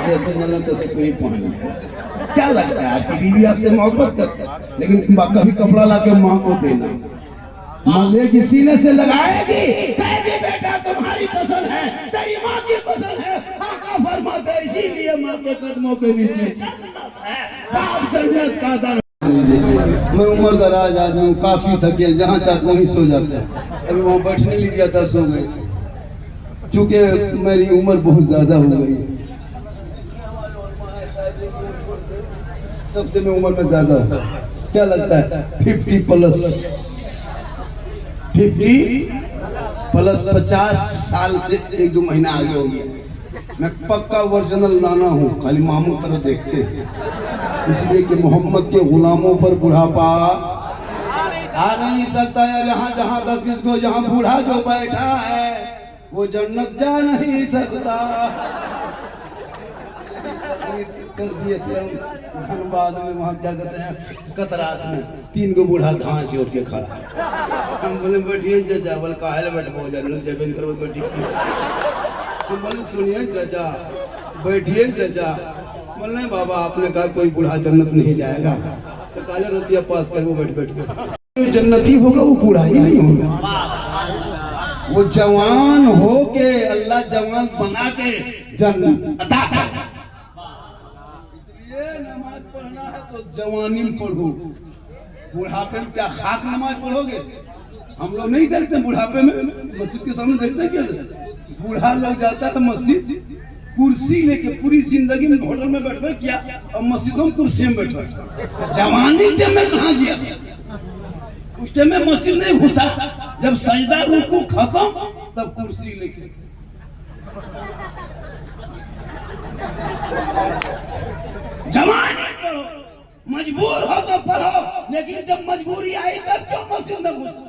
जैसे नला तैसे तुम पहन। क्या लगता है आपकी बीवी आपसे मोहब्बत करती है, लेकिन कभी कपड़ा लाके माँ को देना, माँ लेगी सीने से लगाएगी, कहेगी बेटा तुम्हारी पसंद है, तेरी माँ की पसंद है। आका फरमाते हैं इसीलिए माँ के कदमों के नीचे जन्नत है, बाप जन्नत का दर। मैं उम्र दराज आदमी हूँ, काफी थक गया, जहाँ चाहता वहीं सो जाता है। अभी वहाँ बैठने नहीं दिया था, सो गए, क्योंकि मेरी उम्र बहुत ज्यादा हो गई। सबसे मैं उम्र में ज्यादा हूँ। क्या लगता है 50 प्लस 50 साल से 1-2 महीना आगे हो गया। मैं पक्का ओरिजिनल नाना हूँ, खाली मामू तरह देखते हैं, इसलिए कि मोहम्मद के गुलामों पर बुढ़ापा आ नहीं सकता है। जहाँ जहाँ 10-20 को जहाँ बूढ़ा जो बैठा है वो जन्नत जा नहीं सकता। कर दिए थे हम धनबाद में, वहाँ क्या कहते हैं कतरास में, 3 गो बूढ़ा धांस उठ के खड़ा। हम बोले बैठिए चाचा, बोले काहे बैठबो जन्नत जबेन करो बैठी। हम बोले सुनिए चाचा, बैठिए चाचा। बोले नहीं बाबा, आपने कहा कोई बूढ़ा जन्नत नहीं जाएगा, तो काले रतिया पास कर वो बैठ के जन्नती होगा, वो बूढ़ा ही नहीं होगा। वो जवान हो के अल्लाह जवान बना के जन्नत अता कर। इसलिए नमाज पढ़ना है तो जवानी में पढ़ो। बुढ़ापे में क्या खाक नमाज पढ़ोगे? हम लोग नहीं देखते बुढ़ापे में, मस्जिद के सामने देखते हैं क्या? बूढ़ा लोग जाता है मस्जिद, कुर्सी लेके पूरी जिंदगी में होटल में बैठे क्या, और मस्जिदों में कुर्सी में बैठा। जवानी टाइम में कहाँ गया? उस टाइम में मस्जिद नहीं घुसा, जब सजदा रुकू खत्म तब कुर्सी लेके। जवानी पढ़ो, मजबूर हो तो पढ़ो, लेकिन जब मजबूरी आई तब क्यों मस्जिद में घुसा?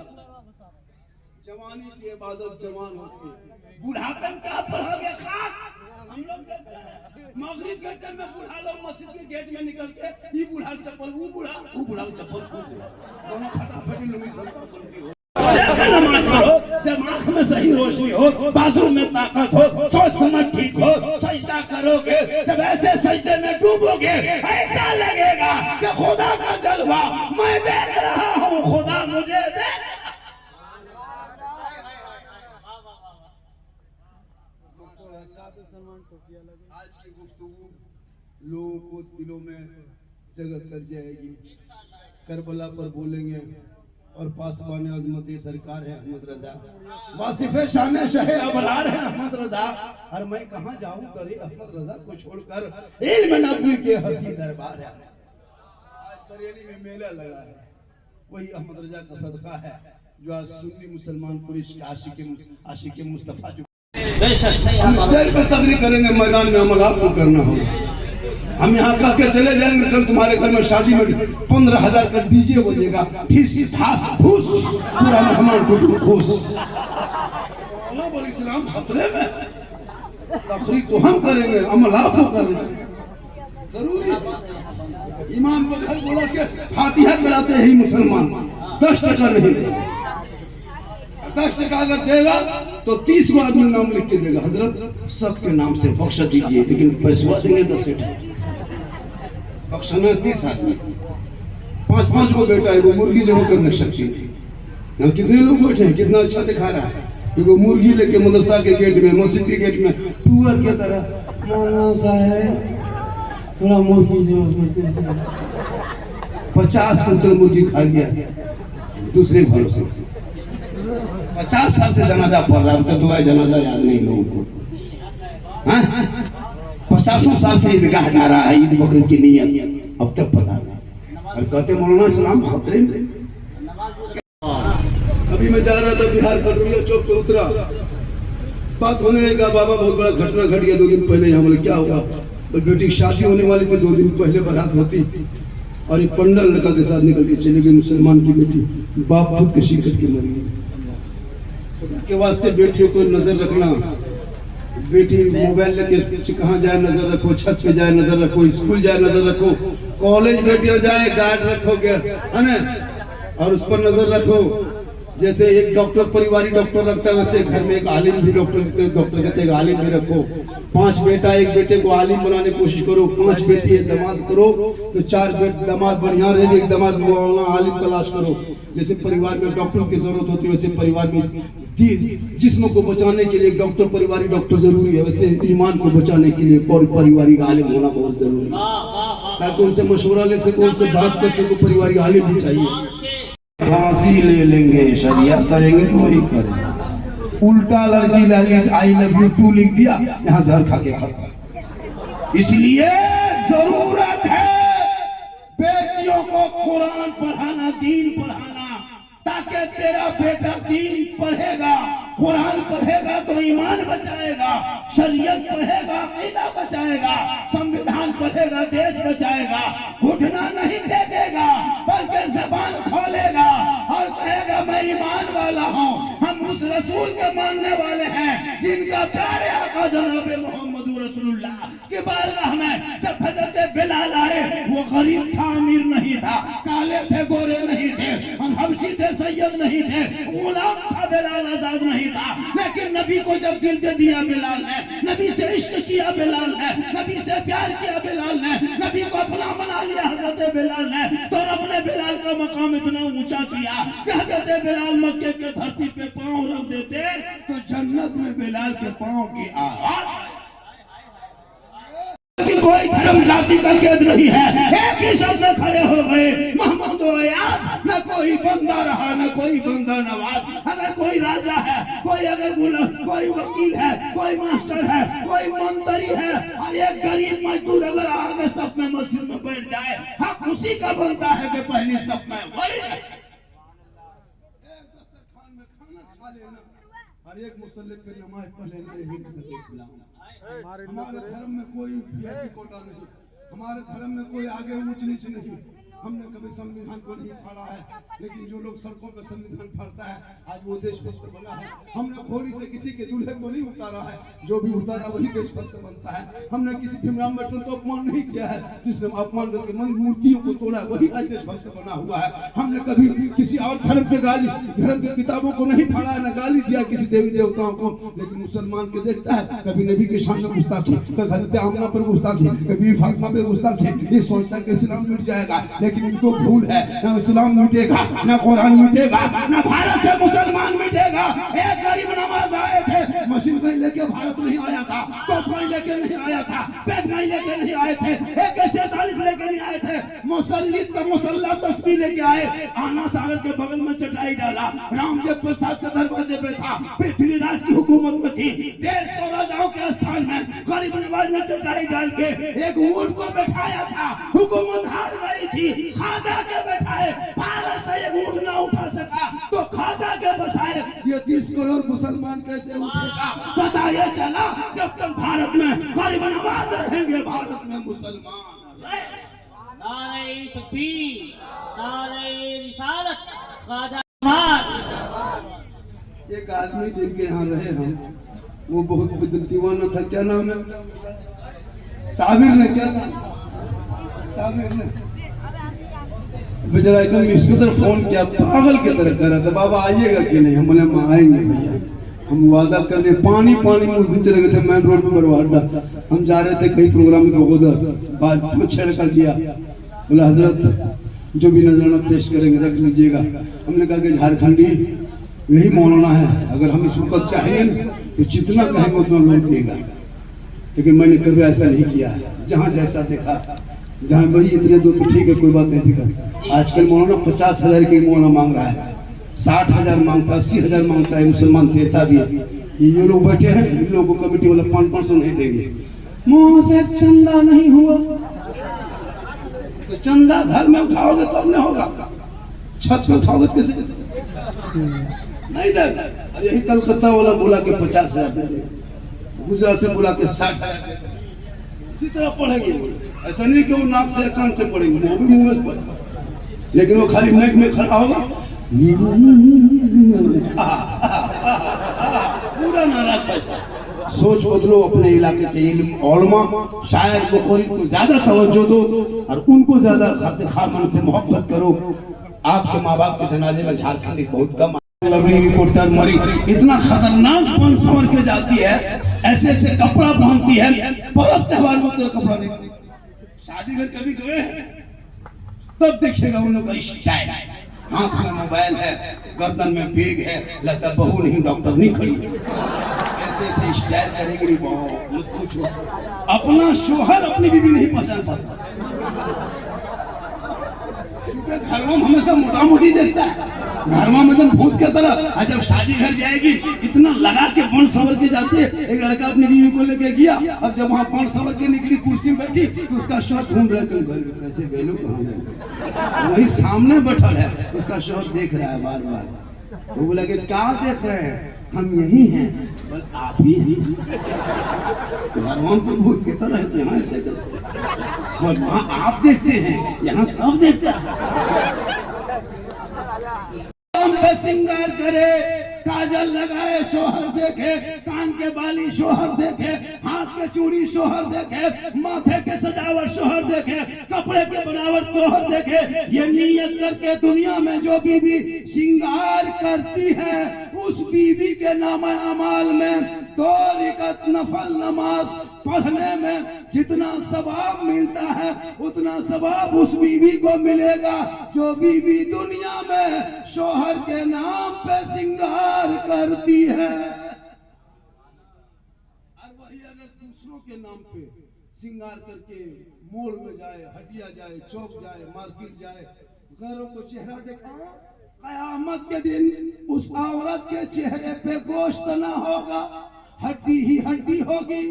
जवानी की इबादत जवान होती है, बुढ़ापन क्या पढ़ोगे? खाक। हम लोग मगरिब के टाइम में बूढ़ा लोग मस्जिद के गेट में निकल के ये बूढ़ा चप्पल, वो बूढ़ा चप्पल, दोनों फटाफट लुंगी सबका समझी हो। नमाज पढ़ो जब आंख में सही रोशनी हो, बाजू में ताकत हो, सोच समझ ठीक हो, सजदा करोगे जब ऐसे सजदे में डूबोगे ऐसा लगेगा कि खुदा का जलवा मैं देख रहा हूँ, खुदा मुझे देख। आज की गुफ्तगू लोगों को दिलों में जगह कर जाएगी। करबला पर बोलेंगे और पासवान अजमत सरकार है अहमद रजा, वासिफ शान शहे अबरार है अहमद रजा। और मैं कहाँ जाऊँ करे अहमद रजा को छोड़कर, इल्म नबी के हसी दरबार है। आज बरेली में मेला लगा है, वही अहमद रजा का सदका है जो आज सुन्नी मुसलमान पुरुष आशिक मुस्तफा जो हम स्टेज पर तकरीर करेंगे, मैदान में अमल आपको करना होगा। हम यहाँ कह के चले जाएंगे कल तुम्हारे घर में शादी में 15,000 का डीजे बजेगा, फीस घास फूस पूरा मेहमान कुटुंब खुश। इस्लाम खतरे में, तकरीर तो हम करेंगे, अमल आपको करना जरूरी। इमाम को घर बोला के फातिहा कराते हैं मुसलमान, 10 टका नहीं देगा। 10 टका अगर देगा तो 30 को आदमी नाम लिख के देगा, हजरत सबके नाम से बख्श दीजिए, लेकिन पैसा देंगे 10 बख्शना 30 आदमी। 5-5 को बेटा है, वो मुर्गी जरूर करने सकती है। कितने लोग बैठे हैं, कितना अच्छा दिखा रहा है। वो मुर्गी लेके मदरसा के गेट में, मस्जिद के गेट में टूअर के तरह मौलाना साहब थोड़ा मुर्गी जो 50 कुंटल मुर्गी खा गया दूसरे घरों से। 50 साल से जनाजा पढ़ रहा, अब तो दुआ जनाजा याद नहीं लोगों को। 50 साल से ईदगाह जा रहा है, ईद बकरीद की नियत अब तक पता नहीं। और कहते मौलाना इस्लाम खतरे में। अभी मैं जा रहा था बिहार कटोरिया चौक पे उतरा, बात होने लगा, बाबा बहुत बड़ा घटना घट गया 2 दिन पहले। यहाँ बोले क्या हुआ? तो बेटी की शादी होने वाली थी, 2 दिन पहले बारात होती और एक पंडल लड़का के साथ निकल के चली गई मुसलमान की बेटी, बाप खुद कशी करके मर गई। के वास्ते बेटियों को नजर रखना, बेटी मोबाइल लेके कहाँ जाए नजर रखो, छत पे जाए नजर रखो, स्कूल जाए नजर रखो, कॉलेज बेटियां जाए गार्ड रखोगे है ना, और उस पर नजर रखो। जैसे एक डॉक्टर परिवारी डॉक्टर रखता है, वैसे घर में एक आलिम भी डॉक्टर कहते हैं आलिम भी रखो। 5 बेटा, एक बेटे को आलिम बनाने की कोशिश करो, 5 बेटी एक दामाद करो तो 4 दामाद बढ़िया रहे, एक दामाद मौलाना आलिम तलाश करो। जैसे परिवार में डॉक्टर की जरूरत होती है, वैसे परिवार में जिस्म को बचाने के लिए एक डॉक्टर परिवारी डॉक्टर जरूरी है, वैसे ईमान को बचाने के लिए परिवारिक आलिम होना बहुत जरूरी है, ताकि उनसे मशवरा ले सको, उनसे बात कर सको। परिवारिक आलिम भी चाहिए। फांसी ले लेंगे, शरीयत करेंगे तो वही करेंगे। उल्टा लड़की लगी आई लव यू 2 लिख दिया, यहाँ जहर खा के खत्म। इसलिए जरूरत है बेटियों को कुरान पढ़ाना, दीन पढ़ाना, ताकि तेरा बेटा दीन पढ़ेगा, कुरान पढ़ेगा तो ईमान बचाएगा, शरीयत पढ़ेगा अकीदा बचाएगा, संविधान पढ़ेगा देश बचाएगा। घुटना नहीं टेकेगा बल्कि ज़बान खोलेगा और कहेगा मैं ईमान वाला हूँ, हम उस रसूल के मानने वाले हैं जिनका प्यारे आका जनाब मोहम्मद रसूलुल्लाह के बारगाह में जब हज़रत बिलाल आए, वो गरीब था, अमीर नहीं था, काले थे, गोरे नहीं थे, हम हबशी थे, सैयद नहीं थे, गुलाम था बिलाल, आजाद नहीं था। लेकिन नबी को जब दिल दे दिया बिलाल ने, नबी से इश्क किया बिलाल ने, नबी से प्यार किया बिलाल ने, नबी को अपना बना लिया हज़रत बिलाल ने, तो रब ने बिलाल का मकाम इतना ऊंचा किया कि हज़रत बिलाल मक्के के धरती पे पांव रख देते तो जन्नत में बिलाल के पांव की आवाज। कोई धर्म जाति का कैद नहीं है, एक ही शब्द से खड़े हो गए मोहम्मद आयात। न कोई बंदा रहा, न कोई बंदा नवाज। अगर कोई राजा है, कोई अगर कोई वकील है, कोई मास्टर है, कोई मंत्री है, और एक गरीब मजदूर अगर आगे सब में मस्जिद में बैठ जाए, हक उसी का बनता है कि पहले सब में वही रहे। हर एक मुसल्ले पे नमाज पढ़ लेना, यही मज़हब इस्लाम। हमारे धर्म में कोई वीआईपी कोटा नहीं, हमारे धर्म में कोई आगे ऊंच नीच नहीं। हमने कभी संविधान को नहीं पढ़ा है, लेकिन जो लोग सड़कों पर संविधान पढ़ता है आज वो देशभक्त बना है। हमने घोड़ी से किसी के दूल्हे को नहीं उतारा है, जो भी उतारा वही देशभक्त बनता है। हमने किसी भीमराव मेट्रो को अपमान नहीं किया है, जिसने अपमान करके मूर्तियों को तोड़ा वही आज देशभक्त बना हुआ है। हमने कभी किसी और धर्म पे गाली, धर्म की किताबों को नहीं पढ़ा है, न गाली दिया किसी देवी देवताओं को। लेकिन मुसलमान के देखता है कभी नबी के शान में गुस्ताखी, कभी हज़रत आमना पर गुस्ताखी, कभी फातिमा पे गुस्ताखी, ये सोचता है कि इस्लाम मिट जाएगा। लेकिन इनको भूल है, न इस्लाम मिटेगा, न कुरान मिटेगा, न भारत से मुसलमान मिटेगा। एक गरीब नवाज आए थे, मशीन से लेके भारत नहीं आया था, तोप लेके नहीं आया था, बैग नहीं लेके नहीं आए थे, AK-47 लेके नहीं आए थे, मुसल्ला तस्बीह लेके आए। आना सागर के बगल में चटाई डाला, रामदेव प्रसाद के दरवाजे पे था, पृथ्वीराज की हुकूमत में थी, 150 राजाओं के स्थान में गरीब नवाज में चटाई डाल के एक ऊंट को बैठाया था। हुकूमत हार गई थी, खाजा के बैठाए, भारत से एक ऊंट ना उठा सका तो खाजा के बसाए। ये 30 कोई और मुसलमान कैसे उठेगा? पता ये चला जब तक भारत में गरीब नवाज रहेंगे, भारत में मुसलमान रहेंगे। नारे तकबीर, नारे रिसालत, ख्वाजा एक आदमी जिनके यहाँ रहे हम, वो बहुत दीवाना था, क्या नाम है? साबिर ने, क्या नाम? साबिर ने बेचारा एकदम इसको तरफ फोन किया, पागल की तरह कर रहा था, बाबा आइएगा कि नहीं? हम बोले हम आएंगे भैया, हम वादा कर रहे। पानी पानी में उस दिन चले गए थे मेन रोड में बरवाडा, हम जा रहे थे कई प्रोग्राम को, उधर बाद छेड़छाड़ किया। बोला हजरत जो भी नजराना पेश करेंगे रख लीजिएगा। हमने कहा कि झारखंडी यही मौलाना है, अगर हम इस वक्त चाहेंगे ना तो जितना कहेंगे उतना लोग देगा, लेकिन मैंने कभी ऐसा नहीं किया। जहाँ जैसा देखा, जहाँ भाई इतने दो तो ठीक है, कोई बात नहीं दिखा। आजकल मौलाना 50,000 की मौलाना मांग रहा है, 60,000 मांगता, 80,000 मांगता है, मुसलमान देता भी है। ये लोग बैठे हैं, इन लोगों को कमेटी वाला 500 नहीं देंगे। मुँह से चंदा नहीं हुआ तो चंदा घर में उठाओगे तब नहीं होगा, छत पे उठाओगे कैसे? नहीं दे। और यही कलकत्ता वाला बोला कि 50,000, गुजरात से बोला कि 60,000, इसी तरह पढ़ेंगे। ऐसा नहीं कि वो नाक से कान से पढ़ेंगे, वो भी मुंह से पढ़ेंगे, लेकिन वो खाली मैक में खड़ा होगा, पूरा नाराज पैसा। सोच बदलो, अपने इलाके के इल्म उलमा शायर को ज्यादा तवज्जो दो और उनको ज्यादा खातिर मन से मोहब्बत करो। आपके माँ बाप के जनाजे में झारखंड बहुत कम रिपोर्टर मरी, इतना खतरनाक बन संवर के जाती है, ऐसे ऐसे कपड़ा पहनती है, पर्व त्योहार में तो कपड़ा नहीं। शादी घर कभी गए तब देखेगा उन लोग का स्टाइल, हाथ में मोबाइल है, गर्दन में बैग है, लगता बहू नहीं डॉक्टर नहीं खड़ी, ऐसे ऐसे स्टाइल करेगी। मत पूछो, अपना शोहर अपनी बीवी नहीं पहचान पाता, क्योंकि घर में हमेशा मोटा मोटी देखता है, घर में एकदम भूत की तरह। जब शादी घर जाएगी इतना लगा के बन संवर के जाते हैं। एक लड़का अपनी बीवी को लेके गया, अब जब वहाँ बन संवर के निकली, कुर्सी में बैठी तो उसका शौहर ढूंढ रहा है, कैसे गए लोग, कहाँ गए? वही सामने बैठा है, उसका शौहर देख रहा है बार बार। वो बोला कि क्या देख रहे हैं? हम यही हैं। बोल आप ही हैं? भगवान को भूत की तरह है, यहाँ ऐसे कैसे? बोल वहाँ आप देखते हैं, यहाँ सब देखता है। पे सिंगार करे, काजल लगाए शोहर देखे, कान के बाली शोहर देखे, हाथ के चूड़ी शोहर देखे, माथे के सजावट शोहर देखे, कपड़े के बनावट शोहर देखे। ये नियत करके दुनिया में जो बीवी सिंगार करती है, उस बीवी के नाम अमाल में 2 रकात नफल नमाज पढ़ने में जितना सवाब मिलता है, उतना सवाब उस बीवी को मिलेगा जो बीवी दुनिया में शोहर के नाम पे सिंगार करती है। और वही अगर दूसरों के नाम पे सिंगार करके मोड़ में जाए, हटिया जाए, चौक जाए, मार्केट जाए, घरों को चेहरा दिखाओ, कयामत के दिन उस औरत के चेहरे पे गोश्त ना होगा, हड्डी ही हड्डी होगी।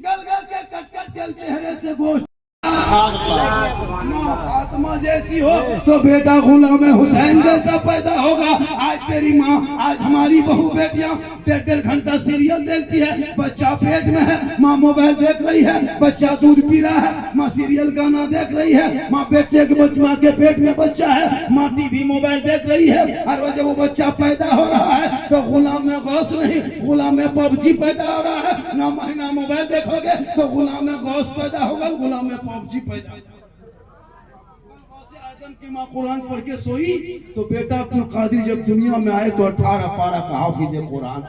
गल गल के कट कट के चेहरे से गोश्त। माँ फातिमा जैसी हो तो बेटा गुलाम हुसैन जैसा पैदा होगा। आज तेरी माँ, आज हमारी बहू बेटियां 1.5 घंटा सीरियल देखती है, बच्चा पेट में है, माँ मोबाइल देख रही है, बच्चा दूध पी रहा है, माँ सीरियल गाना देख रही है, माँ बच्चे के माँ के पेट में बच्चा है, माँ टीवी मोबाइल देख रही है। और जब वो बच्चा पैदा हो रहा है तो गुलाम में गौस नहीं, गुलाम में पबजी पैदा हो रहा है। 9 महीना मोबाइल देखोगे तो गुलाम में गौस पैदा होगा, गुलाम में पबजी पैदा। आदम की माँ कुरान पढ़ के सोई तो बेटा अब्दुल कादिर जब दुनिया में आए तो 18 पारा का हाफिज कुरान,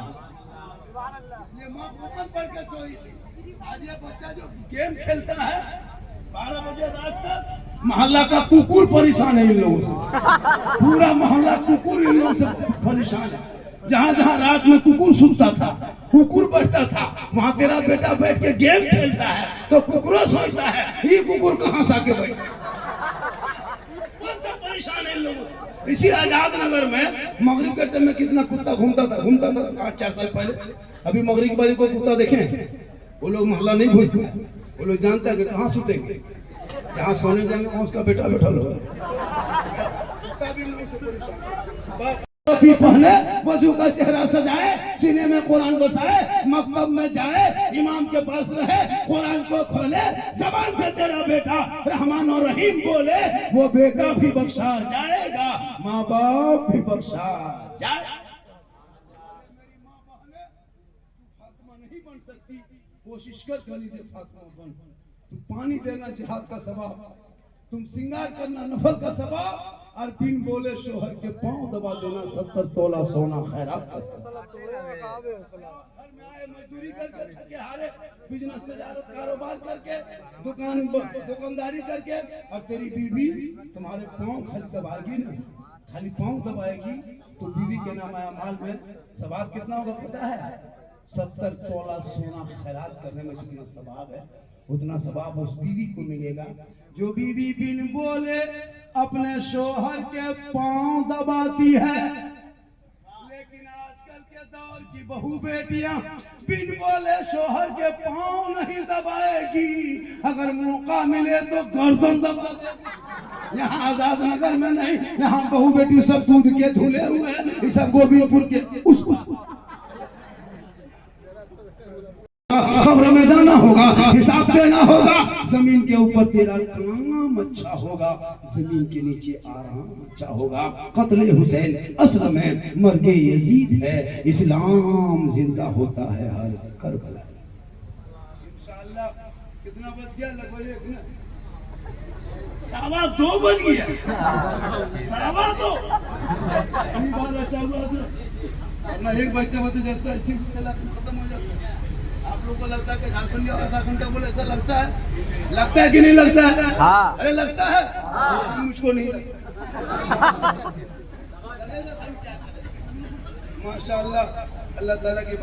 इसलिए माँ कुरान पढ़ के सोई। आज ये बच्चा जो गेम खेलता है 12 बजे रात तक, मोहल्ला का कुकुर परेशान है इन लोगों से, पूरा मोहल्ला कुकुर इन लोगों से परेशान है। जहाँ जहाँ रात में कुकुर सुनता था, कुकुर बैठता था, वहाँ तेरा बेटा बैठ के गेम खेलता है तो कुकुर सोचता है ये कुकुर कहाँ से आके बैठा। परेशान है लोग। इसी आजाद नगर में मगरिब के टाइम में कितना कुत्ता घूमता था 8-4 साल पहले। अभी मगरिब के बाद कोई कुत्ता देखें, वो लोग मोहल्ला नहीं घुसते, वो लोग जानते हैं कि कहाँ सुतेंगे, जहाँ सोने जाएंगे वहाँ उसका बेटा बैठा होगा। टोपी पहने, वजू का चेहरा सजाए, सीने में कुरान बसाए, मकतब में जाए, इमाम के पास रहे, कुरान को खोले, जबान से तेरा बेटा रहमान और रहीम बोले, वो बेटा भी बख्शा जाएगा, माँ बाप भी बख्शा जाए। फातिमा नहीं बन सकती, कोशिश कर गली से फातिमा बन। तुम पानी देना जिहाद का सवाब, तुम सिंगार करना नफल का सवाब, और बिन बोले शोहर के पांव दबा देना 70 तोला सोना खैरात का सवाब। घर में आए मजदूरी करके थके हारे, बिजनेस तजारत कारोबार करके, दुकानदारी करके, और तेरी बीवी तुम्हारे पांव खाली दबाएगी ना, खाली पांव दबाएगी, तो बीवी के नाम माल में सवाब कितना होगा पता है? 70 तोला सोना खैरात करने में जितना सवाब है, उतना सवाब उस बीवी को मिलेगा जो बीवी बिन बोले अपने शोहर के पांव दबाती है। लेकिन आजकल के दौर की बहू बेटियां बिन बोले शोहर के पांव नहीं दबाएगी, अगर मौका मिले तो गर्दन दबा देगी। यहाँ आजाद नगर में नहीं, यहाँ बहू बेटी सब दूध के धुले हुए हैं, ये सब गोविंदपुर के उस खबर में जाना होगा, हिसाब देना होगा। जमीन के ऊपर तेरा काम अच्छा होगा, जमीन के नीचे आराम अच्छा होगा। कत्ले हुसैन असल में मर्गे यजीद है, इस्लाम जिंदा होता है हर करबला। इंशाअल्लाह कितना बज गया? लगभग 2:15 बज गया। 2:15 ऐसा हुआ अपना 1 बजते जैसा खत्म हो जाता है। आप लोगों को लगता है कि झारखंडी और आधा घंटा बोले, ऐसा लगता है कि नहीं लगता है? हाँ। अरे लगता है? हाँ। मुझको नहीं लगता। माशाअल्लाह, अल्लाह ताला की